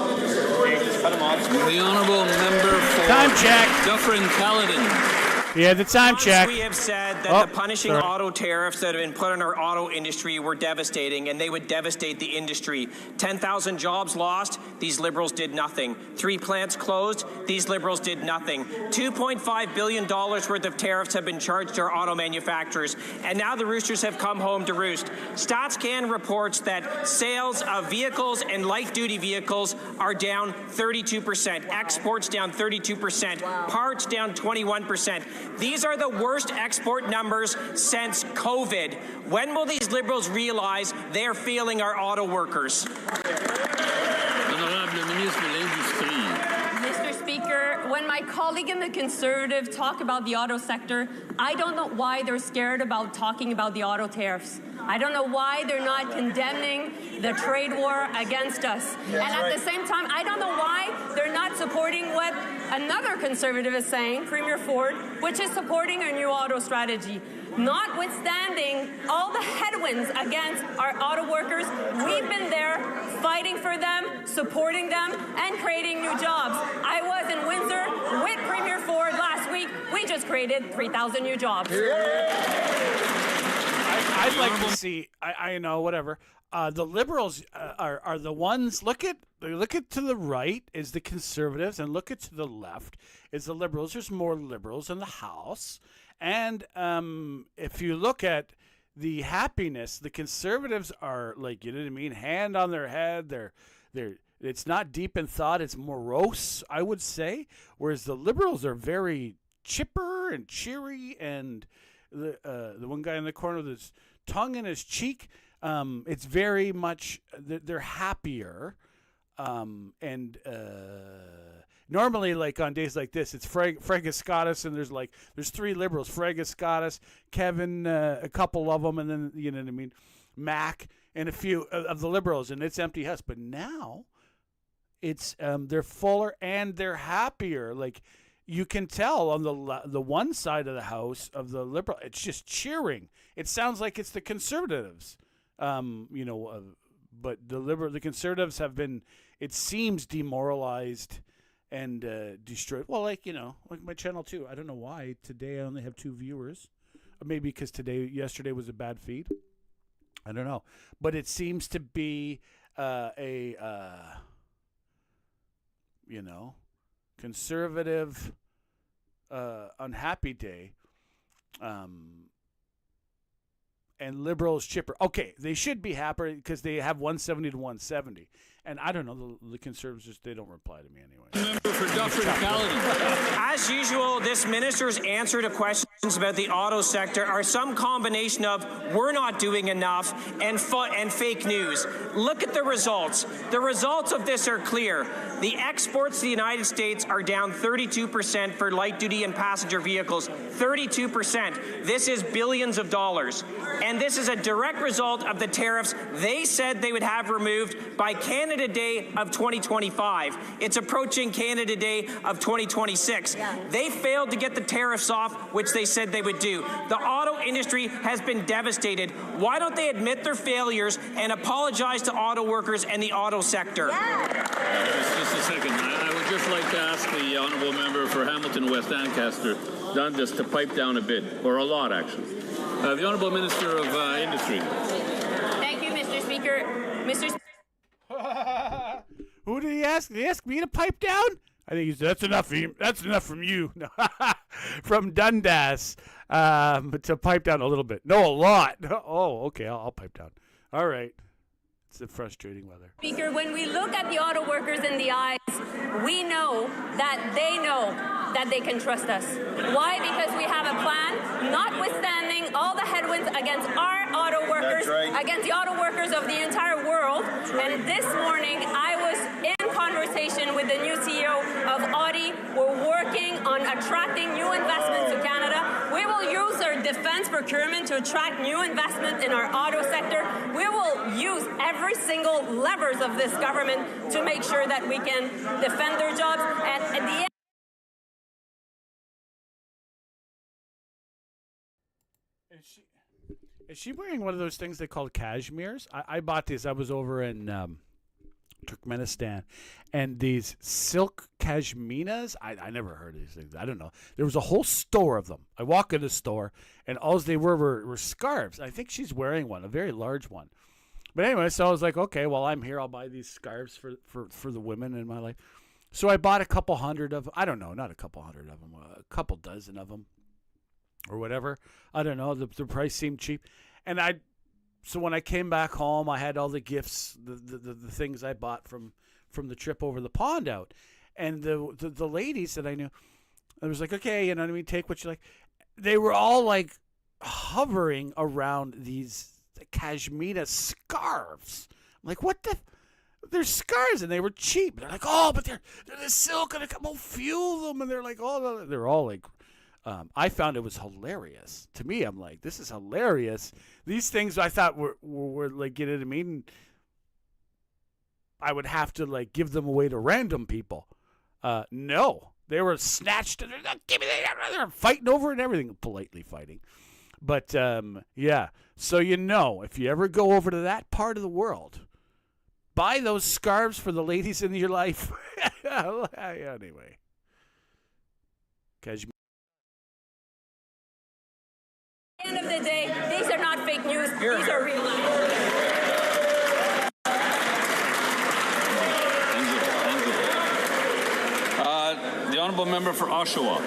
Speaker 14: The Honourable Member for Dufferin-Caledon.
Speaker 2: Yeah, the time check.
Speaker 17: We have said that the punishing auto tariffs that have been put on our auto industry were devastating, and they would devastate the industry. 10,000 jobs lost, these Liberals did nothing. 3 plants closed, these Liberals did nothing. $2.5 billion worth of tariffs have been charged to our auto manufacturers, and now the roosters have come home to roost. StatsCan reports that sales of vehicles and light-duty vehicles are down 32%, exports down 32%, parts down 21%. These are the worst export numbers since COVID. When will these Liberals realize they're failing our auto workers?
Speaker 12: Mr. Speaker, when my colleague and the Conservative talk about the auto sector, I don't know why they're scared about talking about the auto tariffs. I don't know why they're not condemning the trade war against us. And at the same time, I don't know why they're not supporting what another Conservative is saying, Premier Ford, which is supporting a new auto strategy. Notwithstanding all the headwinds against our auto workers, we've been there fighting for them, supporting them, and creating new jobs. I was in Windsor with Premier Ford last week. We just created 3,000 new jobs.
Speaker 2: I'd like to see. I know, whatever. The Liberals are the ones. Look at to the right is the Conservatives, and look at to the left is the Liberals. There's more Liberals in the House, and if you look at the happiness, the Conservatives are like, you know what I mean, hand on their head. They're it's not deep in thought. It's morose, I would say. Whereas the Liberals are very chipper and cheery, and the one guy in the corner with his tongue in his cheek. It's very much they're happier, and normally, like on days like this, it's Fragascatus, and there's three Liberals: Fragascatus, Kevin, a couple of them, and then you know what I mean, Mac, and a few of the Liberals, and it's empty house. But now, it's they're fuller and they're happier. Like you can tell on the one side of the house of the Liberal, it's just cheering. It sounds like it's the Conservatives. But the Conservatives have been, it seems, demoralized and destroyed. Well, like my channel too. I don't know why today I only have 2 viewers. Maybe because yesterday was a bad feed. I don't know, but it seems to be conservative unhappy day. And Liberals chipper. Okay, they should be happy because they have 170 to 170. And I don't know, the Conservatives, they don't reply to me anyway.
Speaker 17: As usual, this minister's answer to questions about the auto sector are some combination of we're not doing enough and fake news. Look at the results. The results of this are clear. The exports to the United States are down 32% for light-duty and passenger vehicles. 32%. This is billions of dollars. And this is a direct result of the tariffs they said they would have removed by Canada Day of 2025. It's approaching Canada Day of 2026. They failed to get the tariffs off, which they said they would do. The auto industry has been devastated. Why don't they admit their failures and apologize to auto workers and the auto sector?
Speaker 14: Just a second. I would just like to ask the honourable member for Hamilton West Ancaster, Dundas, to pipe down a bit, or a lot, actually. The Honourable Minister of Industry.
Speaker 12: Thank you, Mr. Speaker.
Speaker 2: Who did he ask? Did he ask me to pipe down? I think he said, that's enough from you. No. From Dundas to pipe down a little bit. No, a lot. Oh, okay, I'll pipe down. All right. It's the frustrating weather.
Speaker 12: Speaker, when we look at the auto workers in the eyes, we know that they know that they can trust us. Why? Because we have a plan, notwithstanding all the headwinds against our auto workers, against the auto workers of the entire world. And this morning, I was in conversation with the new CEO of Audi. We're working on attracting new investments to Canada. We will use our defense procurement to attract new investment in our auto sector. We will use every single levers of this government to make sure that we can defend their jobs. And at the end,
Speaker 2: Is she wearing one of those things they call cashmeres? I bought these. I was over in Turkmenistan, and these silk cashminas. I never heard of these things. I don't know. There was a whole store of them. I walk in the store, and all they were scarves. I think she's wearing one, a very large one. But anyway, so I was like, okay, well, I'm here. I'll buy these scarves for the women in my life. So I bought a couple hundred of. I don't know, not a couple hundred of them, a couple dozen of them. Or whatever. I don't know. The price seemed cheap. And so when I came back home, I had all the gifts, the things I bought from the trip over the pond out. And the ladies that I knew, I was like, okay, you know what I mean? Take what you like. They were all like hovering around these cashmere scarves. I'm like, what the? They're scars, and they were cheap. They're like, oh, but they're the silk, and we'll fuel them, and they're like, oh, they're all like. I found it was hilarious. To me, I'm like, this is hilarious. These things I thought were like, you know what I mean? I would have to like give them away to random people. No, they were snatched. And they're fighting over it and everything, politely fighting. But yeah, so if you ever go over to that part of the world, buy those scarves for the ladies in your life. Anyway, because.
Speaker 1: At the end of the day, these are not fake news. These are real life.
Speaker 14: The honourable member for Oshawa.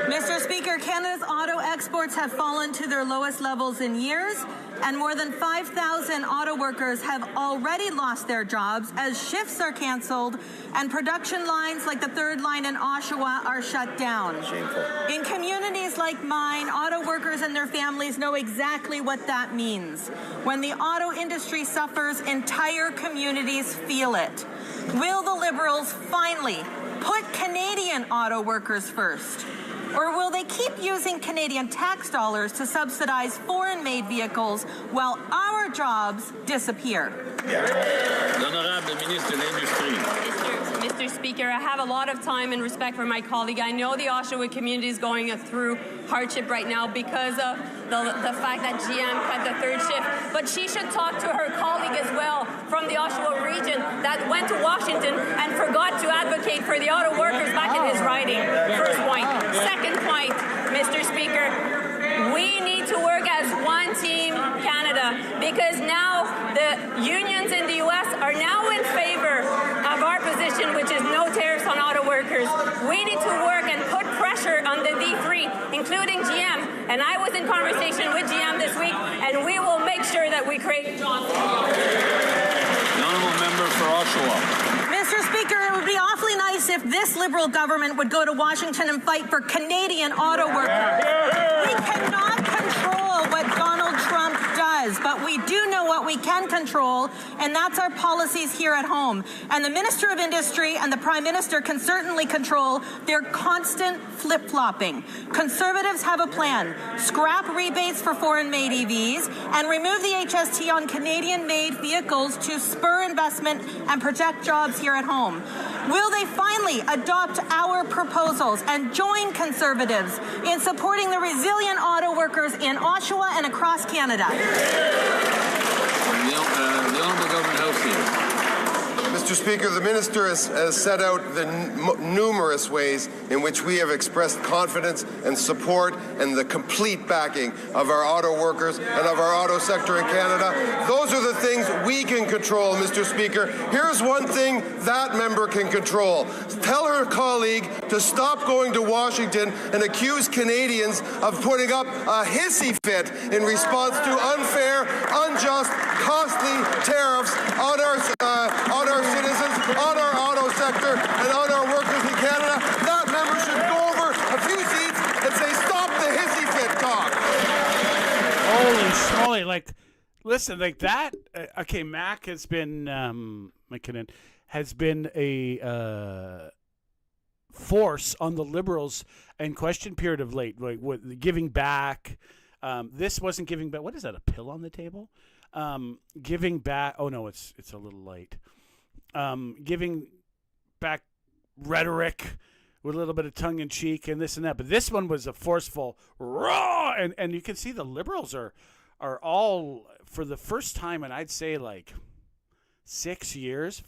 Speaker 11: Mr. Speaker, Canada's auto exports have fallen to their lowest levels in years, and more than 5,000 auto workers have already lost their jobs as shifts are cancelled and production lines like the third line in Oshawa are shut down.
Speaker 20: Shameful.
Speaker 11: In communities like mine, auto workers and their families know exactly what that means. When the auto industry suffers, entire communities feel it. Will the Liberals finally put Canadian auto workers first? Or will they keep using Canadian tax dollars to subsidize foreign-made vehicles while our jobs disappear?
Speaker 14: L'honorable Ministre de l'Industrie.
Speaker 12: Mr. Speaker, I have a lot of time and respect for my colleague. I know the Oshawa community is going through hardship right now because of the fact that GM cut the third shift. But she should talk to her colleague as well from the Oshawa region that went to Washington and forgot to advocate for the auto workers back in his riding. First point. Second point, Mr. Speaker, we need to work as one team Canada because now the unions in the U.S. are now in favor of our position, which is no tariffs on auto workers. We need to work and put pressure on the D3, including GM. And I was in conversation with GM this week, and we will make sure that we create jobs.
Speaker 14: The honourable member for Oshawa.
Speaker 11: Mr. Speaker, it would be awfully nice if this Liberal government would go to Washington and fight for Canadian auto workers. We cannot control what Donald Trump does, but we do know what we can control, and that's our policies here at home. And the Minister of Industry and the Prime Minister can certainly control their constant flip-flopping. Conservatives have a plan. Scrap rebates for foreign-made EVs and remove the HST on Canadian-made vehicles to spur investment and protect jobs here at home. Will they finally adopt our proposals and join Conservatives in supporting the resilient auto workers in Oshawa and across Canada?
Speaker 14: The Honourable Government House Leader.
Speaker 4: Mr. Speaker, the Minister has set out the numerous ways in which we have expressed confidence and support and the complete backing of our auto workers and of our auto sector in Canada. Those are the things we can control, Mr. Speaker. Here's one thing that member can control. Tell her colleague to stop going to Washington and accuse Canadians of putting up a hissy fit in response to unfair, unjust, costly tariffs on our citizens, on our auto sector, and on our workers in Canada. That member should go over a few seats and say, stop the hissy fit talk.
Speaker 2: Holy schmoly. Like, listen, like that, okay, Mac has been, McKinnon, has been a force on the Liberals in question period of late, like with giving back. This wasn't giving back. What is that, a pill on the table? Giving back. Oh, no, it's a little light. Giving back rhetoric with a little bit of tongue-in-cheek and this and that. But this one was a forceful raw, and you can see the Liberals are all, for the first time, and I'd say like 5 years,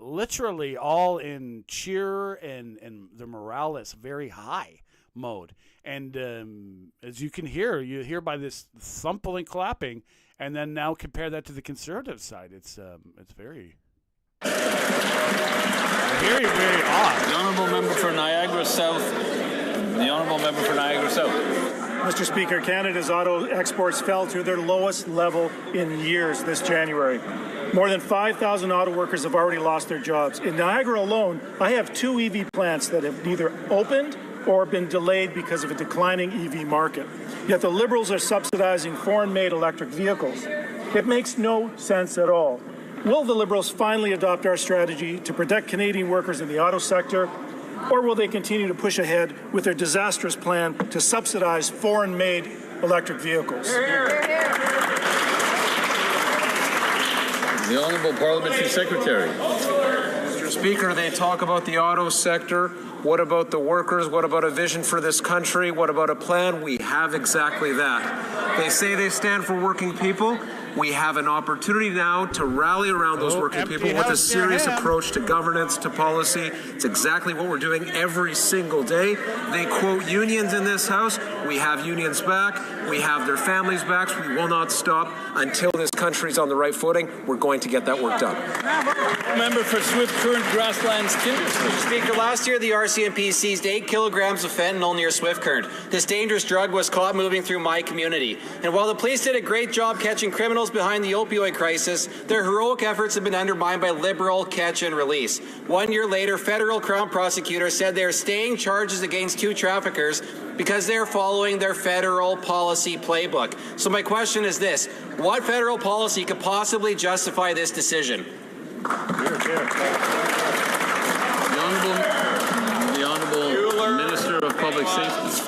Speaker 2: literally all in cheer and the morale is very high mode. And as you hear by this thumping and clapping, and then now compare that to the Conservative side. It's very, very, very odd.
Speaker 14: The honourable member for Niagara South. The honourable member for Niagara South.
Speaker 6: Mr. Speaker, Canada's auto exports fell to their lowest level in years this January. More than 5,000 auto workers have already lost their jobs. In Niagara alone, I have 2 EV plants that have neither opened or been delayed because of a declining EV market. Yet the Liberals are subsidizing foreign-made electric vehicles. It makes no sense at all. Will the Liberals finally adopt our strategy to protect Canadian workers in the auto sector, or will they continue to push ahead with their disastrous plan to subsidize foreign-made electric vehicles?
Speaker 14: The Honourable Parliamentary Secretary.
Speaker 7: Mr. Speaker, they talk about the auto sector. What about the workers? What about a vision for this country? What about a plan? We have exactly that. They say they stand for working people. We have an opportunity now to rally around those working people with a serious approach to governance, to policy. It's exactly what we're doing every single day. They quote unions in this House. We have unions back. We have their families back. We will not stop until this country's on the right footing. We're going to get that work done.
Speaker 13: Member for Swift Current Grasslands Kindred.
Speaker 10: Speaker, last year the RCMP seized 8 kilograms of fentanyl near Swift Current. This dangerous drug was caught moving through my community. And while the police did a great job catching criminals behind the opioid crisis, their heroic efforts have been undermined by Liberal catch and release. 1 year later, federal Crown prosecutors said they are staying charges against 2 traffickers because they are following their federal policy playbook. So my question is this: what federal policy could possibly justify this decision?
Speaker 14: The Honourable Minister of Public Safety.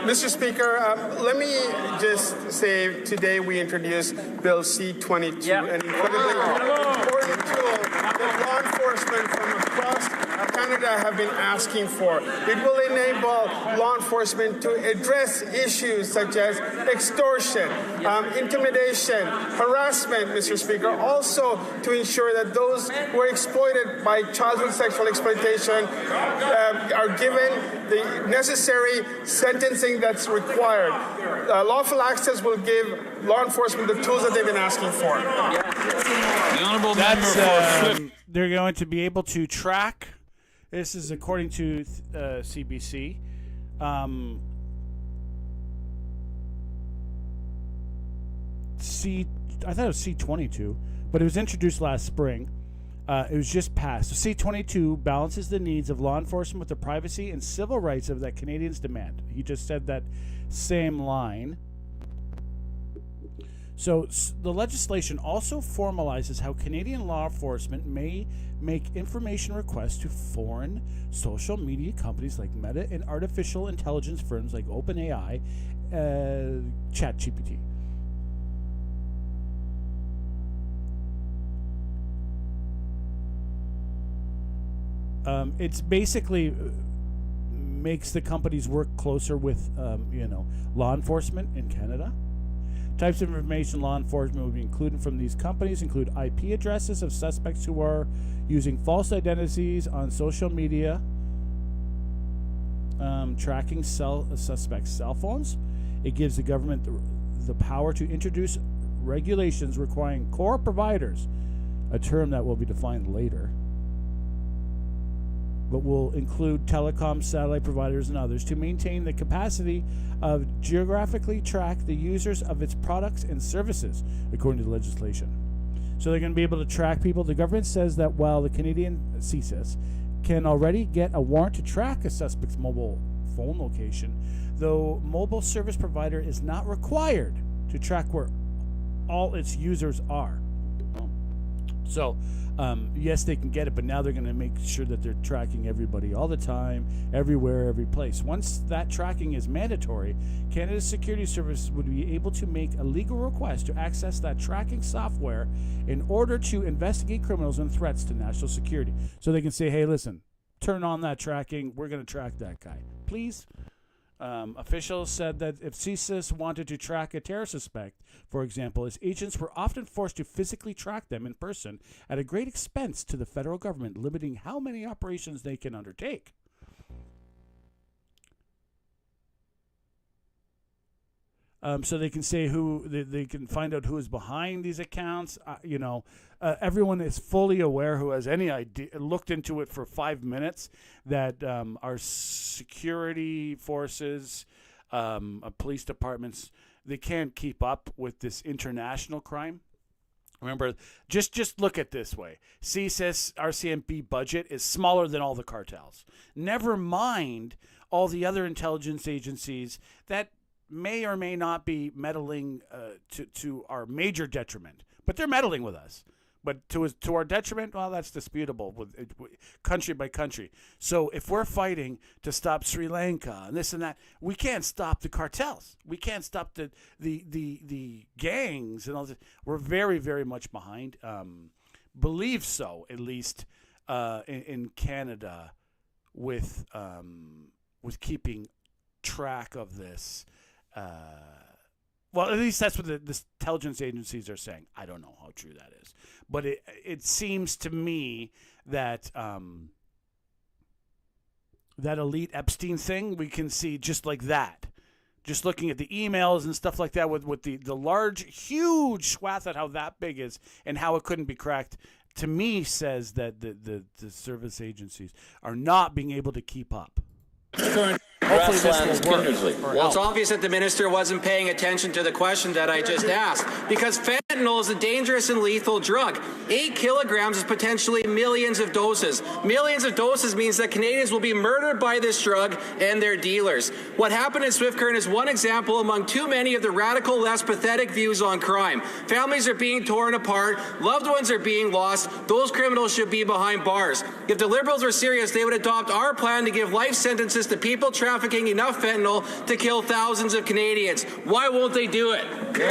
Speaker 16: Mr. Speaker, let me just say today we introduced Bill C-22, an incredibly important tool that law enforcement from across Canada have been asking for. It will enable law enforcement to address issues such as extortion, intimidation, harassment, Mr. Speaker, also to ensure that those who are exploited by childhood sexual exploitation are given the necessary sentencing that's required. Lawful access will give law enforcement the tools that they've been asking for.
Speaker 14: The Honourable Member for Swift.
Speaker 2: They're going to be able to track. This is according to CBC. I thought it was C-22, but it was introduced last spring. It was just passed. So C-22 balances the needs of law enforcement with the privacy and civil rights that Canadians demand. He just said that same line. So the legislation also formalizes how Canadian law enforcement may make information requests to foreign social media companies like Meta and artificial intelligence firms like OpenAI, ChatGPT. It's basically makes the companies work closer with, law enforcement in Canada. Types of information law enforcement will be included from these companies include IP addresses of suspects who are using false identities on social media, tracking suspects' cell phones. It gives the government the power to introduce regulations requiring core providers, a term that will be defined later, but will include telecom, satellite providers, and others to maintain the capacity of geographically track the users of its products and services, according to the legislation. So they're going to be able to track people. The government says that while the Canadian CSIS can already get a warrant to track a suspect's mobile phone location, though mobile service provider is not required to track where all its users are. So, yes, they can get it, but now they're going to make sure that they're tracking everybody all the time, everywhere, every place. Once that tracking is mandatory, Canada's Security Service would be able to make a legal request to access that tracking software in order to investigate criminals and threats to national security. So they can say, hey, listen, turn on that tracking. We're going to track that guy. Please. Officials said that if CSIS wanted to track a terror suspect, for example, its agents were often forced to physically track them in person at a great expense to the federal government, limiting how many operations they can undertake. So they can say they can find out who is behind these accounts. Everyone is fully aware who has any idea, looked into it for 5 minutes, that our security forces, police departments, they can't keep up with this international crime. Remember, just look at it this way. CSIS, RCMP budget is smaller than all the cartels. Never mind all the other intelligence agencies that may or may not be meddling to our major detriment. but they're meddling with us. But to our detriment, well, that's disputable with country by country. So if we're fighting to stop Sri Lanka and this and that, we can't stop the cartels. We can't stop the gangs and all this. We're very, very much behind. Believe so, at least in Canada, with keeping track of this. Well, at least that's what the intelligence agencies are saying. I don't know how true that is. But it seems to me that that elite Epstein thing, we can see just like that. Just looking at the emails and stuff like that with the large, huge swath at how that big is and how it couldn't be cracked, to me says that the service agencies are not being able to keep up.
Speaker 10: Hopefully this will work. Well, it's obvious that the minister wasn't paying attention to the question that I just asked, because fentanyl is a dangerous and lethal drug. 8 kilograms is potentially millions of doses. Millions of doses means that Canadians will be murdered by this drug and their dealers. What happened in Swift Current is one example among too many of the radical, less pathetic views on crime. Families are being torn apart. Loved ones are being lost. Those criminals should be behind bars. If the Liberals were serious, they would adopt our plan to give life sentences to people trafficking enough fentanyl to kill thousands of Canadians. Why won't they do it?
Speaker 14: The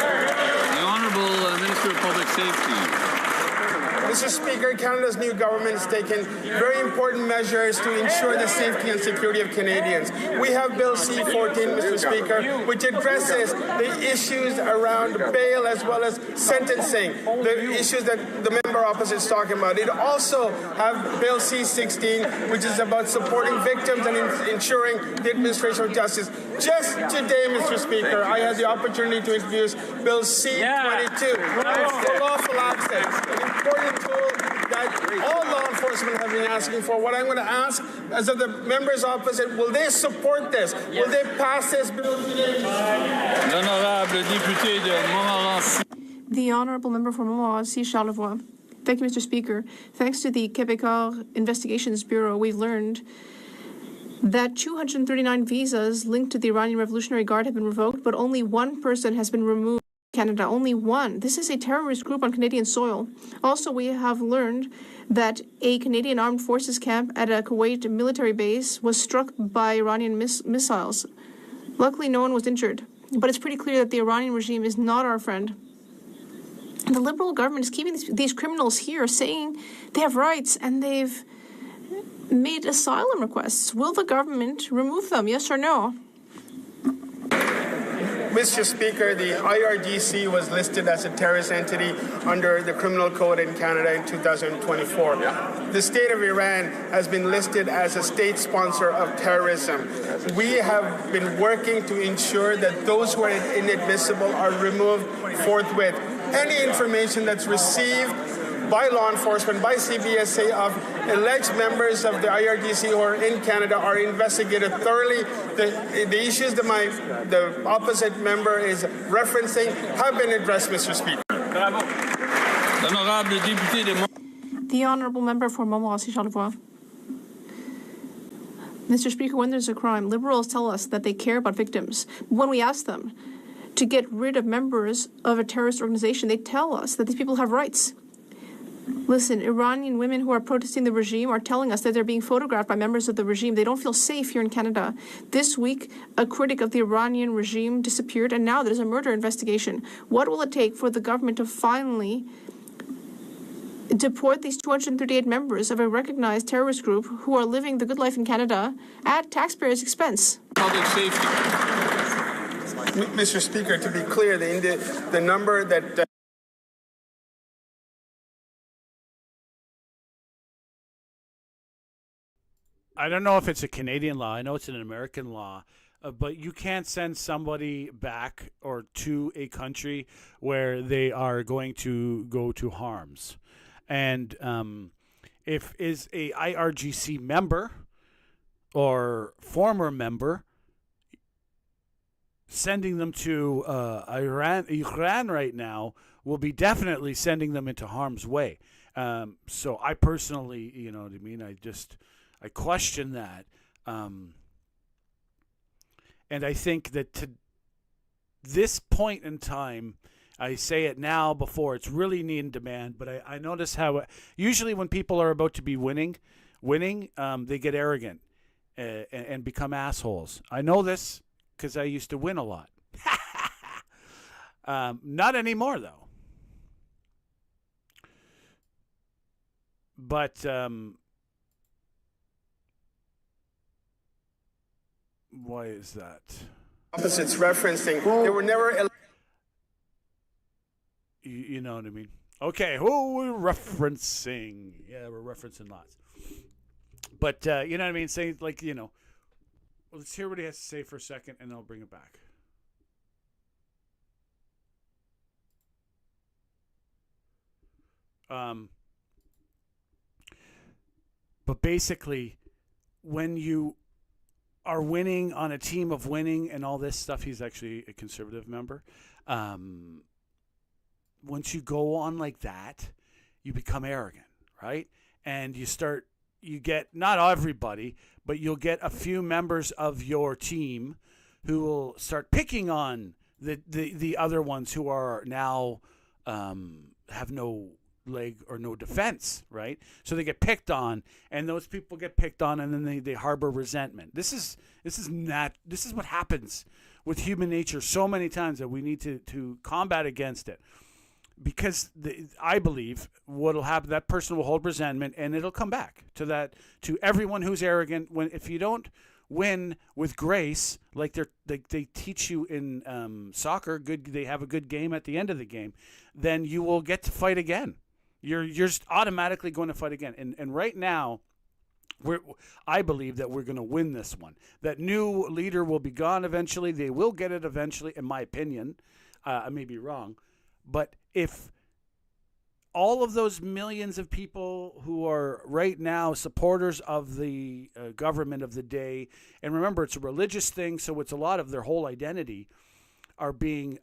Speaker 14: Honourable Minister of Public Safety.
Speaker 16: Mr. Speaker, Canada's new government has taken very important measures to ensure the safety and security of Canadians. We have Bill C-14, Mr. Speaker, which addresses the issues around bail as well as sentencing, the issues that the member opposite is talking about. It also have Bill C-16, which is about supporting victims and ensuring the administration of justice. Just today, Mr. Speaker, I had the opportunity to introduce Bill C-22, for lawful access, an important tool that all law enforcement have been asking for. What I'm going to ask, as of the members opposite, will they support this? Will they pass this bill today?
Speaker 9: The Honourable Member for Montmorency, Charlevoix. Thank you, Mr. Speaker. Thanks to the Québécois Investigations Bureau, we've learned that 239 visas linked to the Iranian Revolutionary Guard have been revoked, but only one person has been removed. Canada, only one. This is a terrorist group on Canadian soil. Also, we have learned that a Canadian armed forces camp at a Kuwait military base was struck by Iranian missiles. Luckily, no one was injured. But it's pretty clear that the Iranian regime is not our friend. And the Liberal government is keeping these criminals here, saying they have rights, and they've made asylum requests. Will the government remove them, yes or no?
Speaker 16: Mr. Speaker, the IRGC was listed as a terrorist entity under the Criminal Code in Canada in 2024. The state of Iran has been listed as a state sponsor of terrorism. We have been working to ensure that those who are inadmissible are removed forthwith. Any information that's received by law enforcement, by CBSA, of alleged members of the IRGC who are in Canada are investigated thoroughly. The issues that the opposite member is referencing have been addressed, Mr. Speaker.
Speaker 9: The Honourable Member for Montmorency, Charlevoix. Mr. Speaker, when there's a crime, Liberals tell us that they care about victims. When we ask them to get rid of members of a terrorist organization, they tell us that these people have rights. Listen, Iranian women who are protesting the regime are telling us that they're being photographed by members of the regime. They don't feel safe here in Canada. This week, a critic of the Iranian regime disappeared, and now there's a murder investigation. What will it take for the government to finally deport these 238 members of a recognized terrorist group who are living the good life in Canada at taxpayers' expense?
Speaker 14: Public safety.
Speaker 16: Mr. Speaker, to be clear, the number that
Speaker 2: I don't know if it's a Canadian law. I know it's an American law. But you can't send somebody back or to a country where they are going to go to harms. And if is a IRGC member or former member, sending them to Iran right now will be definitely sending them into harm's way. So I personally, you know what I mean? I question that. And I think that to this point in time, I say it now before it's really in demand, but I notice how usually when people are about to be winning, they get arrogant and become assholes. I know this because I used to win a lot. Not anymore, though. But why is that?
Speaker 16: Opposites referencing they were never.
Speaker 2: You know what I mean? Okay, who we're referencing? Yeah, we're referencing lots. But you know what I mean? Saying like, you know, let's hear what he has to say for a second, and I'll bring it back. But basically, when you are winning on a team of winning and all this stuff, he's actually a conservative member. Once you go on like that, you become arrogant, right? And you get, not everybody, but you'll get a few members of your team who will start picking on the other ones who are now have no leg or no defense, right? So they get picked on, and those people get picked on, and then they harbor resentment. This is what happens with human nature so many times that we need to combat against it. Because I believe what'll happen, that person will hold resentment, and it'll come back to everyone who's arrogant. If you don't win with grace, like they teach you in soccer, they have a good game at the end of the game, then you will get to fight again. You're just automatically going to fight again. And right now, I believe that we're going to win this one. That new leader will be gone eventually. They will get it eventually, in my opinion. I may be wrong. But if all of those millions of people who are right now supporters of the government of the day, and remember, it's a religious thing, so it's a lot of their whole identity, are being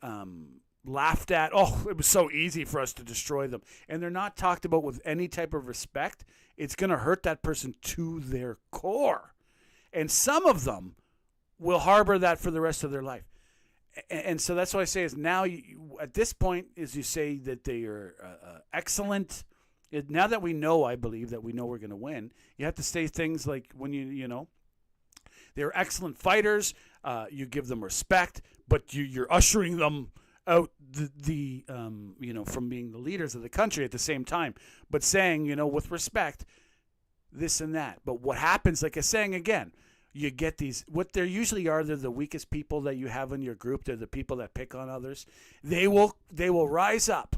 Speaker 2: laughed at. Oh, it was so easy for us to destroy them. And they're not talked about with any type of respect. It's going to hurt that person to their core. And some of them will harbor that for the rest of their life. And so that's what I say is now, at this point, is you say that they are excellent. Now that we know, I believe that we know we're going to win, you have to say things like when you know, they're excellent fighters. You give them respect, but you're ushering them out from being the leaders of the country at the same time. But saying, with respect, this and that. But what happens, like I'm saying again, you get these, what they usually are, they're the weakest people that you have in your group. They're the people that pick on others. They will rise up.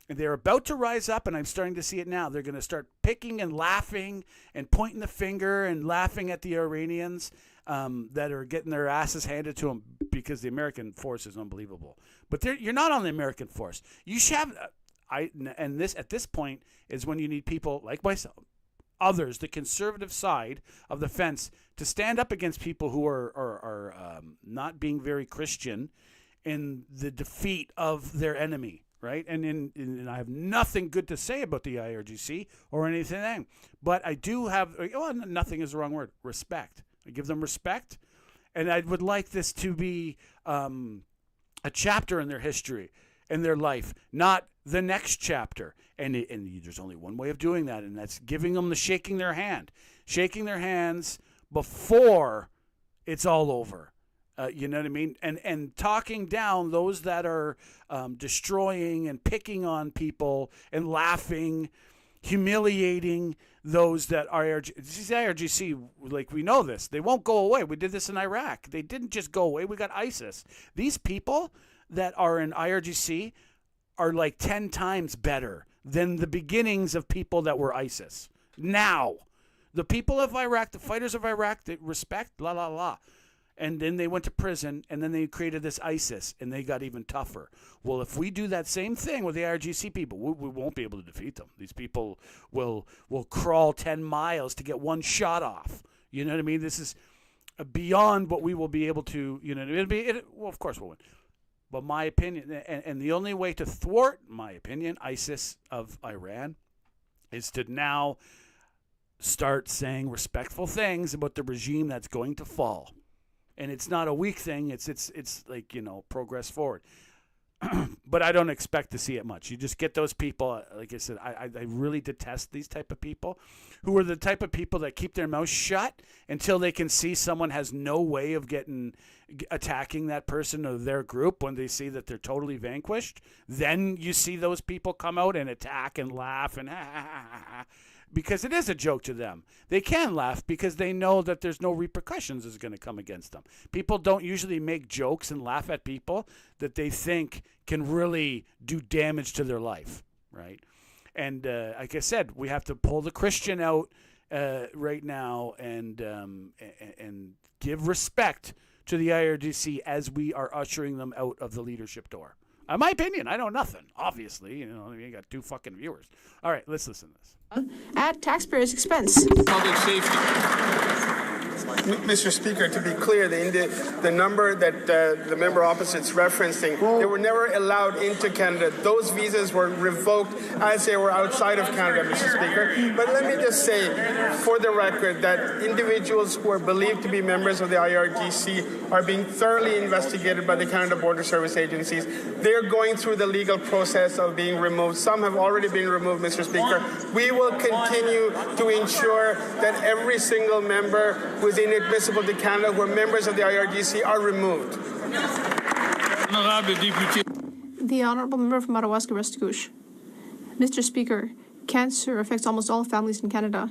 Speaker 2: And they're about to rise up, and I'm starting to see it now. They're going to start picking and laughing and pointing the finger and laughing at the Iranians that are getting their asses handed to them because the American force is unbelievable. But you're not on the American force. You should have, at this point is when you need people like myself, others, the conservative side of the fence, to stand up against people who are not being very Christian in the defeat of their enemy, right? And I have nothing good to say about the IRGC or anything, but I do have, nothing is the wrong word, respect. I give them respect, and I would like this to be a chapter in their history, in their life, not the next chapter. And there's only one way of doing that, and that's giving them shaking their hands before it's all over. You know what I mean? And talking down those that are destroying and picking on people and laughing, humiliating those that are IRGC. Like, we know this. They won't go away. We did this in Iraq. They didn't just go away. We got ISIS. These people that are in IRGC are like 10 times better than the beginnings of people that were ISIS. Now, the people of Iraq, the fighters of Iraq, they respect, and then they went to prison, and then they created this ISIS, and they got even tougher. Well, if we do that same thing with the IRGC people, we won't be able to defeat them. These people will crawl 10 miles to get one shot off. You know what I mean? This is beyond what we will be able to, well, of course we'll win. But my opinion, and the only way to thwart, my opinion, ISIS of Iran is to now start saying respectful things about the regime that's going to fall. And it's not a weak thing. It's like, progress forward. But I don't expect to see it much. You just get those people, like I said, I really detest these type of people who are the type of people that keep their mouth shut until they can see someone has no way of attacking that person or their group when they see that they're totally vanquished. Then you see those people come out and attack and laugh and because it is a joke to them. They can laugh because they know that there's no repercussions is going to come against them. People don't usually make jokes and laugh at people that they think can really do damage to their life, right? And like I said, we have to pull the Christian out right now and give respect to the IRGC as we are ushering them out of the leadership door. In my opinion, I know nothing. Obviously, you got 2 fucking viewers. All right, let's listen to this.
Speaker 9: At taxpayers' expense.
Speaker 14: Public safety.
Speaker 16: Mr. Speaker, to be clear, the number that the member opposite's referencing, they were never allowed into Canada. Those visas were revoked as they were outside of Canada, Mr. Speaker. But let me just say, for the record, that individuals who are believed to be members of the IRGC are being thoroughly investigated by the Canada Border Service agencies. They're going through the legal process of being removed. Some have already been removed, Mr. Speaker. We will continue to ensure that every single member who is inadmissible to Canada who are members of the IRGC are removed.
Speaker 9: The Honourable Member from Madawaska-Restigouche. Mr. Speaker, cancer affects almost all families in Canada.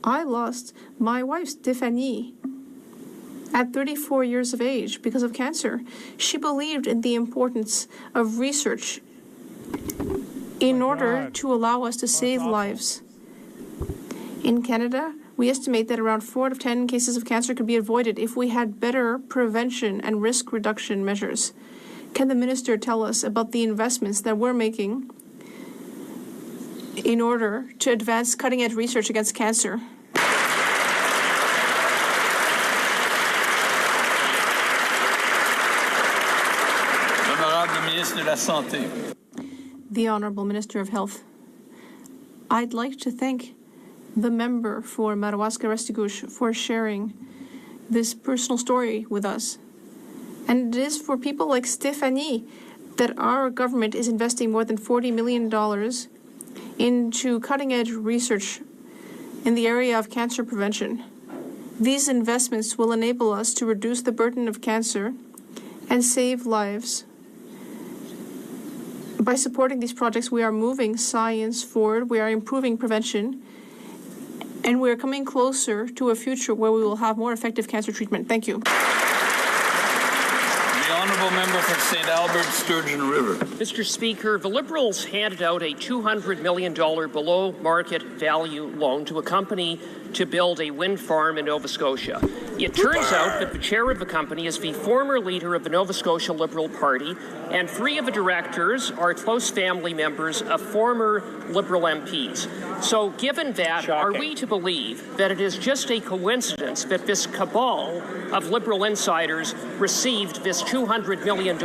Speaker 9: I lost my wife, Stephanie, at 34 years of age because of cancer. She believed in the importance of research in order to allow us to save lives. In Canada, we estimate that around 4 out of 10 cases of cancer could be avoided if we had better prevention and risk reduction measures. Can the Minister tell us about the investments that we're making in order to advance cutting-edge research against cancer? The Honourable Minister of Health. I'd like to thank the member for Madawaska-Restigouche for sharing this personal story with us. And it is for people like Stephanie that our government is investing more than $40 million into cutting-edge research in the area of cancer prevention. These investments will enable us to reduce the burden of cancer and save lives. By supporting these projects, we are moving science forward, we are improving prevention, and we are coming closer to a future where we will have more effective cancer treatment. Thank you.
Speaker 14: The honourable member for St. Albert, Sturgeon River.
Speaker 18: Mr. Speaker, the Liberals handed out a $200 million below-market value loan to a company to build a wind farm in Nova Scotia. It turns out that the chair of the company is the former leader of the Nova Scotia Liberal Party, and 3 of the directors are close family members of former Liberal MPs. So given that, are we to believe that it is just a coincidence that this cabal of Liberal insiders received this $200 million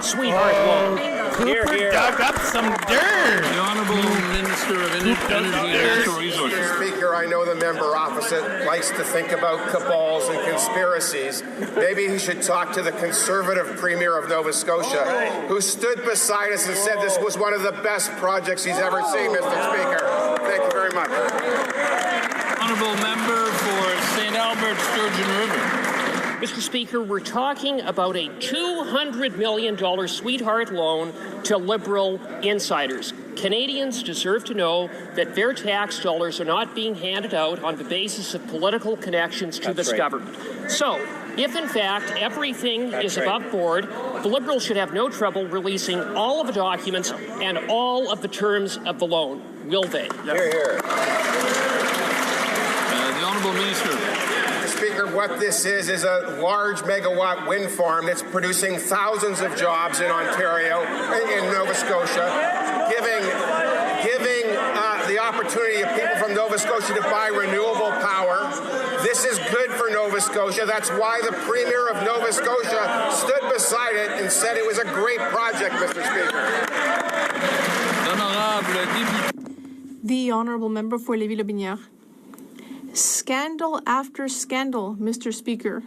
Speaker 18: sweetheart loan?
Speaker 2: Cooper dug up some dirt.
Speaker 14: The Honourable Minister of Energy and Natural Resources.
Speaker 20: Mr. Speaker, I know the member opposite likes to think about cabals and conspiracies. Maybe he should talk to the Conservative Premier of Nova Scotia, who stood beside us and said this was one of the best projects he's ever seen, Mr. Speaker. Thank you very much.
Speaker 14: Honourable member for St. Albert, Sturgeon River.
Speaker 18: Mr. Speaker, we're talking about a $200 million sweetheart loan to Liberal insiders. Canadians deserve to know that their tax dollars are not being handed out on the basis of political connections to this government. So, if in fact everything is above board, the Liberals should have no trouble releasing all of the documents and all of the terms of the loan. Will they?
Speaker 20: Hear, hear.
Speaker 14: The Honourable Minister.
Speaker 20: Speaker, what this is a large megawatt wind farm that's producing thousands of jobs in Ontario, in Nova Scotia, giving the opportunity of people from Nova Scotia to buy renewable power. This is good for Nova Scotia. That's why the Premier of Nova Scotia stood beside it and said it was a great project, Mr. Speaker.
Speaker 9: The Honourable Member for Lévis-Lobinière. Scandal after scandal, Mr. Speaker.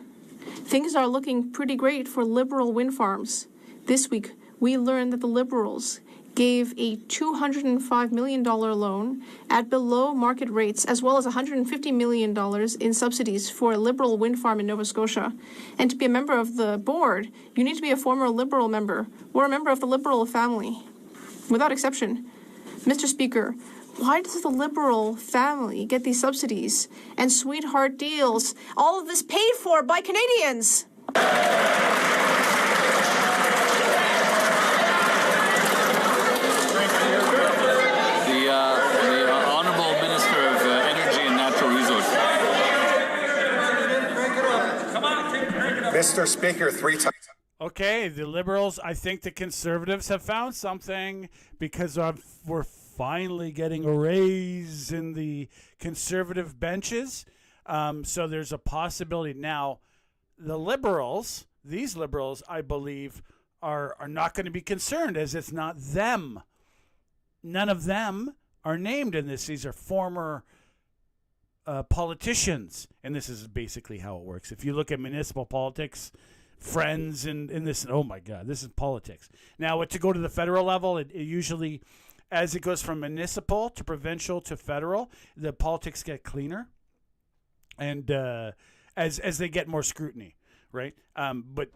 Speaker 9: Things are looking pretty great for Liberal wind farms. This week, we learned that the Liberals gave a $205 million loan at below market rates, as well as $150 million in subsidies for a Liberal wind farm in Nova Scotia. And to be a member of the board, you need to be a former Liberal member or a member of the Liberal family, without exception. Mr. Speaker, why does the Liberal family get these subsidies and sweetheart deals, all of this paid for by Canadians?
Speaker 20: Mr. Speaker, 3 times.
Speaker 2: Okay, the Liberals, I think the Conservatives have found something because we're finally getting a raise in the Conservative benches. So there's a possibility. Now, the Liberals, these Liberals, I believe, are not going to be concerned as it's not them. None of them are named in this. These are former politicians, and this is basically how it works. If you look at municipal politics, Friends and this, oh my God, this is politics. Now, to go to the federal level, it usually, as it goes from municipal to provincial to federal, the politics get cleaner, and as they get more scrutiny, right? But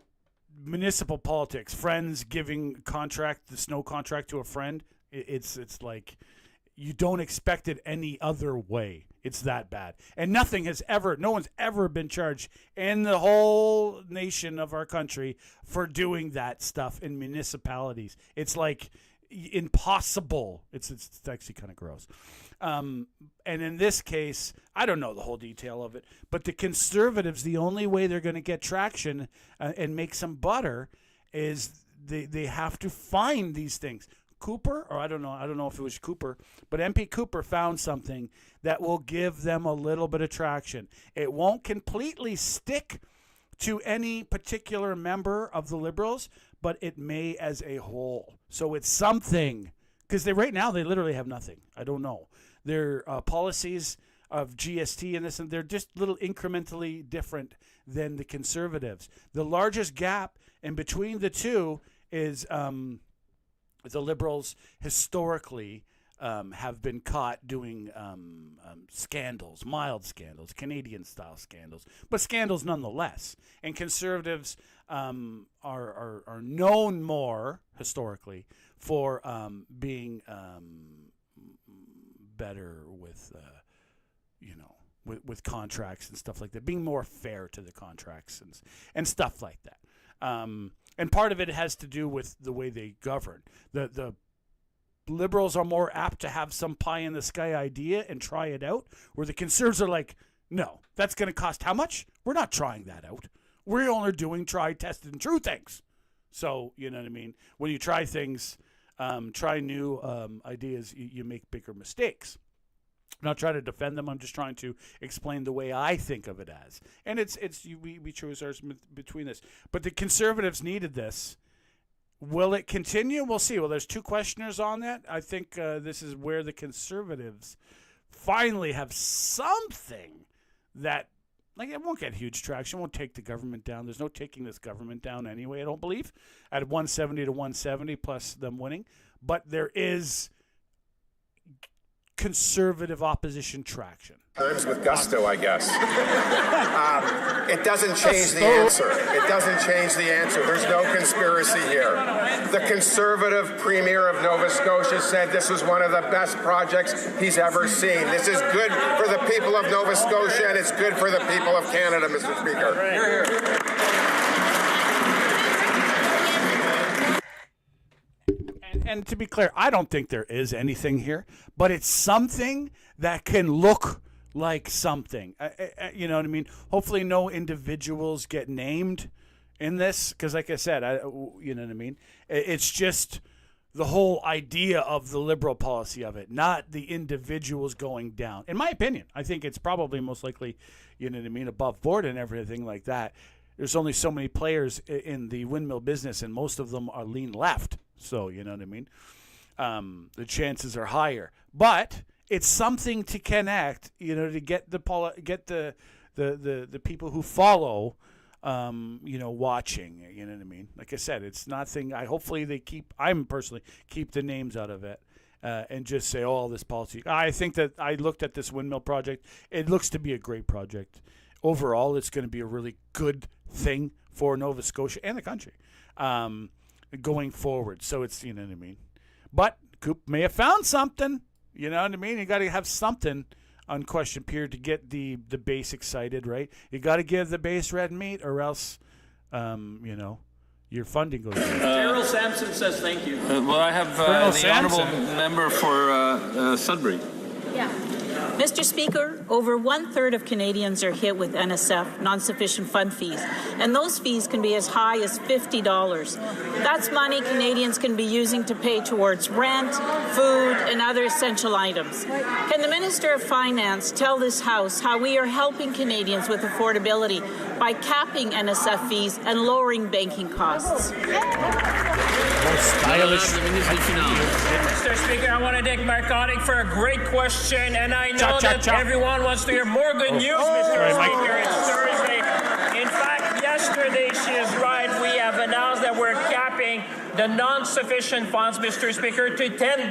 Speaker 2: municipal politics, Friends giving the snow contract to a friend, it's like you don't expect it any other way. It's that bad. And no one's ever been charged in the whole nation of our country for doing that stuff in municipalities. It's like impossible. It's actually kind of gross. And in this case, I don't know the whole detail of it, but the Conservatives, the only way they're going to get traction and make some butter is they have to find these things. Cooper, or I don't know if it was Cooper, but MP Cooper found something that will give them a little bit of traction. It won't completely stick to any particular member of the Liberals, but it may as a whole. So it's something, because right now they literally have nothing. I don't know. Their policies of GST and this, and they're just a little incrementally different than the Conservatives. The largest gap in between the two is the Liberals historically have been caught doing scandals, mild scandals, Canadian-style scandals, but scandals nonetheless. And Conservatives are known more historically for being better with contracts and stuff like that, being more fair to the contracts and stuff like that. And part of it has to do with the way they govern. The Liberals are more apt to have some pie-in-the-sky idea and try it out, where the Conservatives are like, no, that's going to cost how much? We're not trying that out. We're only doing try, tested, and true things. So, you know what I mean? When you try things, try new ideas, you make bigger mistakes. I'm not trying to defend them. I'm just trying to explain the way I think of it as. And we choose ours between this. But the Conservatives needed this. Will it continue? We'll see. Well, there's 2 questioners on that. I think this is where the Conservatives finally have something that, like, it won't get huge traction. It won't take the government down. There's no taking this government down anyway, I don't believe, at 170 to 170 plus them winning. But there is Conservative opposition traction.
Speaker 20: Times with gusto, I guess. It doesn't change the answer. It doesn't change the answer. There's no conspiracy here. The Conservative Premier of Nova Scotia said this was one of the best projects he's ever seen. This is good for the people of Nova Scotia, and it's good for the people of Canada, Mr. Speaker.
Speaker 2: And to be clear, I don't think there is anything here, but it's something that can look like something. You know what I mean? Hopefully no individuals get named in this, because like I said, you know what I mean? It's just the whole idea of the Liberal policy of it, not the individuals going down. In my opinion, I think it's probably most likely, you know what I mean, above board and everything like that. There's only so many players in the windmill business, and most of them are lean left. So, you know what I mean? The chances are higher. But it's something to connect, you know, to get the people who follow watching. You know what I mean? Like I said, it's nothing. Hopefully they I'm personally keep the names out of it. And just say, all this policy. I think that I looked at this windmill project. It looks to be a great project. Overall, it's going to be a really good thing for Nova Scotia and the country going forward. So it's, you know what I mean. But Coop may have found something. You know what I mean? You got to have something on question period to get the base excited, right? You got to give the base red meat, or else, your funding goes down.
Speaker 8: Daryl Sampson says thank you.
Speaker 5: Well, I have the honourable member for Sudbury.
Speaker 19: Yeah. Mr. Speaker, over 1/3 of Canadians are hit with NSF, non-sufficient fund fees, and those fees can be as high as $50. That's money Canadians can be using to pay towards rent, food, and other essential items. Can the Minister of Finance tell this House how we are helping Canadians with affordability by capping NSF fees and lowering banking costs?
Speaker 22: Mr. Speaker, I want to thank Mark Connick for a great question, and I know that everyone wants to hear more good news, Mr. Speaker. It's Thursday. In fact, yesterday, she is right, we have announced that we're capping the non-sufficient funds, Mr. Speaker, to $10. $10,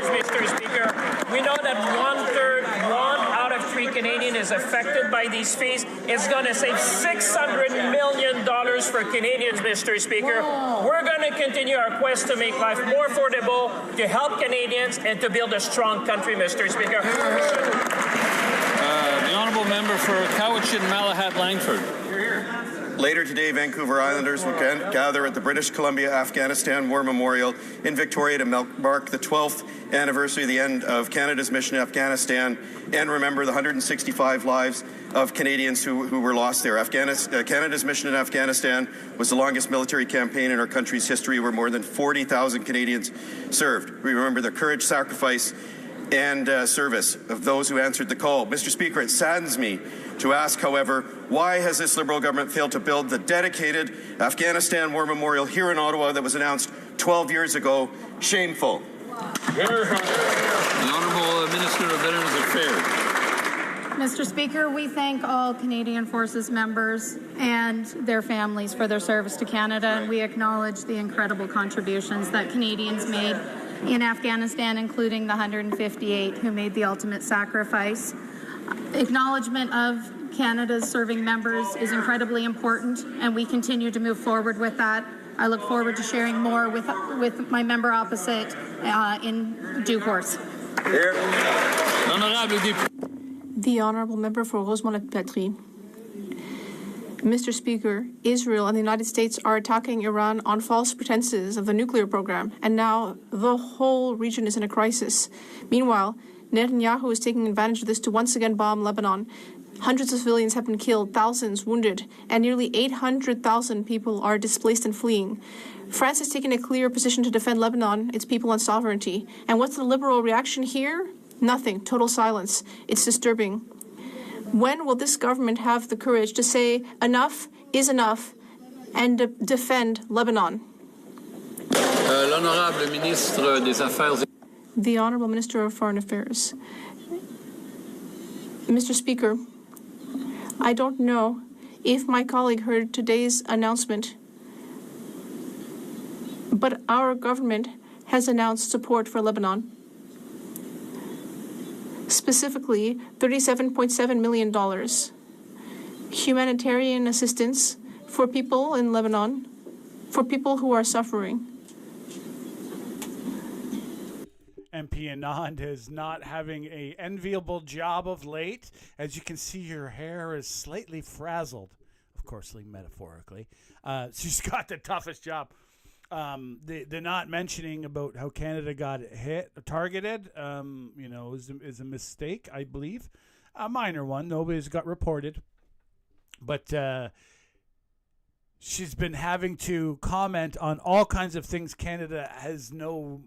Speaker 22: Mr. Speaker. We know that 1/3, 1 out of 3 Canadians is affected by these fees. It's going to save $600 million for Canadians, Mr. Speaker. We're going to continue our quest to make life more affordable, to help Canadians, and to build a strong country, Mr. Speaker.
Speaker 5: The honourable member for Cowichan, Malahat, Langford.
Speaker 20: Later today, Vancouver Islanders will gather at the British Columbia Afghanistan War Memorial in Victoria to mark the 12th anniversary of the end of Canada's mission in Afghanistan and remember the 165 lives of Canadians who were lost there. Canada's mission in Afghanistan was the longest military campaign in our country's history, where more than 40,000 Canadians served. We remember the courage, sacrifice, and service of those who answered the call. Mr. Speaker, it saddens me to ask, however, why has this Liberal government failed to build the dedicated Afghanistan War Memorial here in Ottawa that was announced 12 years ago? Shameful.
Speaker 5: The Honourable Minister of Veterans Affairs.
Speaker 23: Mr. Speaker, we thank all Canadian Forces members and their families for their service to Canada, and we acknowledge the incredible contributions that Canadians made in Afghanistan, including the 158 who made the ultimate sacrifice. Acknowledgement of Canada's serving members is incredibly important, and we continue to move forward with that. I look forward to sharing more with my member opposite in due course.
Speaker 9: The Honourable Member for Rosemont-la-Patrie. Mr. Speaker, Israel and the United States are attacking Iran on false pretenses of the nuclear program, and now the whole region is in a crisis. Meanwhile, Netanyahu is taking advantage of this to once again bomb Lebanon. Hundreds of civilians have been killed, thousands wounded, and nearly 800,000 people are displaced and fleeing. France has taken a clear position to defend Lebanon, its people, and sovereignty. And what's the Liberal reaction here? Nothing. Total silence. It's disturbing. When will this government have the courage to say enough is enough and defend Lebanon?
Speaker 5: L'honorable ministre des Affaires.
Speaker 9: The Honourable Minister of Foreign Affairs. Mr. Speaker, I don't know if my colleague heard today's announcement, but our government has announced support for Lebanon. Specifically, $37.7 million. Humanitarian assistance for people in Lebanon, for people who are suffering.
Speaker 2: MP Anand is not having an enviable job of late. As you can see, her hair is slightly frazzled, of course, metaphorically. She's got the toughest job. They're not mentioning about how Canada got targeted. Is a mistake, I believe. A minor one. Nobody's got reported. But she's been having to comment on all kinds of things Canada has no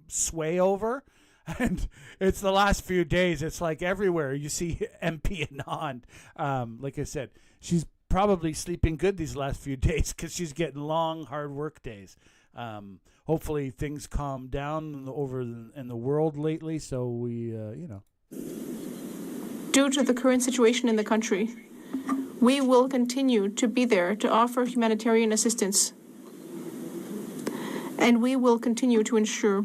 Speaker 2: sway over, and it's the last few days. It's like everywhere you see MP Anand. Like I said, she's probably sleeping good these last few days because she's getting long, hard work days. Hopefully things calm down over in the world lately, so we,
Speaker 9: Due to the current situation in the country, We will continue to be there to offer humanitarian assistance. And we will continue to ensure.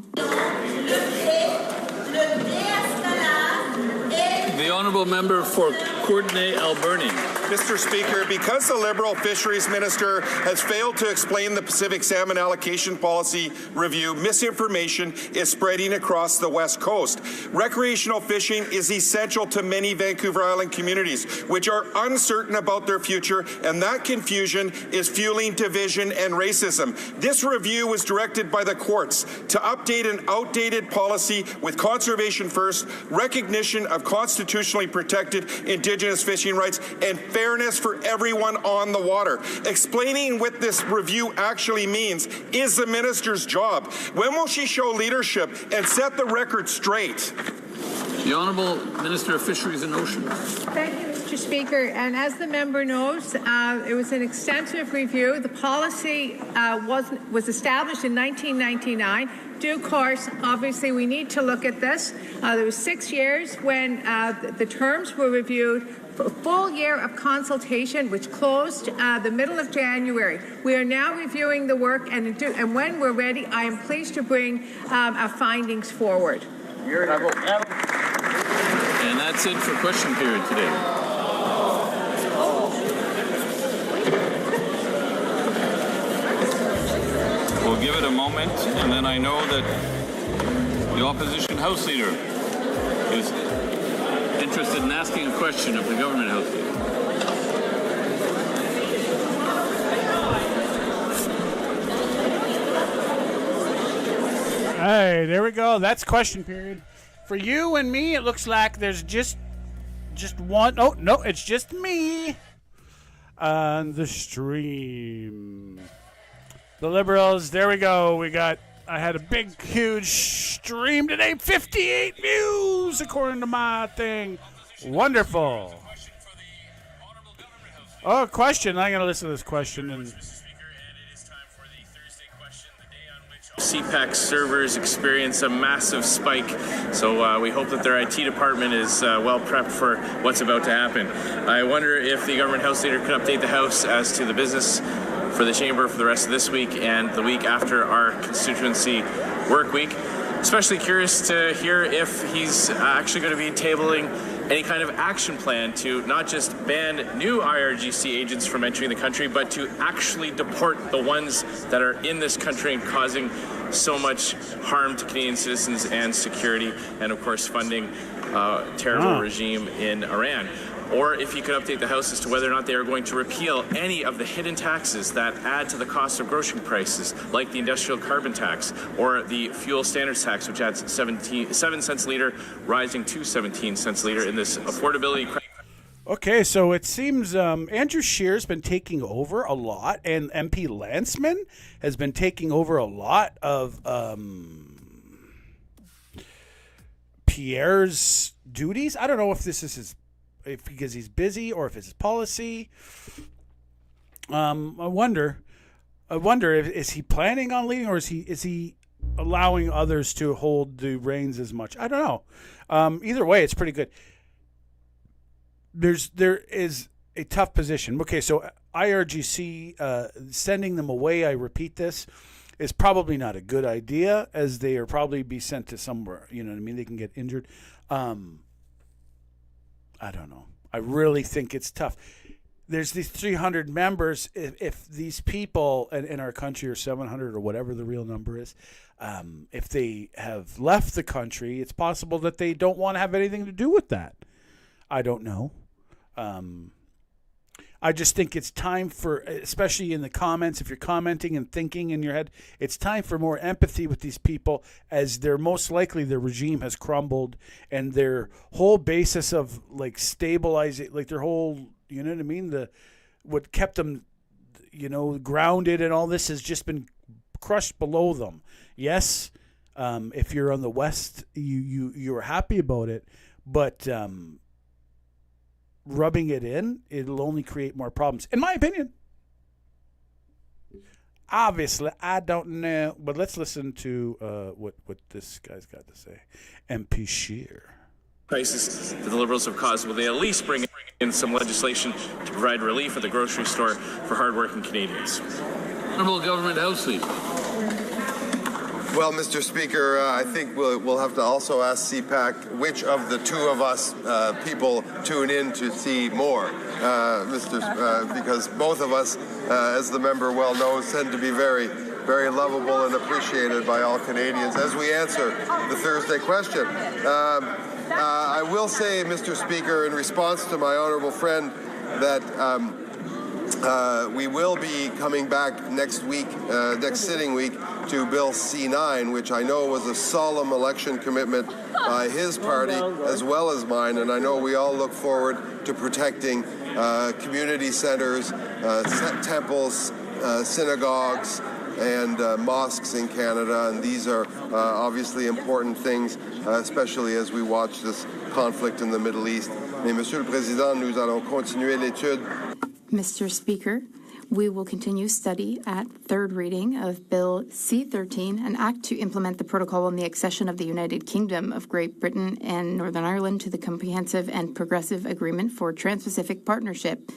Speaker 14: The honourable member for Courtenay-Alberni.
Speaker 3: Mr. Speaker, because the Liberal Fisheries Minister has failed to explain the Pacific Salmon Allocation Policy Review, misinformation is spreading across the West Coast. Recreational fishing is essential to many Vancouver Island communities, which are uncertain about their future, and that confusion is fueling division and racism. This review was directed by the courts to update an outdated policy with conservation first, recognition of constitutionally protected Indigenous fishing rights, and fairness for everyone on the water. Explaining what this review actually means is the minister's job. When will she show leadership and set the record straight?
Speaker 14: The Honourable Minister of Fisheries and Oceans.
Speaker 15: Thank you, Mr. Speaker. And as the member knows, it was an extensive review. The policy was established in 1999. Due course, obviously, we need to look at this. There was 6 years when the terms were reviewed. A full year of consultation, which closed the middle of January. We are now reviewing the work, and when we're ready, I am pleased to bring our findings forward.
Speaker 14: And that's it for question period today. We'll give it a moment, and then I know that the opposition House Leader is interested in asking a question of the government House Leader.
Speaker 2: Hey, there we go. That's question period. For you and me, it looks like there's just one. Oh, no, it's just me on the stream. The Liberals, there we go. I had a big, huge stream today. 58 views, according to my thing. Wonderful. Oh, question. I'm going to listen to this question. And
Speaker 21: CPAC servers experience a massive spike, so we hope that their IT department is well prepped for what's about to happen. I wonder if the government House Leader could update the House as to the business for the Chamber for the rest of this week and the week after our constituency work week. Especially curious to hear if he's actually going to be tabling any kind of action plan to not just ban new IRGC agents from entering the country, but to actually deport the ones that are in this country and causing so much harm to Canadian citizens and security, and of course funding terrible regime in Iran. Or if you could update the House as to whether or not they are going to repeal any of the hidden taxes that add to the cost of grocery prices, like the industrial carbon tax or the fuel standards tax, which adds 7 cents a litre, rising to 17 cents a litre in this affordability crisis.
Speaker 2: okay, so it seems Andrew Scheer's been taking over a lot, and MP Lanceman has been taking over a lot of Pierre's duties. I don't know if this is because he's busy or if it's his policy. I wonder if is he planning on leaving, or is he allowing others to hold the reins as much? I don't know. Either way, it's pretty good. There is a tough position. Okay, so IRGC sending them away, I repeat this, is probably not a good idea, as they are probably be sent to somewhere. You know what I mean? They can get injured. I don't know. I really think it's tough. There's these 300 members. If these people in our country are 700 or whatever the real number is, if they have left the country, it's possible that they don't want to have anything to do with that. I don't know. I just think it's time for, especially in the comments, if you're commenting and thinking in your head, it's time for more empathy with these people, as they're most likely their regime has crumbled, and their whole basis of like stabilizing, like their whole, you know what I mean? What kept them, grounded and all this has just been crushed below them. Yes, if you're on the West, you're happy about it, but rubbing it in, it'll only create more problems, in my opinion. Obviously, I don't know, but let's listen to what this guy's got to say. MP Scheer.
Speaker 21: crisis that the Liberals have caused, will they at least bring in some legislation to provide relief at the grocery store for hardworking Canadians?
Speaker 14: Honourable Government House Leader.
Speaker 4: Well, Mr. Speaker, I think we'll have to also ask CPAC which of the two of us people tune in to see more, because both of us, as the member well knows, tend to be very, very lovable and appreciated by all Canadians as we answer the Thursday question. I will say, Mr. Speaker, in response to my honourable friend, that we will be coming back next week, next sitting week, to Bill C-9, which I know was a solemn election commitment by his party as well as mine, and I know we all look forward to protecting community centres, temples, synagogues, and mosques in Canada, and these are obviously important things, especially as we watch this conflict in the Middle East. Mais, Monsieur le Président, nous allons continuer l'étude.
Speaker 1: Mr. Speaker, we will continue study at third reading of Bill C-13, an act to implement the protocol on the accession of the United Kingdom of Great Britain and Northern Ireland to the Comprehensive and Progressive Agreement for Trans-Pacific Partnership.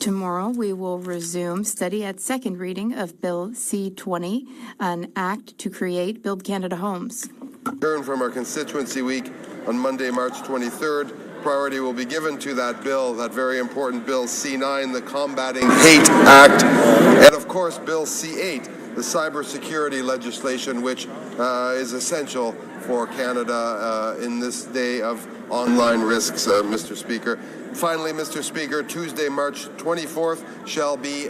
Speaker 1: Tomorrow, we will resume study at second reading of Bill C-20, an act to create Build Canada Homes.
Speaker 4: Return from our constituency week on Monday, March 23rd. Priority will be given to that bill, that very important Bill C-9, the Combating Hate Act, and of course Bill C-8, the cybersecurity legislation, which is essential for Canada in this day of online risks, Mr. Speaker. Finally, Mr. Speaker, Tuesday, March 24th shall be